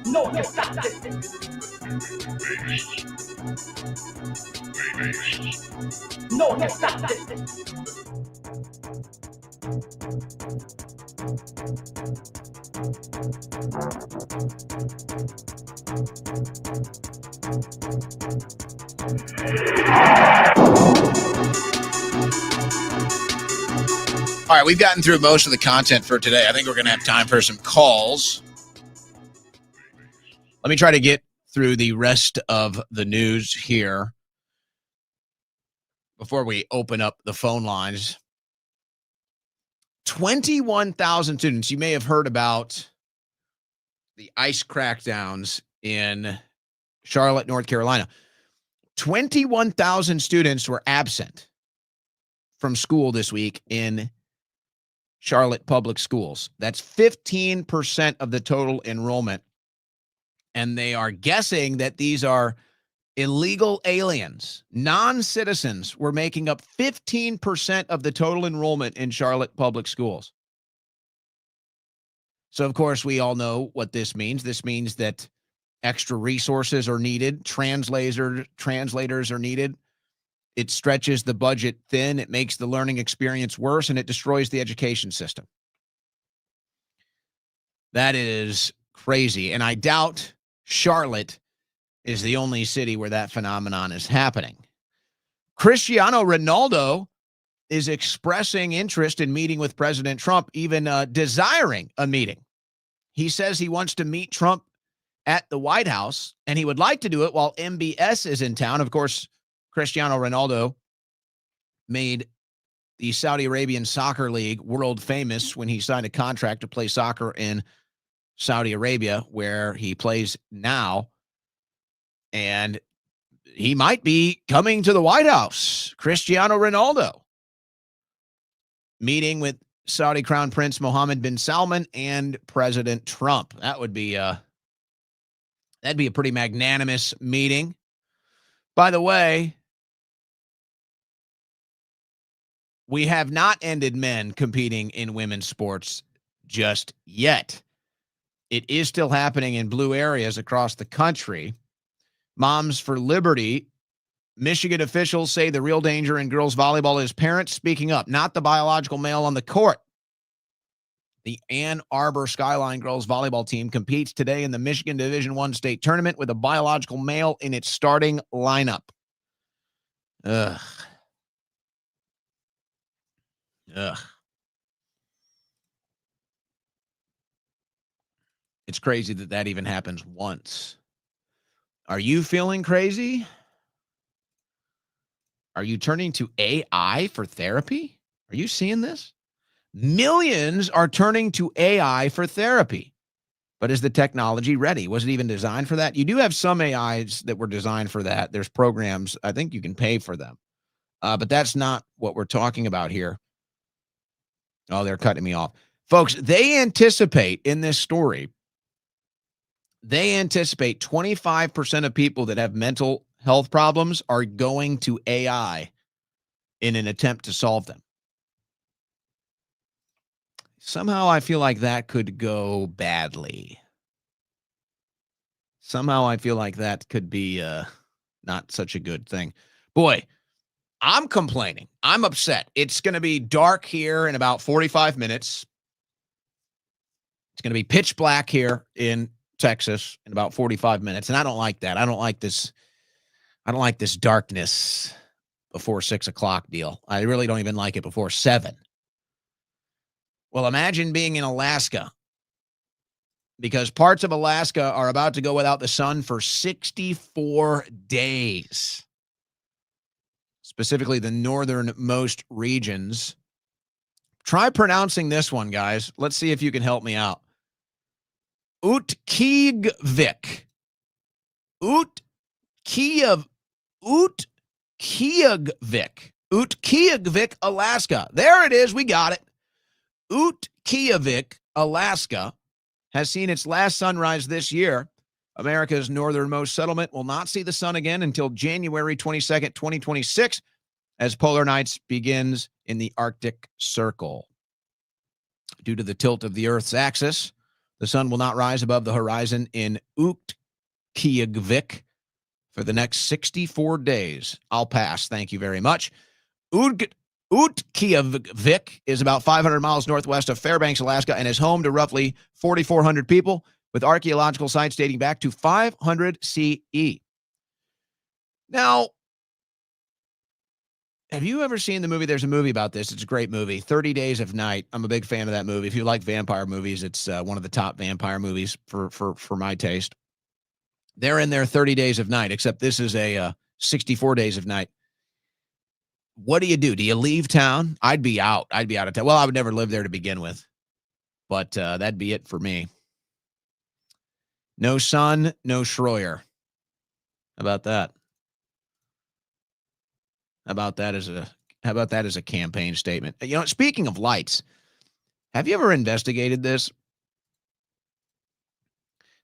[SPEAKER 16] No, que stop this. No, que stop this.
[SPEAKER 1] All right, we've gotten through most of the content for today. I think we're going to have time for some calls. Let me try to get through the rest of the news here before we open up the phone lines. 21,000 students. You may have heard about the ICE crackdowns in Charlotte, North Carolina. 21,000 students were absent from school this week in Charlotte public schools. That's 15% of the total enrollment. And they are guessing that these are illegal aliens. Non-citizens were making up 15% of the total enrollment in Charlotte public schools. So, of course, we all know what this means. This means that extra resources are needed. Translators are needed. It stretches the budget thin. It makes the learning experience worse, and it destroys the education system. That is crazy. And I doubt Charlotte is the only city where that phenomenon is happening. Cristiano Ronaldo is expressing interest in meeting with President Trump, even desiring a meeting. He says he wants to meet Trump at the White House, and he would like to do it while MBS is in town. Of course, Cristiano Ronaldo made the Saudi Arabian Soccer League world famous when he signed a contract to play soccer in Saudi Arabia, where he plays now. And he might be coming to the White House. Cristiano Ronaldo meeting with Saudi Crown Prince Mohammed bin Salman and President Trump. That'd be a pretty magnanimous meeting. By the way, we have not ended men competing in women's sports just yet. It is still happening in blue areas across the country. Moms for Liberty, Michigan officials say the real danger in girls volleyball is parents speaking up, not the biological male on the court. The Ann Arbor Skyline girls volleyball team competes today in the Michigan Division I state tournament with a biological male in its starting lineup. Ugh. It's crazy that even happens once. Are you feeling crazy? Are you turning to AI for therapy? Are you seeing this? Millions are turning to AI for therapy. But is the technology ready? Was it even designed for that? You do have some AIs that were designed for that. There's programs. I think you can pay for them. But that's not what we're talking about here. Oh, they're cutting me off. Folks, they anticipate in this story, they anticipate 25% of people that have mental health problems are going to AI in an attempt to solve them. Somehow I feel like that could go badly. Somehow I feel like that could be not such a good thing. Boy, I'm complaining. I'm upset. It's going to be dark here in about 45 minutes. It's going to be pitch black here in Texas in about 45 minutes. And I don't like that. I don't like this darkness before 6 o'clock deal. I really don't even like it before 7. Well, imagine being in Alaska, because parts of Alaska are about to go without the sun for 64 days. Specifically the northernmost regions. Try pronouncing this one, guys. Let's see if you can help me out. Utqiagvik. Utqiagvik, Alaska. There it is. We got it. Utqiagvik, Alaska, has seen its last sunrise this year. America's northernmost settlement will not see the sun again until January 22nd, 2026, as polar nights begins in the Arctic Circle. Due to the tilt of the Earth's axis, the sun will not rise above the horizon in Utqiagvik for the next 64 days. I'll pass. Thank you very much. Utqiagvik is about 500 miles northwest of Fairbanks, Alaska, and is home to roughly 4,400 people with archaeological sites dating back to 500 CE. Now, have you ever seen the movie? There's a movie about this. It's a great movie, 30 Days of Night. I'm a big fan of that movie. If you like vampire movies, it's one of the top vampire movies for my taste. They're in there 30 Days of Night, except this is a 64 Days of Night. What do? Do you leave town? I'd be out. I'd be out of town. Well, I would never live there to begin with, but that'd be it for me. No sun, no Schroyer. How about that? How about that as a campaign statement? You know, speaking of lights, have you ever investigated this?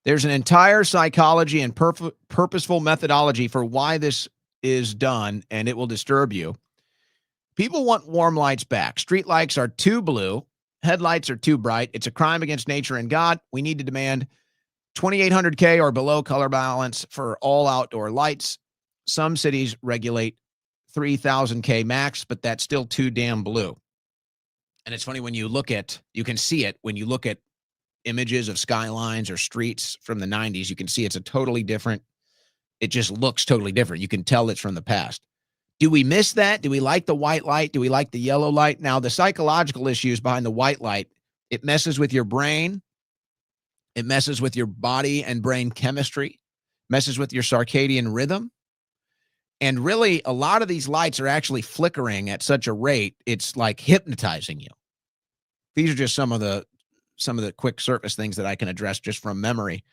[SPEAKER 1] There's an entire psychology and purposeful methodology for why this is done, and it will disturb you. People want warm lights back. Street lights are too blue. Headlights are too bright. It's a crime against nature and God. We need to demand 2,800K or below color balance for all outdoor lights. Some cities regulate 3,000K max, but that's still too damn blue. And it's funny when you can see it when you look at images of skylines or streets from the 90s. You can see it's a totally different. It just looks totally different. You can tell it's from the past. Do we miss that? Do we like the white light? Do we like the yellow light? Now, the psychological issues behind the white light, it messes with your brain. It messes with your body and brain chemistry, messes with your circadian rhythm. And really, a lot of these lights are actually flickering at such a rate, it's like hypnotizing you. These are just some of the quick surface things that I can address just from memory.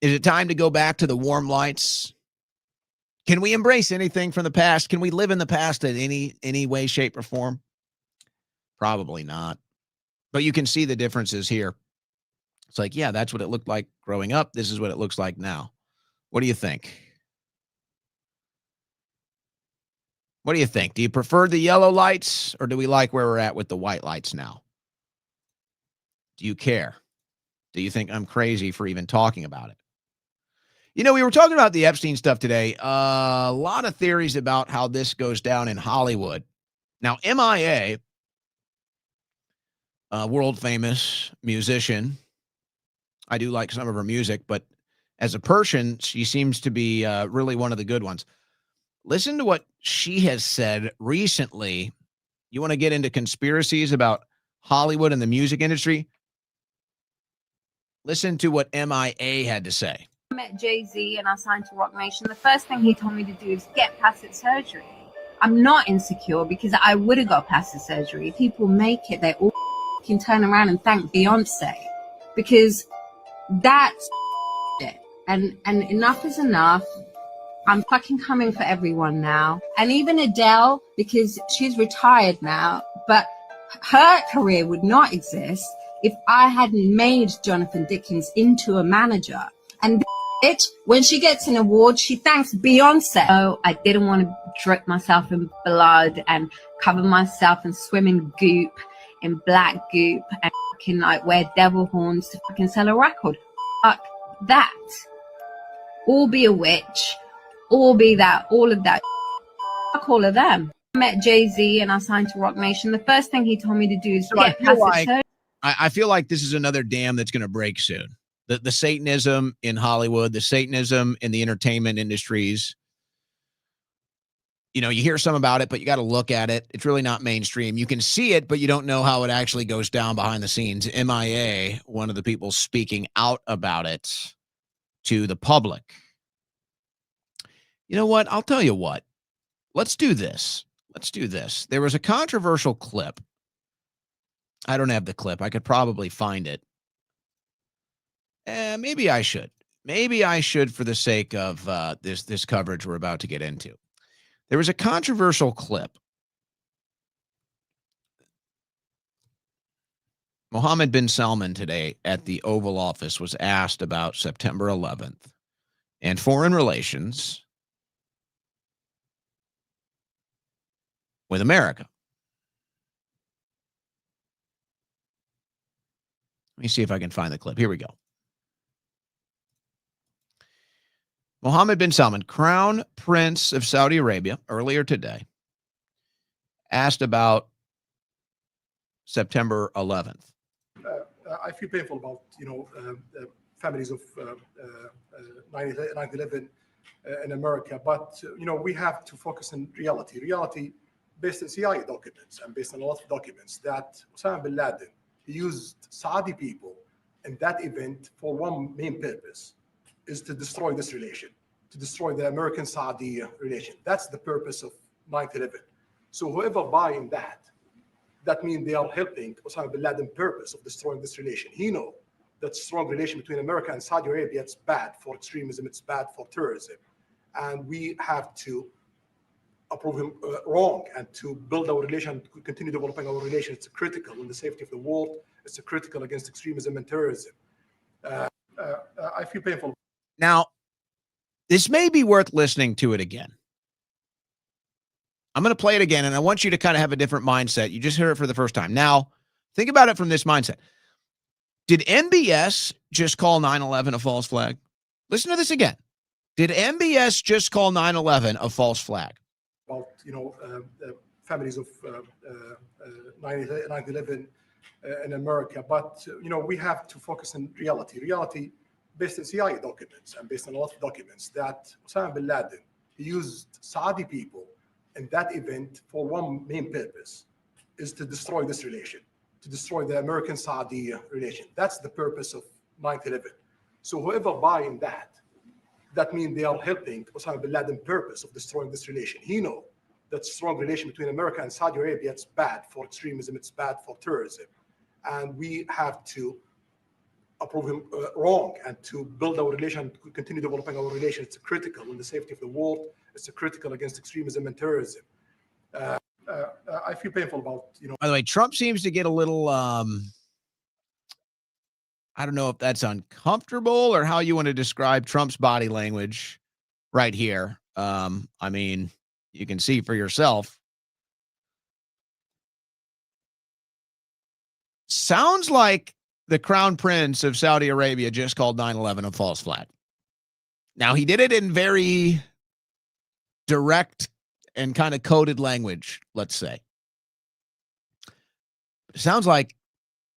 [SPEAKER 1] Is it time to go back to the warm lights? Can we embrace anything from the past? Can we live in the past in any way, shape, or form? Probably not. But you can see the differences here. It's like, yeah, that's what it looked like growing up. This is what it looks like now. What do you think? What do you think? Do you prefer the yellow lights, or do we like where we're at with the white lights now? Do you care? Do you think I'm crazy for even talking about it? You know, we were talking about the Epstein stuff today. A lot of theories about how this goes down in Hollywood. Now, MIA, world famous musician. I do like some of her music, but as a person, she seems to be really one of the good ones. Listen to what she has said recently. You want to get into conspiracies about Hollywood and the music industry? Listen to what MIA had to say.
[SPEAKER 17] I met Jay-Z and I signed to Rock Nation. The first thing he told me to do is get plastic surgery. I'm not insecure because I would have got plastic surgery. People make it. They all can turn around and thank Beyonce because that's it. And enough is enough. I'm fucking coming for everyone now. And even Adele, because she's retired now, but her career would not exist if I hadn't made Jonathan Dickens into a manager. And bitch, when she gets an award, she thanks Beyonce. Oh, I didn't want to drip myself in blood and cover myself and swim in goop, in black goop, and fucking like wear devil horns to fucking sell a record. Fuck that. Or be a witch, or be that, all of that. Fuck all of them. I met Jay-Z and I signed to Rock Nation. The first thing he told me to do is get plastic surgery.
[SPEAKER 1] I feel like this is another dam that's going to break soon. The Satanism in Hollywood, the Satanism in the entertainment industries. You know, you hear some about it, but you got to look at it. It's really not mainstream. You can see it, but you don't know how it actually goes down behind the scenes. MIA, one of the people speaking out about it to the public. You know what? I'll tell you what. Let's do this. There was a controversial clip. I don't have the clip. I could probably find it. Maybe I should. Maybe I should for the sake of this coverage we're about to get into. There was a controversial clip. Mohammed bin Salman today at the Oval Office was asked about September 11th and foreign relations with America. Let me see if I can find the clip. Here we go. Mohammed bin Salman, Crown Prince of Saudi Arabia, earlier today, asked about September 11th.
[SPEAKER 18] I feel painful about, families of 9/11 in America, but, we have to focus on reality based on CIA documents and based on a lot of documents that Osama bin Laden used Saudi people in that event for one main purpose, is to destroy this relation, to destroy the American-Saudi relation. That's the purpose of 9/11. So whoever buying that means they are helping Osama bin Laden's purpose of destroying this relation. He knows that strong relation between America and Saudi Arabia, it's bad for extremism, it's bad for terrorism. And we have to approve him wrong and to build our relation, continue developing our relation. It's critical in the safety of the world. It's critical against extremism and terrorism. I feel painful.
[SPEAKER 1] Now, this may be worth listening to it again. I'm going to play it again, and I want you to kind of have a different mindset. You just heard it for the first time. Now, think about it from this mindset. Did MBS just call 9/11 a false flag? Listen to this again. Did MBS just call 9/11 a false flag?
[SPEAKER 18] About, families of 9/11 in America, but, we have to focus on reality based on CIA documents and based on a lot of documents that Osama bin Laden used Saudi people in that event for one main purpose, is to destroy this relation, to destroy the American-Saudi relation. That's the purpose of 9/11. So whoever buying that means they are helping Osama bin Laden's purpose of destroying this relation. He knows that strong relation between America and Saudi Arabia, it's bad for extremism, it's bad for terrorism. And we have to approve him wrong and to build our relation, continue developing our relation. It's critical in the safety of the world. It's critical against extremism and terrorism. I feel painful about,
[SPEAKER 1] By the way, Trump seems to get a little, I don't know if that's uncomfortable or how you want to describe Trump's body language right here. I mean, you can see for yourself. Sounds like the Crown Prince of Saudi Arabia just called 9/11 a false flag. Now, he did it in very direct and kind of coded language, let's say. It sounds like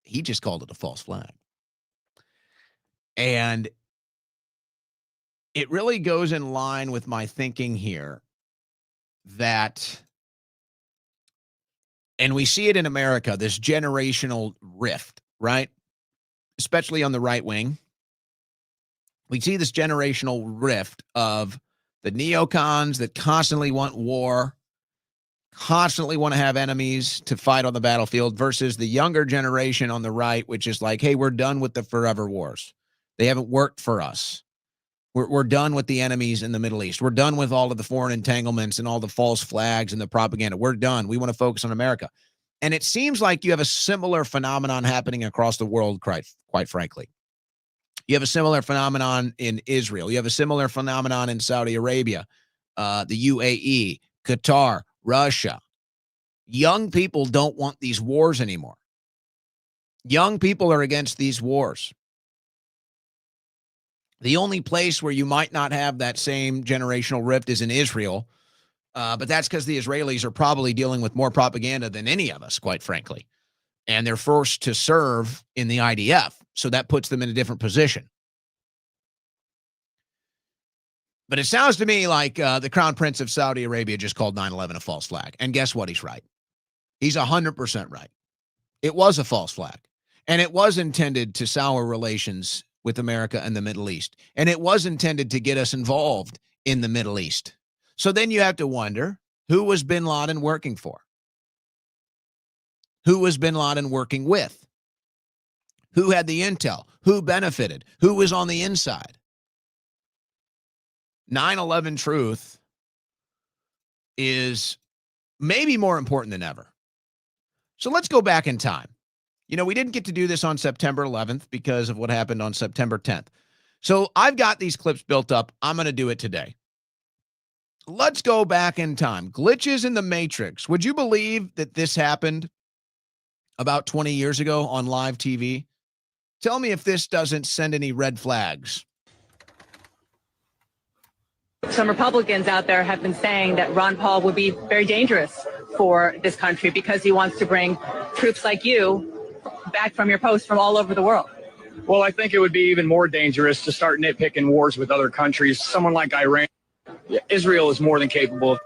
[SPEAKER 1] he just called it a false flag. And it really goes in line with my thinking here that, and we see it in America, this generational rift, right? Especially on the right wing. We see this generational rift of the neocons that constantly want war, constantly want to have enemies to fight on the battlefield, versus the younger generation on the right, which is like, hey, we're done with the forever wars. They haven't worked for us. We're done with the enemies in the Middle East. We're done with all of the foreign entanglements and all the false flags and the propaganda. We're done. We want to focus on America. And it seems like you have a similar phenomenon happening across the world, quite frankly. You have a similar phenomenon in Israel. You have a similar phenomenon in Saudi Arabia, the UAE, Qatar, Russia. Young people don't want these wars anymore. Young people are against these wars. The only place where you might not have that same generational rift is in Israel, but that's because the Israelis are probably dealing with more propaganda than any of us, quite frankly. And they're forced to serve in the IDF, so that puts them in a different position. But it sounds to me like the Crown Prince of Saudi Arabia just called 9/11 a false flag. And guess what? He's right. He's 100% right. It was a false flag. And it was intended to sour relations with America and the Middle East. And it was intended to get us involved in the Middle East. So then you have to wonder, who was bin Laden working for? Who was bin Laden working with? Who had the intel? Who benefited? Who was on the inside? 9/11 truth is maybe more important than ever. So let's go back in time. You know, we didn't get to do this on September 11th because of what happened on September 10th. So I've got these clips built up. I'm going to do it today. Let's go back in time. Glitches in the Matrix. Would you believe that this happened about 20 years ago on live TV? Tell me if this doesn't send any red flags.
[SPEAKER 19] Some Republicans out there have been saying that Ron Paul would be very dangerous for this country because he wants to bring troops like you back from your post from all over the world.
[SPEAKER 20] Well, I think it would be even more dangerous to start nitpicking wars with other countries. Someone like Iran, Israel is more than capable of.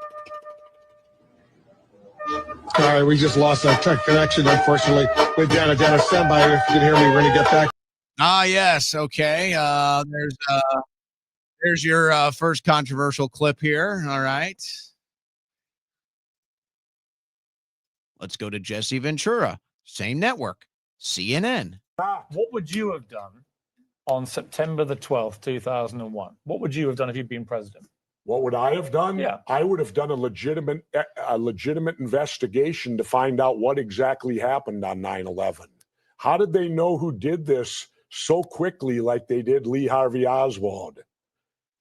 [SPEAKER 21] All right, we just lost our tech connection, unfortunately, with Janet. Janet, stand by. If you can hear me, we're going to get back.
[SPEAKER 1] Ah, yes. Okay. There's your first controversial clip here. All right. Let's go to Jesse Ventura. Same network, CNN.
[SPEAKER 22] What would you have done on September the 12th, 2001? What would you have done if you'd been president?
[SPEAKER 23] What would I have done?
[SPEAKER 22] Yeah.
[SPEAKER 23] I would have done a legitimate investigation to find out what exactly happened on 9/11. How did they know who did this so quickly like they did Lee Harvey Oswald?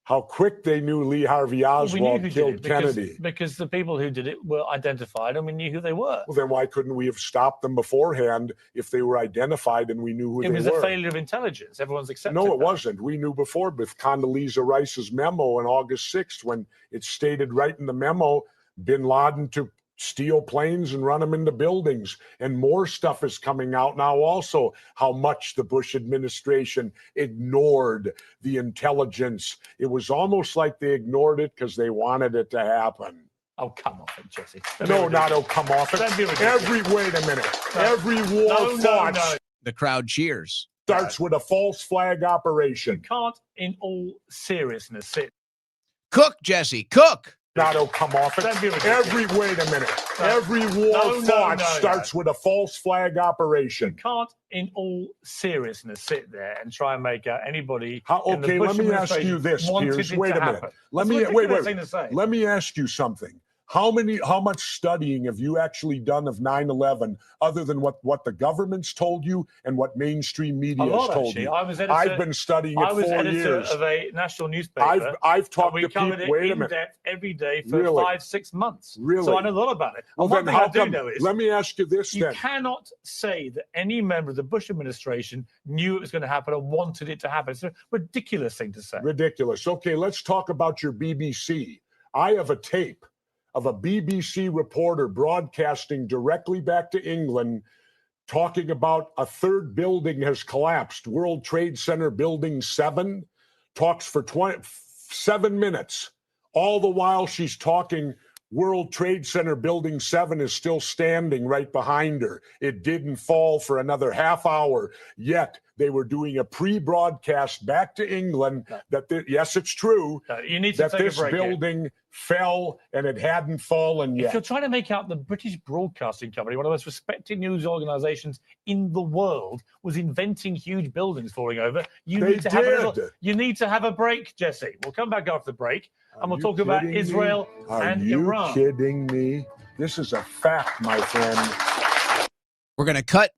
[SPEAKER 23] How quick they knew Lee Harvey Oswald killed Kennedy.
[SPEAKER 22] Because the people who did it were identified and we knew who they were.
[SPEAKER 23] Well, then why couldn't we have stopped them beforehand if they were identified and we knew who they were?
[SPEAKER 22] It was a failure of intelligence. Everyone's accepted
[SPEAKER 23] No, it
[SPEAKER 22] that.
[SPEAKER 23] wasn't. We knew before with Condoleezza Rice's memo on August 6th when it stated right in the memo, bin Laden to steal planes and run them into buildings. And more stuff is coming out now also, how much the Bush administration ignored the intelligence. It was almost like they ignored it because they wanted it to happen.
[SPEAKER 22] Oh, come off it, Jesse.
[SPEAKER 23] No, not oh, come off it. Wait a minute. Every war fought
[SPEAKER 1] The crowd cheers.
[SPEAKER 23] starts with a false flag operation.
[SPEAKER 22] You can't, in all seriousness, sit.
[SPEAKER 1] Cook, Jesse, cook.
[SPEAKER 23] Not oh, come off it. Wait a minute. Every war fought starts with a false flag operation.
[SPEAKER 22] You can't, in all seriousness, sit there and try and make out anybody.
[SPEAKER 23] Okay, let me ask you this, Piers. Wait a minute. Let me ask you something. How much studying have you actually done of 9/11 other than what the government's told you and what mainstream media has told you? I've been studying it 4 years.
[SPEAKER 22] I was editor of a national newspaper.
[SPEAKER 23] I've talked to
[SPEAKER 22] people.
[SPEAKER 23] Wait a minute.
[SPEAKER 22] Depth every day for 5-6 months.
[SPEAKER 23] Really?
[SPEAKER 22] So I know a lot about it.
[SPEAKER 23] Well,
[SPEAKER 22] one
[SPEAKER 23] then
[SPEAKER 22] thing
[SPEAKER 23] how
[SPEAKER 22] I do
[SPEAKER 23] come?
[SPEAKER 22] know is
[SPEAKER 23] Let me ask you this
[SPEAKER 22] you
[SPEAKER 23] then.
[SPEAKER 22] cannot say that any member of the Bush administration knew it was going to happen or wanted it to happen. It's a ridiculous thing to say.
[SPEAKER 23] Ridiculous. Okay, let's talk about your BBC. I have a tape of a BBC reporter broadcasting directly back to England talking about a third building has collapsed. World Trade Center Building 7 talks for 7 minutes. All the while she's talking, World Trade Center Building 7 is still standing right behind her. It didn't fall for another half hour. Yet they were doing a pre-broadcast back to England yes, it's true,
[SPEAKER 22] you need to
[SPEAKER 23] that
[SPEAKER 22] take a
[SPEAKER 23] this
[SPEAKER 22] break here.
[SPEAKER 23] building fell and it hadn't fallen yet.
[SPEAKER 22] If you're trying to make out the British Broadcasting Company, one of the most respected news organizations in the world, was inventing huge buildings falling over, you need to have a break, Jesse. We'll come back after the break and we'll talk about Israel and Iran.
[SPEAKER 23] Are you kidding me? This is a fact, my friend.
[SPEAKER 1] We're going to cut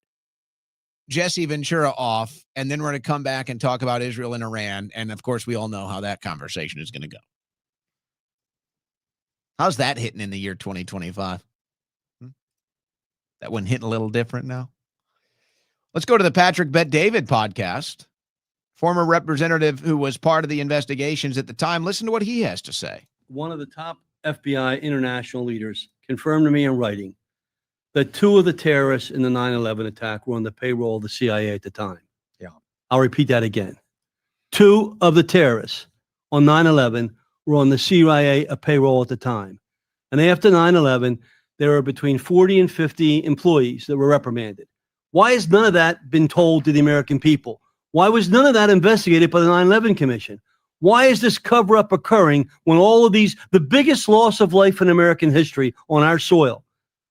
[SPEAKER 1] Jesse Ventura off, and then we're going to come back and talk about Israel and Iran. And of course, we all know how that conversation is going to go. How's that hitting in the year 2025? That one hitting a little different now. Let's go to the Patrick Bet David podcast. Former representative who was part of the investigations at the time. Listen to what he has to say.
[SPEAKER 24] One of the top FBI international leaders confirmed to me in writing that 2 of the terrorists in the 9/11 attack were on the payroll of the CIA at the time.
[SPEAKER 23] Yeah.
[SPEAKER 24] I'll repeat that again. 2 of the terrorists on 9/11 were on the CIA payroll at the time. And after 9/11, there were between 40 and 50 employees that were reprimanded. Why has none of that been told to the American people? Why was none of that investigated by the 9/11 Commission? Why is this cover-up occurring when all of these, the biggest loss of life in American history on our soil?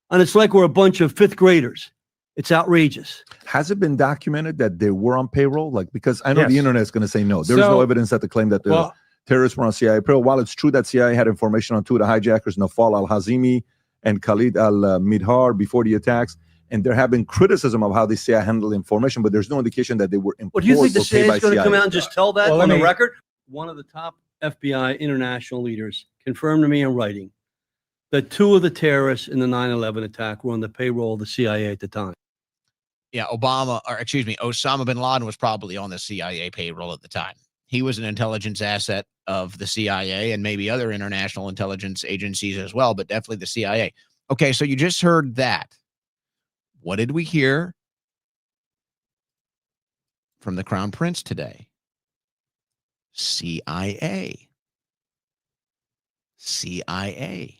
[SPEAKER 24] And it's like we're a bunch of 5th graders. It's outrageous.
[SPEAKER 25] Has it been documented that they were on payroll? Because I know
[SPEAKER 24] Yes.
[SPEAKER 25] the internet is going to say no. There's no evidence that the claim that the terrorists were on CIA payroll. While it's true that CIA had information on 2 of the hijackers, Nafal al-Hazimi and Khalid al-Midhar, before the attacks, and there have been criticism of how the CIA handled information, but there's no indication that they were employed.
[SPEAKER 24] What do you think the
[SPEAKER 25] or paid by
[SPEAKER 24] CIA is going to come
[SPEAKER 25] CIA?
[SPEAKER 24] out and just tell that on the record? One of the top FBI international leaders confirmed to me in writing that 2 of the terrorists in the 9/11 attack were on the payroll of the CIA at the time.
[SPEAKER 1] Yeah, Osama bin Laden was probably on the CIA payroll at the time. He was an intelligence asset of the CIA and maybe other international intelligence agencies as well, but definitely the CIA. Okay, so you just heard that. What did we hear from the Crown Prince today? CIA. CIA.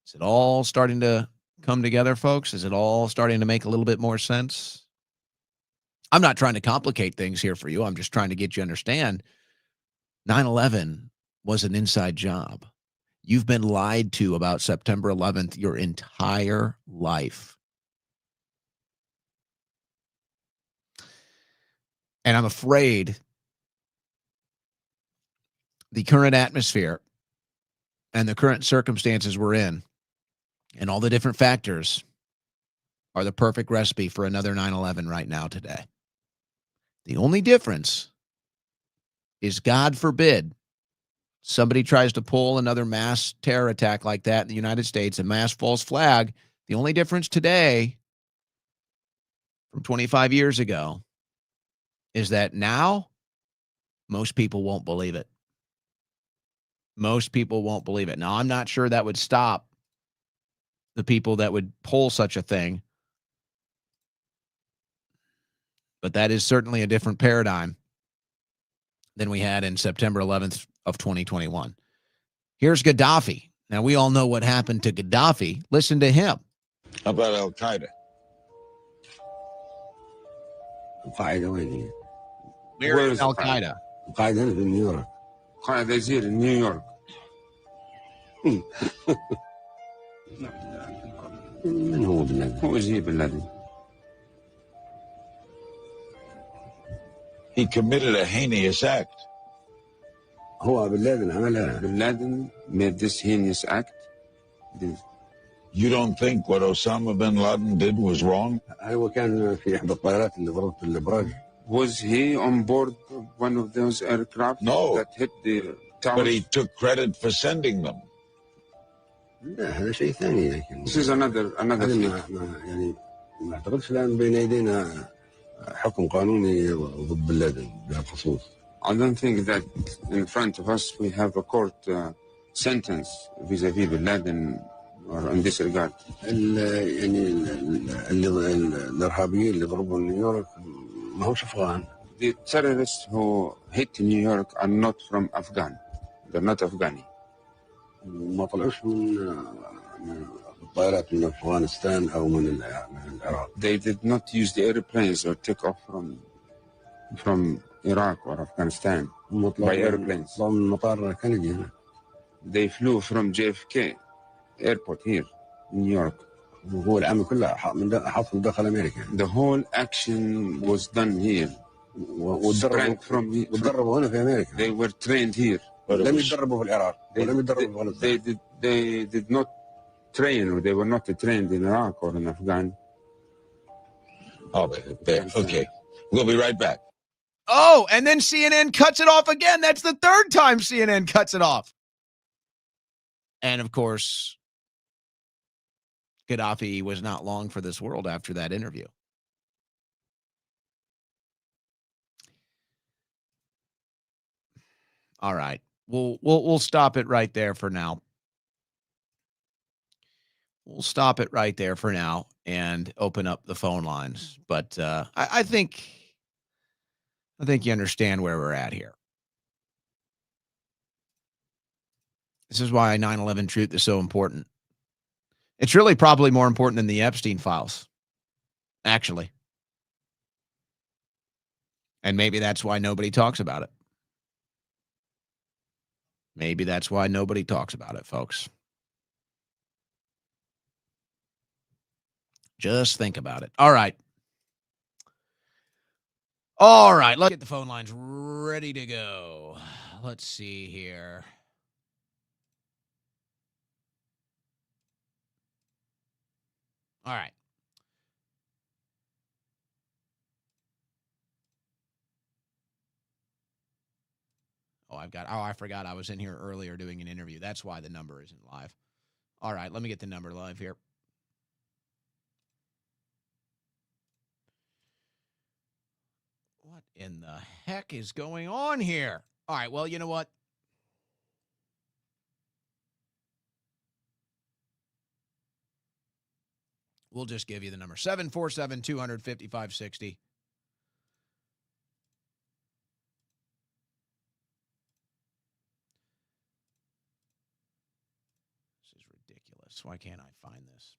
[SPEAKER 1] Is it all starting to come together, folks? Is it all starting to make a little bit more sense? I'm not trying to complicate things here for you. I'm just trying to get you to understand 9/11 was an inside job. You've been lied to about September 11th your entire life. And I'm afraid the current atmosphere and the current circumstances we're in and all the different factors are the perfect recipe for another 9/11 right now today. The only difference is, God forbid, somebody tries to pull another mass terror attack like that in the United States, a mass false flag. The only difference today from 25 years ago is that now most people won't believe it. Most people won't believe it. Now, I'm not sure that would stop the people that would pull such a thing, but that is certainly a different paradigm than we had in September 11th of 2021. Here's Gaddafi. Now, we all know what happened to Gaddafi. Listen to him.
[SPEAKER 2] How about Al Qaeda?
[SPEAKER 4] القاعدة وين هي؟
[SPEAKER 1] Where is Al Qaeda?
[SPEAKER 4] القاعدة هنا في نيويورك. القاعدة يصير في نيويورك. من هو بن لادن؟ هو زي بن لادن.
[SPEAKER 2] He committed a heinous act.
[SPEAKER 4] هو بن لادن عملها. بن لادن made this heinous act.
[SPEAKER 2] You don't think what Osama bin Laden did was wrong?
[SPEAKER 4] هو كان في إحدى الطائرات اللي ضربت الأبراج. Was he on board one of those aircraft that hit the towers?
[SPEAKER 2] But he took credit for sending them.
[SPEAKER 4] لا هذا شيء ثاني لكن. This is another يعني ما أعتقدش الآن بين يدينا حكم قانوني ضد بن لادن بهالخصوص. I don't think that in front of us we have a court sentence vis-à-vis bin Laden or in this regard. يعني الإرهابيين اللي ضربوا نيويورك ما همش أفغان. The terrorists who hit New York are not from Afghan. They're not Afghani. ما طلعوش من الطائرات من أفغانستان أو من العراق. They did not use the airplanes or take off from Iraq or Afghanistan by airplanes. من مطار كندي هنا. They flew from JFK airport here in New York. وهو العمل كله حصل داخل أمريكا. The whole action was done here. وتدربوا هنا في أمريكا. They were trained here. لم يتدربوا في العراق ولم يتدربوا في أفغانستان. They did not train or they were not trained in Iraq or in Afghan.
[SPEAKER 2] Oh, okay. We'll be right back.
[SPEAKER 1] Oh, and then CNN cuts it off again. That's the third time CNN cuts it off. And of course, Gaddafi was not long for this world after that interview. All right. We'll stop it right there for now. We'll stop it right there for now and open up the phone lines. But I think you understand where we're at here. This is why 9/11 Truth is so important. It's really probably more important than the Epstein files, actually. And maybe that's why nobody talks about it. Maybe that's why nobody talks about it, folks. Just think about it. All right. All right. Let's get the phone lines ready to go. Let's see here. All right. I forgot I was in here earlier doing an interview. That's why the number isn't live. All right, let me get the number live here. What in the heck is going on here? All right, well, you know what? We'll just give you the number. 747-200-5560. This is ridiculous. Why can't I find this?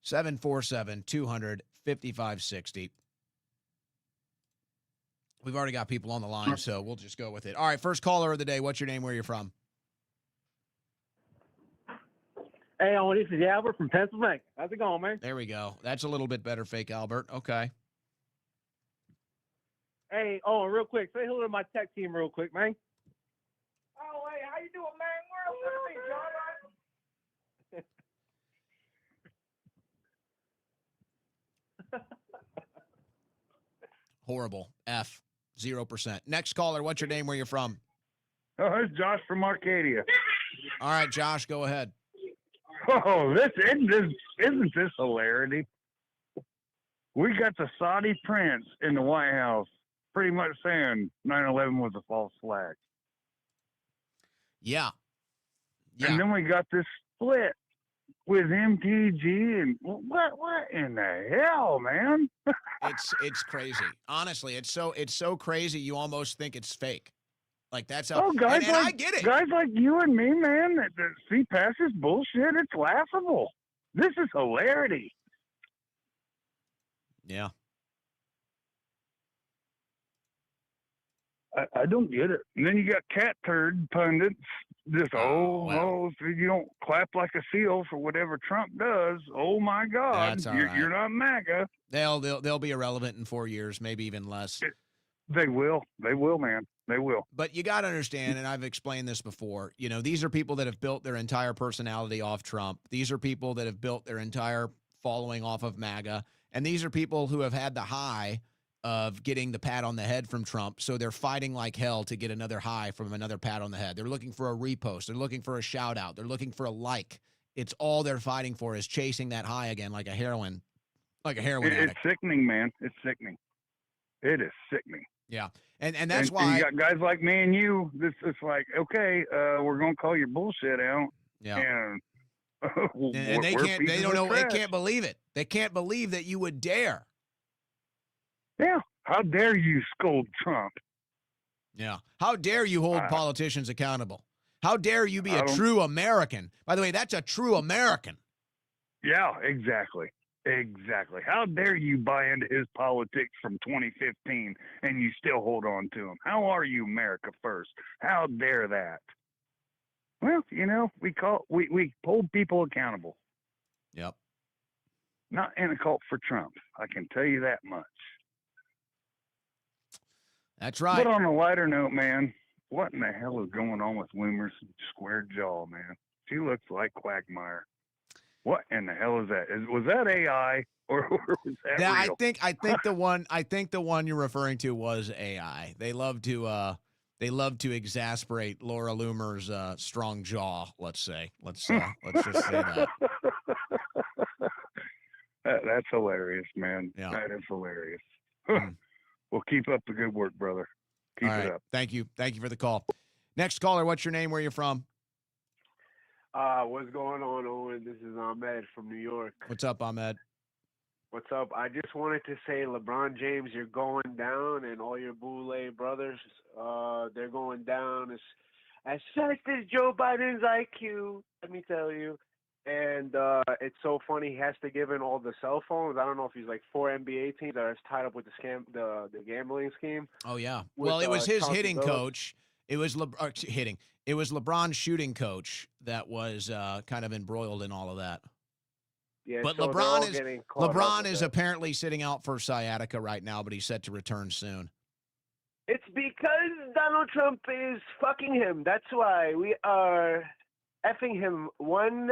[SPEAKER 1] 747-200-5560. We've already got people on the line, so we'll just go with it. All right, first caller of the day. What's your name? Where you're from?
[SPEAKER 5] Hey, Owen, this is Albert from Pennsylvania. How's it going, man?
[SPEAKER 1] There we go. That's a little bit better, fake Albert. Okay.
[SPEAKER 5] Hey, Owen, real quick. Say hello to my tech team real quick, man. Oh, hey, how you doing, man?
[SPEAKER 1] Horrible. F. 0%. Next caller. What's your name? Where you're from?
[SPEAKER 6] Oh, it's Josh from Arcadia.
[SPEAKER 1] All right, Josh, go ahead.
[SPEAKER 6] Oh, isn't this hilarity? We got the Saudi prince in the White House pretty much saying 9/11 was a false flag.
[SPEAKER 1] Yeah.
[SPEAKER 6] And then we got this split with MTG and what in the hell, man?
[SPEAKER 1] It's crazy. Honestly, it's so crazy you almost think it's fake. Like that's how
[SPEAKER 6] guys
[SPEAKER 1] and I get it.
[SPEAKER 6] Guys like you and me, man, that see past this bullshit, it's laughable. This is hilarity.
[SPEAKER 1] Yeah.
[SPEAKER 6] I don't get it. And then you got cat turd pundits. Just so you don't clap like a seal for whatever Trump does. Oh my God,
[SPEAKER 1] That's all
[SPEAKER 6] you're not MAGA.
[SPEAKER 1] They'll be irrelevant in 4 years, maybe even less.
[SPEAKER 6] They will, man. They will.
[SPEAKER 1] But you got to understand, and I've explained this before, these are people that have built their entire personality off Trump. These are people that have built their entire following off of MAGA. And these are people who have had the high of getting the pat on the head from Trump. So they're fighting like hell to get another high from another pat on the head. They're looking for a repost. They're looking for a shout out. They're looking for a like. It's all they're fighting for is chasing that high again like a heroin addict.
[SPEAKER 6] It's sickening, man. It's sickening. It is sickening.
[SPEAKER 1] Yeah. And that's why
[SPEAKER 6] you got guys like me and you. It's like, okay, we're gonna call your bullshit out.
[SPEAKER 1] Yeah.
[SPEAKER 6] And,
[SPEAKER 1] and they don't know. They can't believe it. They can't believe that you would dare.
[SPEAKER 6] Yeah. How dare you scold Trump?
[SPEAKER 1] Yeah. How dare you hold politicians accountable? How dare you be a true American? By the way, that's a true American.
[SPEAKER 6] Yeah, exactly. Exactly. How dare you buy into his politics from 2015 and you still hold on to him? How are you, America first? How dare that? Well, we hold people accountable.
[SPEAKER 1] Yep.
[SPEAKER 6] Not in a cult for Trump. I can tell you that much.
[SPEAKER 1] That's right.
[SPEAKER 6] But on a lighter note, man, what in the hell is going on with Loomer's square jaw, man? She looks like Quagmire. What in the hell is that? Was that AI or was that real?
[SPEAKER 1] I think the one you're referring to was AI. They love to exasperate Laura Loomer's strong jaw. Let's say. Let's just say that.
[SPEAKER 6] That's hilarious, man.
[SPEAKER 1] Yeah.
[SPEAKER 6] That is hilarious. Well, keep up the good work, brother. Keep it up.
[SPEAKER 1] Thank you for the call. Next caller, what's your name? Where you from?
[SPEAKER 7] What's going on, Owen? This is Ahmed from New York.
[SPEAKER 1] What's up, Ahmed?
[SPEAKER 7] What's up? I just wanted to say, LeBron James, you're going down, and all your Boule brothers, they're going down as fast as Joe Biden's IQ, let me tell you. And it's so funny, he has to give in all the cell phones. I don't know if he's like 4 NBA teams that are tied up with the scam, the gambling scheme.
[SPEAKER 1] Oh, yeah.
[SPEAKER 7] With,
[SPEAKER 1] Well, it was his
[SPEAKER 7] Chauncey
[SPEAKER 1] hitting
[SPEAKER 7] Billups.
[SPEAKER 1] coach. It was hitting. It was LeBron's shooting coach that was kind of embroiled in all of that.
[SPEAKER 7] Yeah,
[SPEAKER 1] But
[SPEAKER 7] so
[SPEAKER 1] LeBron is apparently sitting out for sciatica right now, but he's set to return soon.
[SPEAKER 7] It's because Donald Trump is fucking him. That's why we are effing him one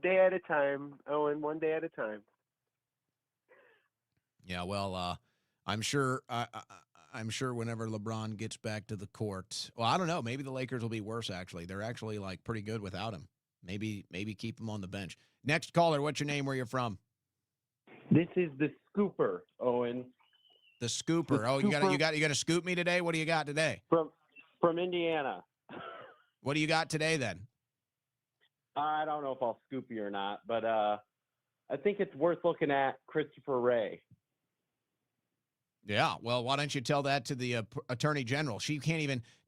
[SPEAKER 7] day at a time, Owen, one day at a time.
[SPEAKER 1] Yeah, well, I'm sure whenever LeBron gets back to the court, well, I don't know. Maybe the Lakers will be worse, actually. They're actually, like, pretty good without him. Maybe keep him on the bench. Next caller, what's your name? Where you're from?
[SPEAKER 5] This is the Scooper, Owen.
[SPEAKER 1] The Scooper. You got to scoop me today? What do you got today?
[SPEAKER 5] From Indiana.
[SPEAKER 1] What do you got today, then?
[SPEAKER 5] I don't know if I'll scoop you or not, but
[SPEAKER 8] I think it's worth looking at Christopher Wray.
[SPEAKER 1] Yeah, well, why don't you tell that to the Attorney General?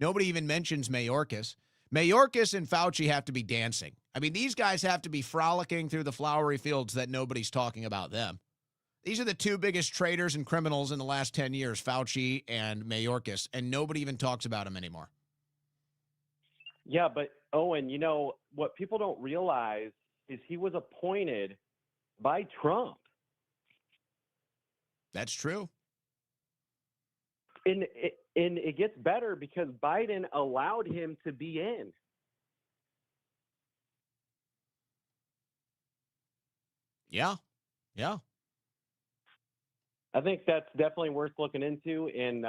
[SPEAKER 1] Nobody even mentions Mayorkas. Mayorkas and Fauci have to be dancing. I mean, these guys have to be frolicking through the flowery fields that nobody's talking about them. These are the two biggest traitors and criminals in the last 10 years, Fauci and Mayorkas, and nobody even talks about them anymore.
[SPEAKER 8] Yeah, but Owen, you know, what people don't realize is he was appointed by Trump.
[SPEAKER 1] That's true.
[SPEAKER 8] And it gets better because Biden allowed him to be in.
[SPEAKER 1] Yeah.
[SPEAKER 8] I think that's definitely worth looking into. And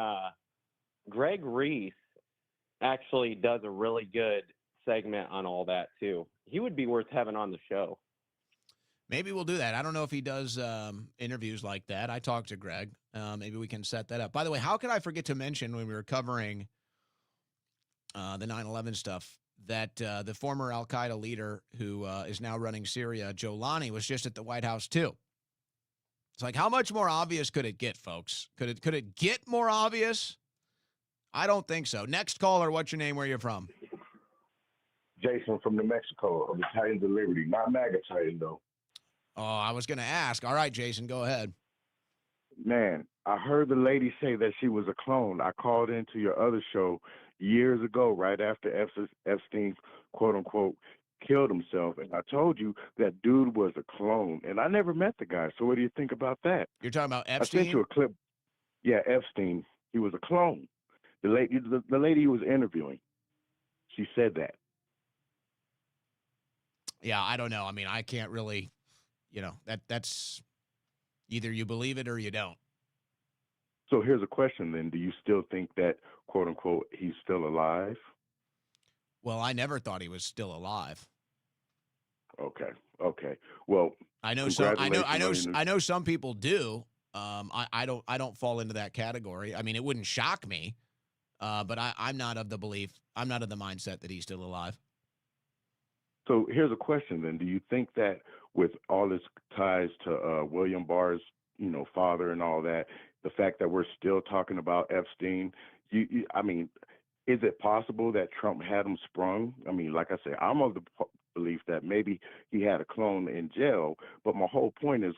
[SPEAKER 8] Greg Reese actually does a really good segment on all that, too. He would be worth having on the show.
[SPEAKER 1] Maybe we'll do that. I don't know if he does interviews like that. I talked to Greg. Maybe we can set that up. By the way, how could I forget to mention when we were covering the 9/11 stuff that the former al-Qaeda leader who is now running Syria, Jolani, was just at the White House too. It's like, how much more obvious could it get, folks? Could it get more obvious? I don't think so. Next caller, what's your name? Where you're from?
[SPEAKER 9] Jason from New Mexico of the Titans of Liberty. Not MAGA Titan, though.
[SPEAKER 1] Oh, I was going to ask. All right, Jason, go ahead.
[SPEAKER 9] Man, I heard the lady say that she was a clone. I called into your other show years ago, right after Epstein, quote unquote, killed himself. And I told you that dude was a clone. And I never met the guy. So what do you think about that?
[SPEAKER 1] You're talking about Epstein?
[SPEAKER 9] I sent you a clip. Yeah, Epstein. He was a clone. The lady he was interviewing, she said that.
[SPEAKER 1] Yeah, I don't know. I mean, I can't really, that's either you believe it or you don't.
[SPEAKER 9] So here's a question then. Do you still think that, quote unquote, he's still alive?
[SPEAKER 1] Well, I never thought he was still alive.
[SPEAKER 9] Okay. Well,
[SPEAKER 1] I know some people do. I don't fall into that category. I mean, it wouldn't shock me, but I'm not of the mindset that he's still alive.
[SPEAKER 9] So here's a question then. Do you think that with all his ties to William Barr's, father and all that, the fact that we're still talking about Epstein, I mean, is it possible that Trump had him sprung? I mean, like I said, I'm of the belief that maybe he had a clone in jail, but my whole point is,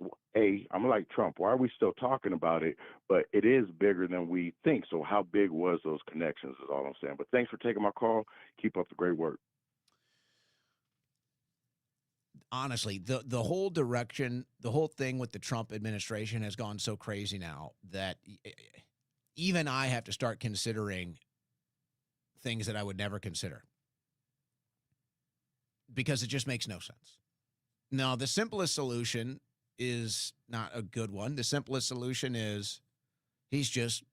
[SPEAKER 9] I'm like Trump. Why are we still talking about it? But it is bigger than we think. So how big was those connections is all I'm saying. But thanks for taking my call. Keep up the great work.
[SPEAKER 1] Honestly, the whole direction, the whole thing with the Trump administration has gone so crazy now that even I have to start considering things that I would never consider because it just makes no sense. Now, the simplest solution is not a good one. The simplest solution is he's just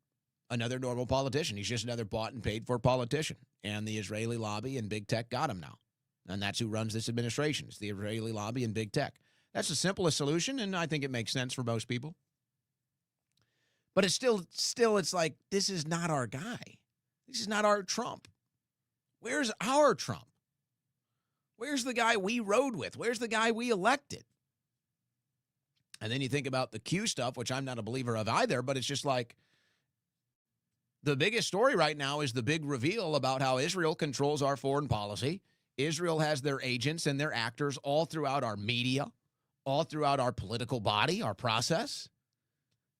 [SPEAKER 1] another normal politician. He's just another bought and paid for politician. And the Israeli lobby and big tech got him now. And that's who runs this administration. It's the Israeli lobby and big tech. That's the simplest solution, and I think it makes sense for most people. But it's still, it's like, this is not our guy. This is not our Trump. Where's our Trump? Where's the guy we rode with? Where's the guy we elected? And then you think about the Q stuff, which I'm not a believer of either, but it's just like the biggest story right now is the big reveal about how Israel controls our foreign policy. Israel has their agents and their actors all throughout our media, all throughout our political body, our process.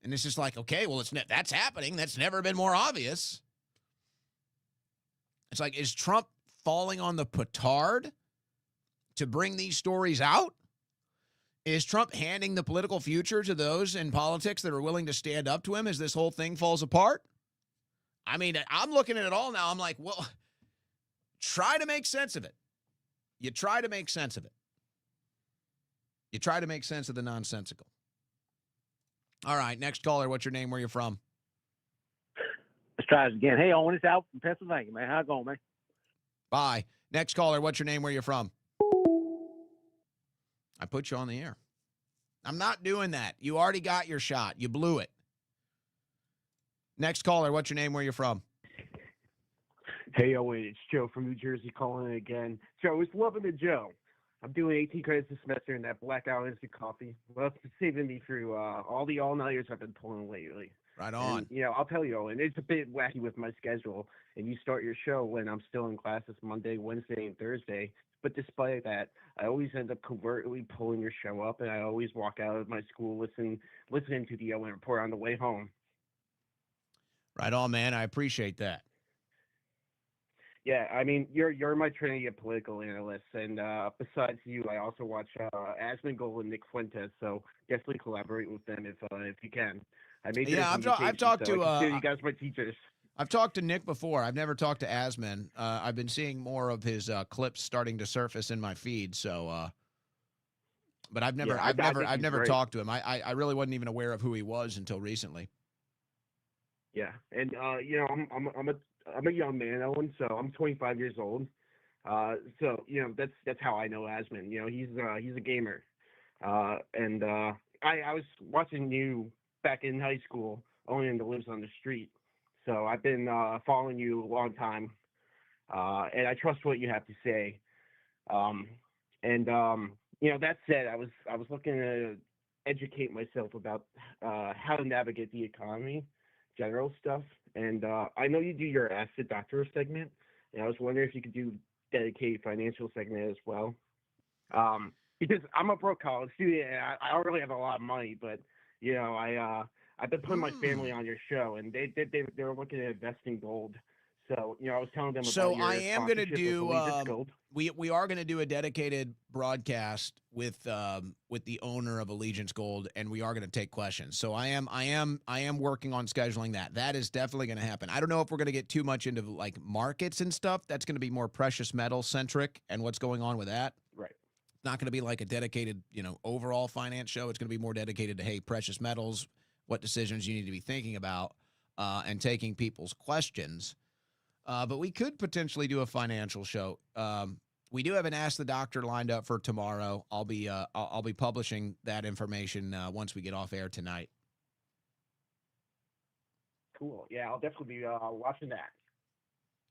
[SPEAKER 1] And it's just like, okay, well, that's happening. That's never been more obvious. It's like, is Trump falling on the petard to bring these stories out? Is Trump handing the political future to those in politics that are willing to stand up to him as this whole thing falls apart? I mean, I'm looking at it all now. I'm like, well, try to make sense of it. You try to make sense of it. You try to make sense of the nonsensical. All right, next caller. What's your name? Where you from?
[SPEAKER 5] Let's try this again. Hey, Owen, it's Al from Pennsylvania, man. How it going, man?
[SPEAKER 1] Bye. Next caller. What's your name? Where you from? I put you on the air. I'm not doing that. You already got your shot. You blew it. Next caller. What's your name? Where you from?
[SPEAKER 10] Hey, Owen, it's Joe from New Jersey calling in again. Joe, it's loving the Joe.
[SPEAKER 7] I'm doing 18 credits this semester in that Blackout Coffee. Well, it's saving me through all the all-nighters I've been pulling lately.
[SPEAKER 1] Right on.
[SPEAKER 7] And, you know, I'll tell you, Owen, it's a bit wacky with my schedule. And you start your show when I'm still in classes Monday, Wednesday, and Thursday. But despite that, I always end up covertly pulling your show up, and I always walk out of my school listening to the Owen Report on the way home.
[SPEAKER 1] Right on, man. I appreciate that.
[SPEAKER 7] Yeah, I mean, you're my trinity of political analysts, and besides you, I also watch Asmongold and Nick Fuentes. So definitely collaborate with them if you can. I made
[SPEAKER 1] I've talked to
[SPEAKER 7] I consider you guys my teachers.
[SPEAKER 1] I've talked to Nick before. I've never talked to Asman. I've been seeing more of his clips starting to surface in my feed. So, but I've never talked to him. I really wasn't even aware of who he was until recently.
[SPEAKER 7] Yeah, and you know, I'm a young man, Owen. So I'm 25 years old. So you know, that's how I know Asman. You know, he's a gamer. And I was watching you back in high school, Owen that lives on the street. So I've been following you a long time, and I trust what you have to say. You know, that said, I was looking to educate myself about how to navigate the economy, general stuff. And I know you do your Ask the Doctor segment, and I was wondering if you could do dedicated financial segment as well. Because I'm a broke college student, and I don't really have a lot of money, but you know, I've been putting my family on your show, and they were looking at investing gold. So you know, I was telling them about
[SPEAKER 1] So
[SPEAKER 7] your
[SPEAKER 1] I am going to do.
[SPEAKER 7] Gold.
[SPEAKER 1] We are going to do a dedicated broadcast with the owner of Allegiance Gold, and we are going to take questions. So I am working on scheduling that. That is definitely going to happen. I don't know if we're going to get too much into like markets and stuff. That's going to be more precious metal centric and what's going on with that.
[SPEAKER 7] Right.
[SPEAKER 1] It's not going to be like a dedicated, you know, overall finance show. It's going to be more dedicated to, hey, precious metals, what decisions you need to be thinking about, and taking people's questions. But we could potentially do a financial show. We do have an Ask the Doctor lined up for tomorrow. I'll be publishing that information once we get off air tonight.
[SPEAKER 7] Cool. Yeah, I'll definitely be watching that.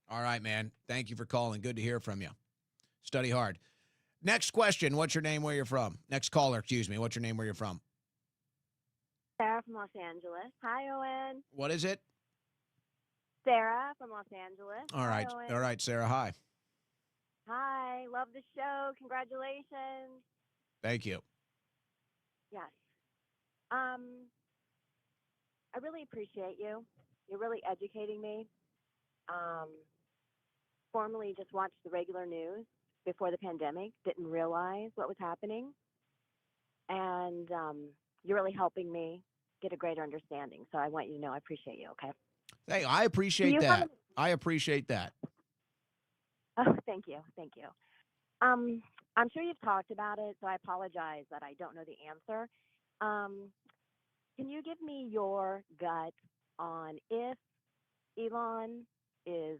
[SPEAKER 1] All right, man. Thank you for calling. Good to hear from you. Study hard. Next question. What's your name? Where you're from? Next caller. Excuse me. What's your name? Where you're from?
[SPEAKER 10] Sarah from Los Angeles. Hi, Owen.
[SPEAKER 1] What is it?
[SPEAKER 10] Sarah from Los Angeles.
[SPEAKER 1] All right.
[SPEAKER 10] Hi, Owen.
[SPEAKER 1] All right, Sarah. Hi.
[SPEAKER 10] Hi. Love the show. Congratulations.
[SPEAKER 1] Thank you.
[SPEAKER 10] Yes. I really appreciate you. You're really educating me. Formerly just watched the regular news before the pandemic. Didn't realize what was happening. And you're really helping me get a greater understanding. So I want you to know I appreciate you, okay?
[SPEAKER 1] Hey, I appreciate that. I appreciate that.
[SPEAKER 10] Oh, thank you. Thank you. I'm sure you've talked about it, so I apologize that I don't know the answer. Can you give me your gut on if Elon is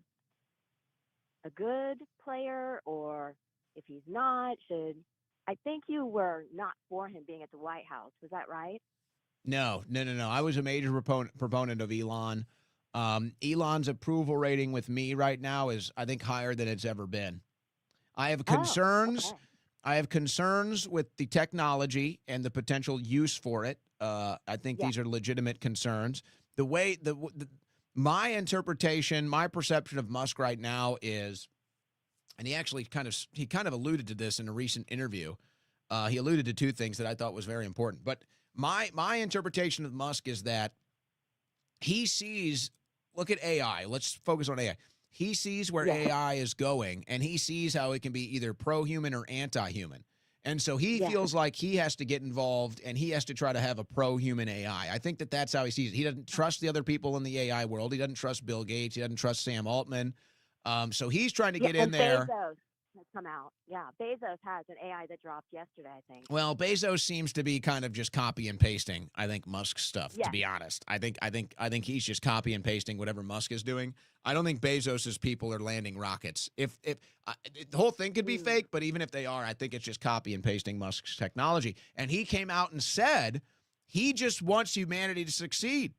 [SPEAKER 10] a good player or if he's not? I think you were not for him being at the White House. Was that right?
[SPEAKER 1] No. I was a major proponent of Elon. Elon's approval rating with me right now is, I think, higher than it's ever been. I have concerns.
[SPEAKER 10] Okay.
[SPEAKER 1] I have concerns with the technology and the potential use for it. I think these are legitimate concerns. The way my interpretation, my perception of Musk right now is, and he actually kind of alluded to this in a recent interview. He alluded to two things that I thought was very important. But my interpretation of Musk is that he sees, look at AI. Let's focus on AI. He sees where AI is going, and he sees how it can be either pro-human or anti-human. And so he feels like he has to get involved, and he has to try to have a pro-human AI. I think that's how he sees it. He doesn't trust the other people in the AI world. He doesn't trust Bill Gates. He doesn't trust Sam Altman. So he's trying to get in there.
[SPEAKER 10] Bezos has come out. Yeah, Bezos has an AI that dropped yesterday, I think.
[SPEAKER 1] Well, Bezos seems to be kind of just copy and pasting, I think, Musk's stuff, to be honest. I think he's just copy and pasting whatever Musk is doing. I don't think Bezos's people are landing rockets. If the whole thing could be fake, but even if they are, I think it's just copy and pasting Musk's technology. And he came out and said he just wants humanity to succeed.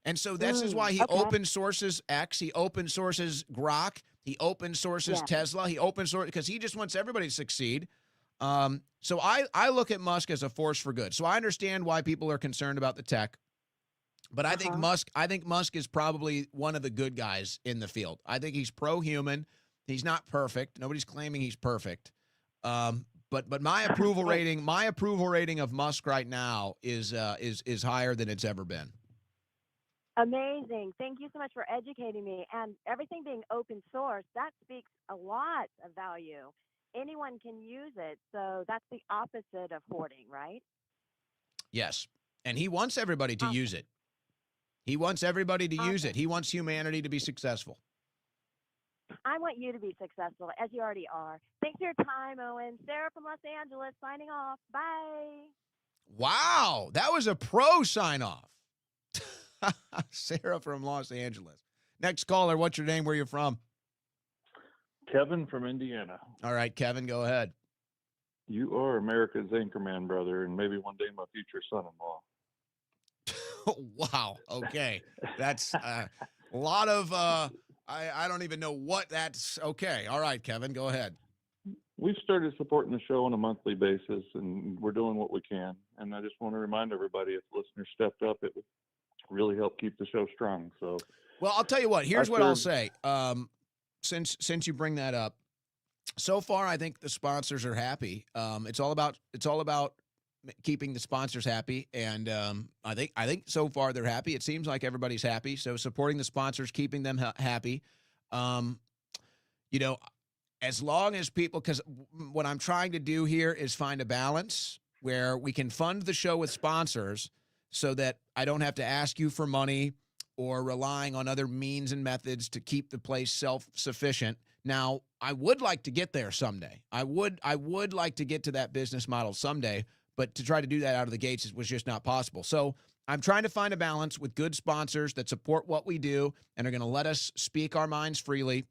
[SPEAKER 1] And so this is why he open sources X, he open sources Grok, he open sources Tesla, he open source because he just wants everybody to succeed. So I look at Musk as a force for good. So I understand why people are concerned about the tech, but I think Musk is probably one of the good guys in the field. I think he's pro-human. He's not perfect. Nobody's claiming he's perfect. But my approval rating of Musk right now is higher than it's ever been.
[SPEAKER 10] Amazing. Thank you so much for educating me. And everything being open source, that speaks a lot of value. Anyone can use it. So that's the opposite of hoarding, right?
[SPEAKER 1] Yes. And he wants everybody to use it. He wants everybody to use it. He wants humanity to be successful.
[SPEAKER 10] I want you to be successful, as you already are. Thanks for your time, Owen. Sarah from Los Angeles signing off. Bye.
[SPEAKER 1] Wow. That was a pro sign-off. Sarah from Los Angeles. Next caller, what's your name? Where you from?
[SPEAKER 11] Kevin from Indiana.
[SPEAKER 1] All right, Kevin, go ahead.
[SPEAKER 11] You are America's anchorman, brother, and maybe one day my future son-in-law.
[SPEAKER 1] Wow. Okay. That's a lot of, I don't even know what that's. Okay. All right, Kevin, go ahead.
[SPEAKER 11] We've started supporting the show on a monthly basis, and we're doing what we can. And I just want to remind everybody, if listeners stepped up, it would really help keep the show strong. So,
[SPEAKER 1] well, I'll tell you what. Here's what I'll say. Since you bring that up, so far I think the sponsors are happy. It's all about keeping the sponsors happy, and I think so far they're happy. It seems like everybody's happy. So supporting the sponsors, keeping them happy. As long as people, because what I'm trying to do here is find a balance where we can fund the show with sponsors so that I don't have to ask you for money or relying on other means and methods to keep the place self-sufficient. Now, I would like to get there someday. I would like to get to that business model someday, but to try to do that out of the gates was just not possible. So I'm trying to find a balance with good sponsors that support what we do and are going to let us speak our minds freely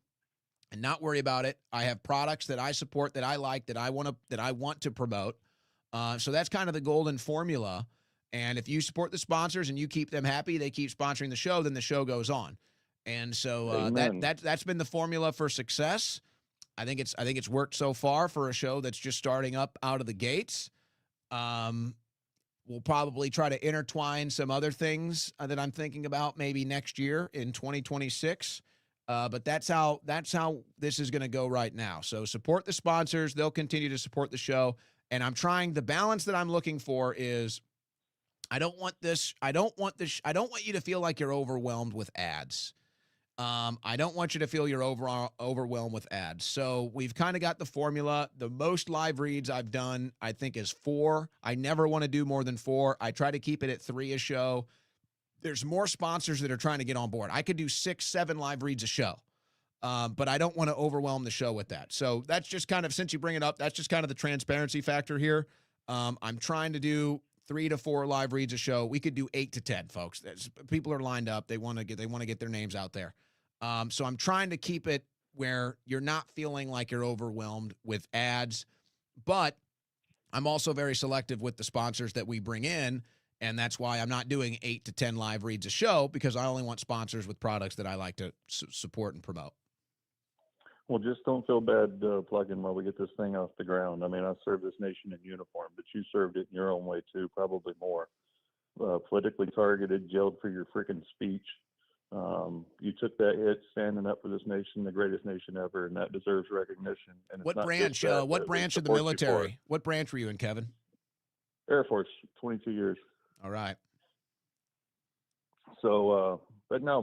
[SPEAKER 1] and not worry about it. I have products that I support, that I like, that I want to promote. So that's kind of the golden formula. And if you support the sponsors and you keep them happy, they keep sponsoring the show, then the show goes on. And so that's been the formula for success. I think it's worked so far for a show that's just starting up out of the gates. We'll probably try to intertwine some other things that I'm thinking about maybe next year in 2026. But that's how this is going to go right now. So support the sponsors. They'll continue to support the show. And the balance that I'm looking for is I don't want you to feel like you're overwhelmed with ads. I don't want you to feel you're overwhelmed with ads. So we've kind of got the formula. The most live reads I've done, I think, is 4. I never want to do more than 4. I try to keep it at 3 a show. There's more sponsors that are trying to get on board. I could do 6, 7 live reads a show, but I don't want to overwhelm the show with that. So that's just kind of, since you bring it up, that's just kind of the transparency factor here. I'm trying to do 3 to 4 live reads a show. We could do 8 to 10, folks. People are lined up. They want to get their names out there. So I'm trying to keep it where you're not feeling like you're overwhelmed with ads, but I'm also very selective with the sponsors that we bring in. And that's why I'm not doing 8 to 10 live reads a show, because I only want sponsors with products that I like to support and promote.
[SPEAKER 11] Well, just don't feel bad plugging while we get this thing off the ground. I mean, I served this nation in uniform, but you served it in your own way too, probably more. Politically targeted, jailed for your freaking speech. You took that hit standing up for this nation, the greatest nation ever, and that deserves recognition. And
[SPEAKER 1] what branch? What branch of the military? What branch were you in, Kevin?
[SPEAKER 11] Air Force, 22 years.
[SPEAKER 1] All right.
[SPEAKER 11] So, but no,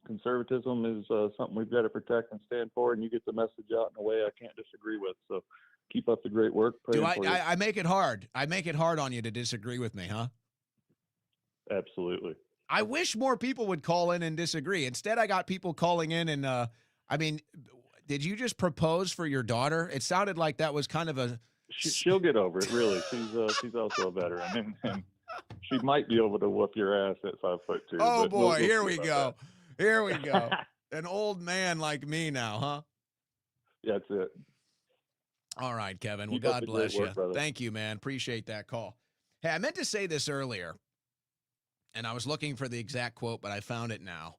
[SPEAKER 11] conservatism is something we've got to protect and stand for, and you get the message out in a way I can't disagree with. So keep up the great work.
[SPEAKER 1] I make it hard? I make it hard on you to disagree with me, huh?
[SPEAKER 11] Absolutely.
[SPEAKER 1] I wish more people would call in and disagree. Instead, I got people calling in and, I mean, did you just propose for your daughter? It sounded like that was kind of a...
[SPEAKER 11] She'll get over it, really. She's also a veteran, and she might be able to whoop your ass at 5'2".
[SPEAKER 1] Oh boy, here we go. Here we go. An old man like me now, huh?
[SPEAKER 11] That's it.
[SPEAKER 1] All right, Kevin. Well, God bless you. Thank you, man. Appreciate that call. Hey, I meant to say this earlier, and I was looking for the exact quote, but I found it now.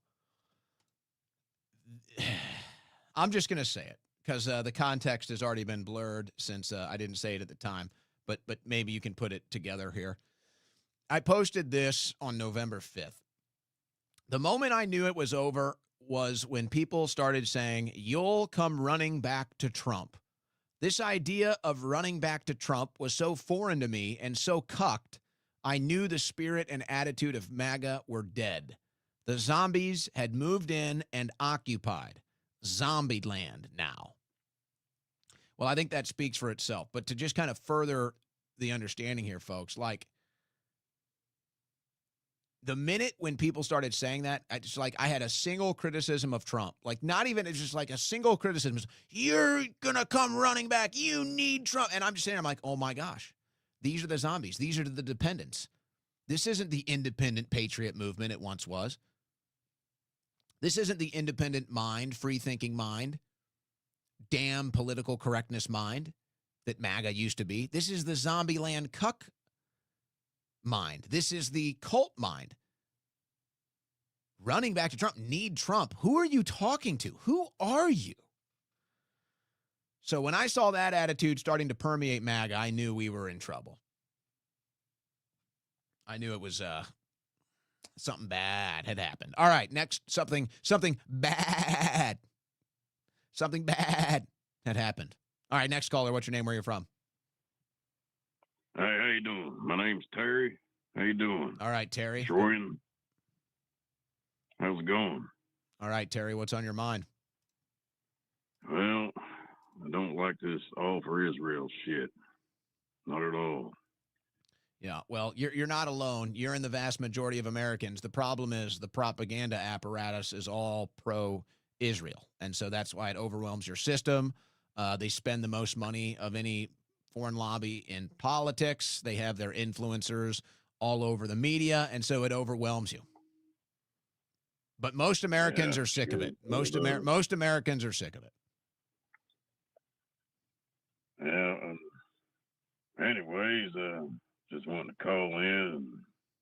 [SPEAKER 1] I'm just going to say it, because the context has already been blurred since I didn't say it at the time, but maybe you can put it together here. I posted this on November 5th. The moment I knew it was over was when people started saying, you'll come running back to Trump. This idea of running back to Trump was so foreign to me and so cucked, I knew the spirit and attitude of MAGA were dead. The zombies had moved in and occupied zombie land now. Well, I think that speaks for itself. But to just kind of further the understanding here, folks, like the minute when people started saying that, I had a single criticism of Trump. Like, not even, it's just like a single criticism. You're going to come running back. You need Trump. And I'm just saying, I'm like, oh my gosh, these are the zombies. These are the dependents. This isn't the independent patriot movement it once was. This isn't the independent mind, free-thinking mind, damn political correctness mind that MAGA used to be. This is the zombie land cuck mind. This is the cult mind. Running back to Trump, need Trump. Who are you talking to? Who are you? So when I saw that attitude starting to permeate MAGA, I knew we were in trouble. I knew it was something bad had happened. All right, next, something bad. Something bad had happened. All right, next caller, what's your name, where you're from?
[SPEAKER 3] Hey, how you doing? My name's Terry. How you doing?
[SPEAKER 1] All right, Terry.
[SPEAKER 3] Troyan. How's it going?
[SPEAKER 1] All right, Terry, what's on your mind?
[SPEAKER 3] Well, I don't like this all for Israel shit. Not at all.
[SPEAKER 1] Yeah, well, you're not alone. You're in the vast majority of Americans. The problem is the propaganda apparatus is all pro-Israel, and so that's why it overwhelms your system. They spend the most money of any foreign lobby in politics. They have their influencers all over the media, and so it overwhelms you. But most Americans are sick of it. Most Americans are sick of it.
[SPEAKER 3] Yeah. Anyways, just wanted to call in and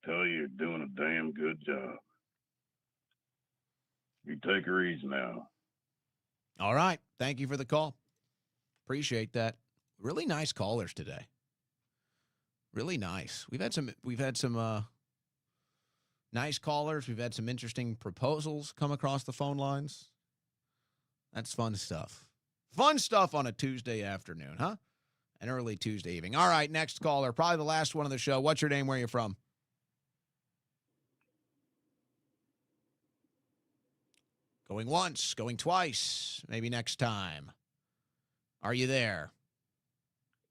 [SPEAKER 3] tell you you're doing a damn good job. You take her easy now.
[SPEAKER 1] All right. Thank you for the call. Appreciate that. Really nice callers today. Really nice. We've had some nice callers. We've had some interesting proposals come across the phone lines. That's fun stuff. Fun stuff on a Tuesday afternoon, huh? An early Tuesday evening. All right, next caller, probably the last one of the show. What's your name? Where are you from? Going once, going twice, maybe next time. Are you there?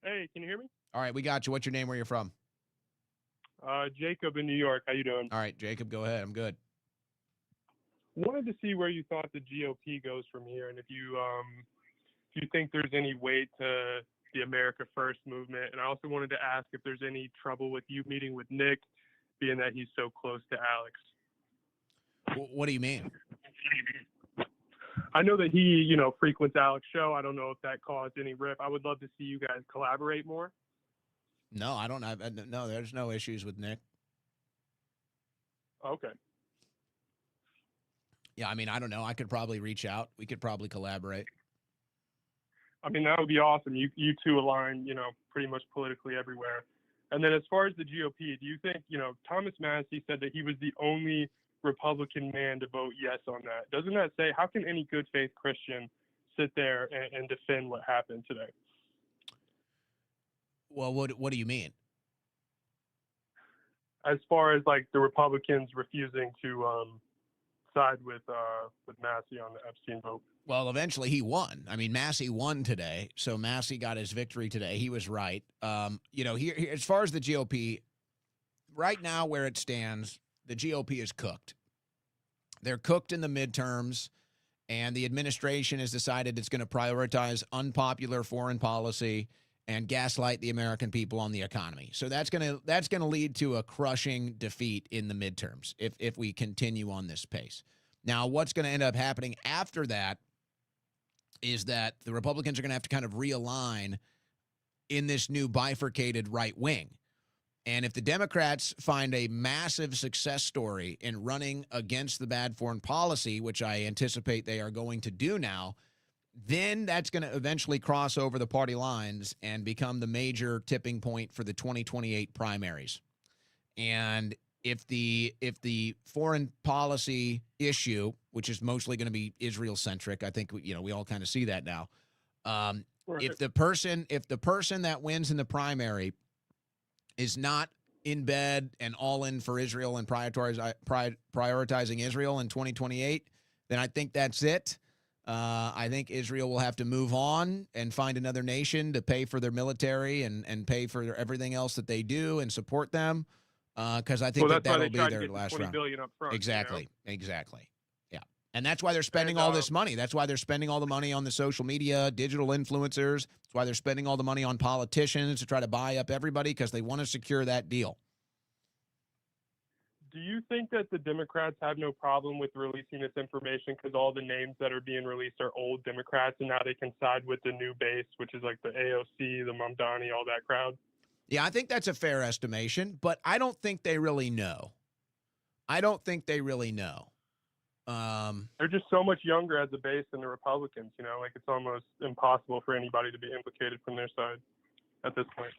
[SPEAKER 12] Hey, can you hear me?
[SPEAKER 1] All right, we got you. What's your name? Where you're from?
[SPEAKER 12] Jacob in New York. How you doing?
[SPEAKER 1] All right, Jacob, go ahead. I'm good.
[SPEAKER 12] Wanted to see where you thought the GOP goes from here, and if you think there's any way to the America First movement. And I also wanted to ask if there's any trouble with you meeting with Nick, being that he's so close to Alex.
[SPEAKER 1] What do you mean?
[SPEAKER 12] I know that he, frequents Alex's show. I don't know if that caused any rip. I would love to see you guys collaborate more.
[SPEAKER 1] No, I don't have. No, there's no issues with Nick.
[SPEAKER 12] Okay.
[SPEAKER 1] Yeah, I mean, I don't know. I could probably reach out. We could probably collaborate.
[SPEAKER 12] I mean, that would be awesome. You two align, pretty much politically everywhere. And then as far as the GOP, do you think, Thomas Massie said that he was the only Republican man to vote yes on that? Doesn't that say, how can any good faith Christian sit there and defend what happened today?
[SPEAKER 1] Well, what do you mean?
[SPEAKER 12] As far as like the Republicans refusing to side with Massie on the Epstein vote.
[SPEAKER 1] Well, eventually he won. I mean, Massie won today, so Massie got his victory today. He was right. Here, as far as the GOP, right now where it stands, the GOP is cooked. They're cooked in the midterms, and the administration has decided it's going to prioritize unpopular foreign policy and gaslight the American people on the economy. So that's going to lead to a crushing defeat in the midterms if we continue on this pace. Now, what's going to end up happening after that is that the Republicans are going to have to kind of realign in this new bifurcated right wing. And if the Democrats find a massive success story in running against the bad foreign policy, which I anticipate they are going to do now, then that's going to eventually cross over the party lines and become the major tipping point for the 2028 primaries. And if the foreign policy issue, which is mostly going to be Israel-centric, I think we all kind of see that now.
[SPEAKER 12] Right.
[SPEAKER 1] If the person that wins in the primary is not in bed and all in for Israel and prioritizing Israel in 2028, then I think that's it. I think Israel will have to move on and find another nation to pay for their military and pay for everything else that they do and support them. Because I think that'll be their last round.
[SPEAKER 12] $20 billion up front.
[SPEAKER 1] Exactly. Yeah. And that's why they're spending all this money. That's why they're spending all the money on the social media, digital influencers. That's why they're spending all the money on politicians to try to buy up everybody because they want to secure that deal.
[SPEAKER 12] Do you think that the Democrats have no problem with releasing this information because all the names that are being released are old Democrats and now they can side with the new base, which is like the AOC, the Mamdani, all that crowd?
[SPEAKER 1] Yeah, I think that's a fair estimation, but I don't think they really know.
[SPEAKER 12] They're just so much younger as a base than the Republicans, like it's almost impossible for anybody to be implicated from their side at this point.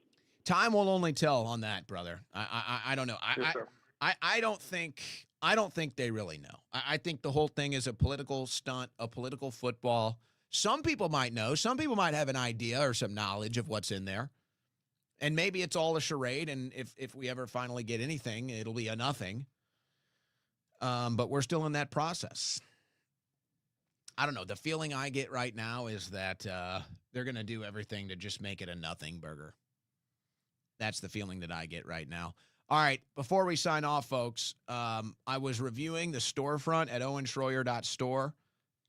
[SPEAKER 1] Time will only tell on that, brother. I don't know.
[SPEAKER 12] Yes, sir.
[SPEAKER 1] I don't think they really know. I think the whole thing is a political stunt, a political football. Some people might know. Some people might have an idea or some knowledge of what's in there. And maybe it's all a charade, and if we ever finally get anything, it'll be a nothing. But we're still in that process. I don't know. The feeling I get right now is that they're going to do everything to just make it a nothing burger. That's the feeling that I get right now. All right, before we sign off, folks, I was reviewing the storefront at owenschroyer.store,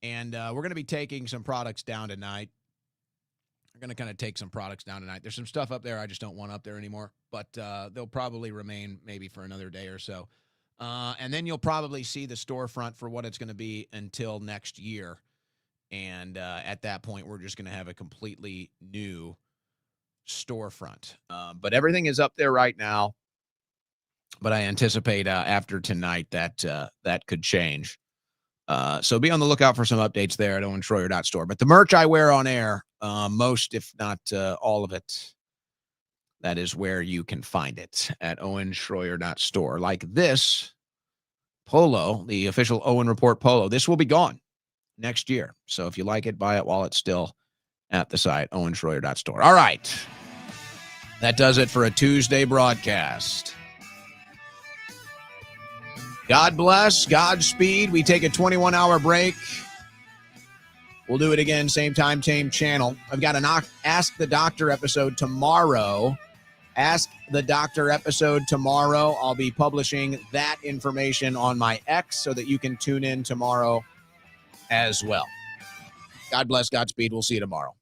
[SPEAKER 1] and we're going to be taking some products down tonight. We're going to kind of take some products down tonight. There's some stuff up there I just don't want up there anymore, but they'll probably remain maybe for another day or so. And then you'll probably see the storefront for what it's going to be until next year. And at that point, we're just going to have a completely new storefront. But everything is up there right now. But I anticipate after tonight that that could change. So be on the lookout for some updates there at owenschroyer.store. But the merch I wear on air, most, if not all of it, that is where you can find it at owenschroyer.store. Like this polo, the official Owen Report polo. This will be gone next year. So if you like it, buy it while it's still at the site, owenschroyer.store. All right. That does it for a Tuesday broadcast. God bless. Godspeed. We take a 21-hour break. We'll do it again, same time, same channel. I've got an Ask the Doctor episode tomorrow. Ask the Doctor episode tomorrow. I'll be publishing that information on my X so that you can tune in tomorrow as well. God bless. Godspeed. We'll see you tomorrow.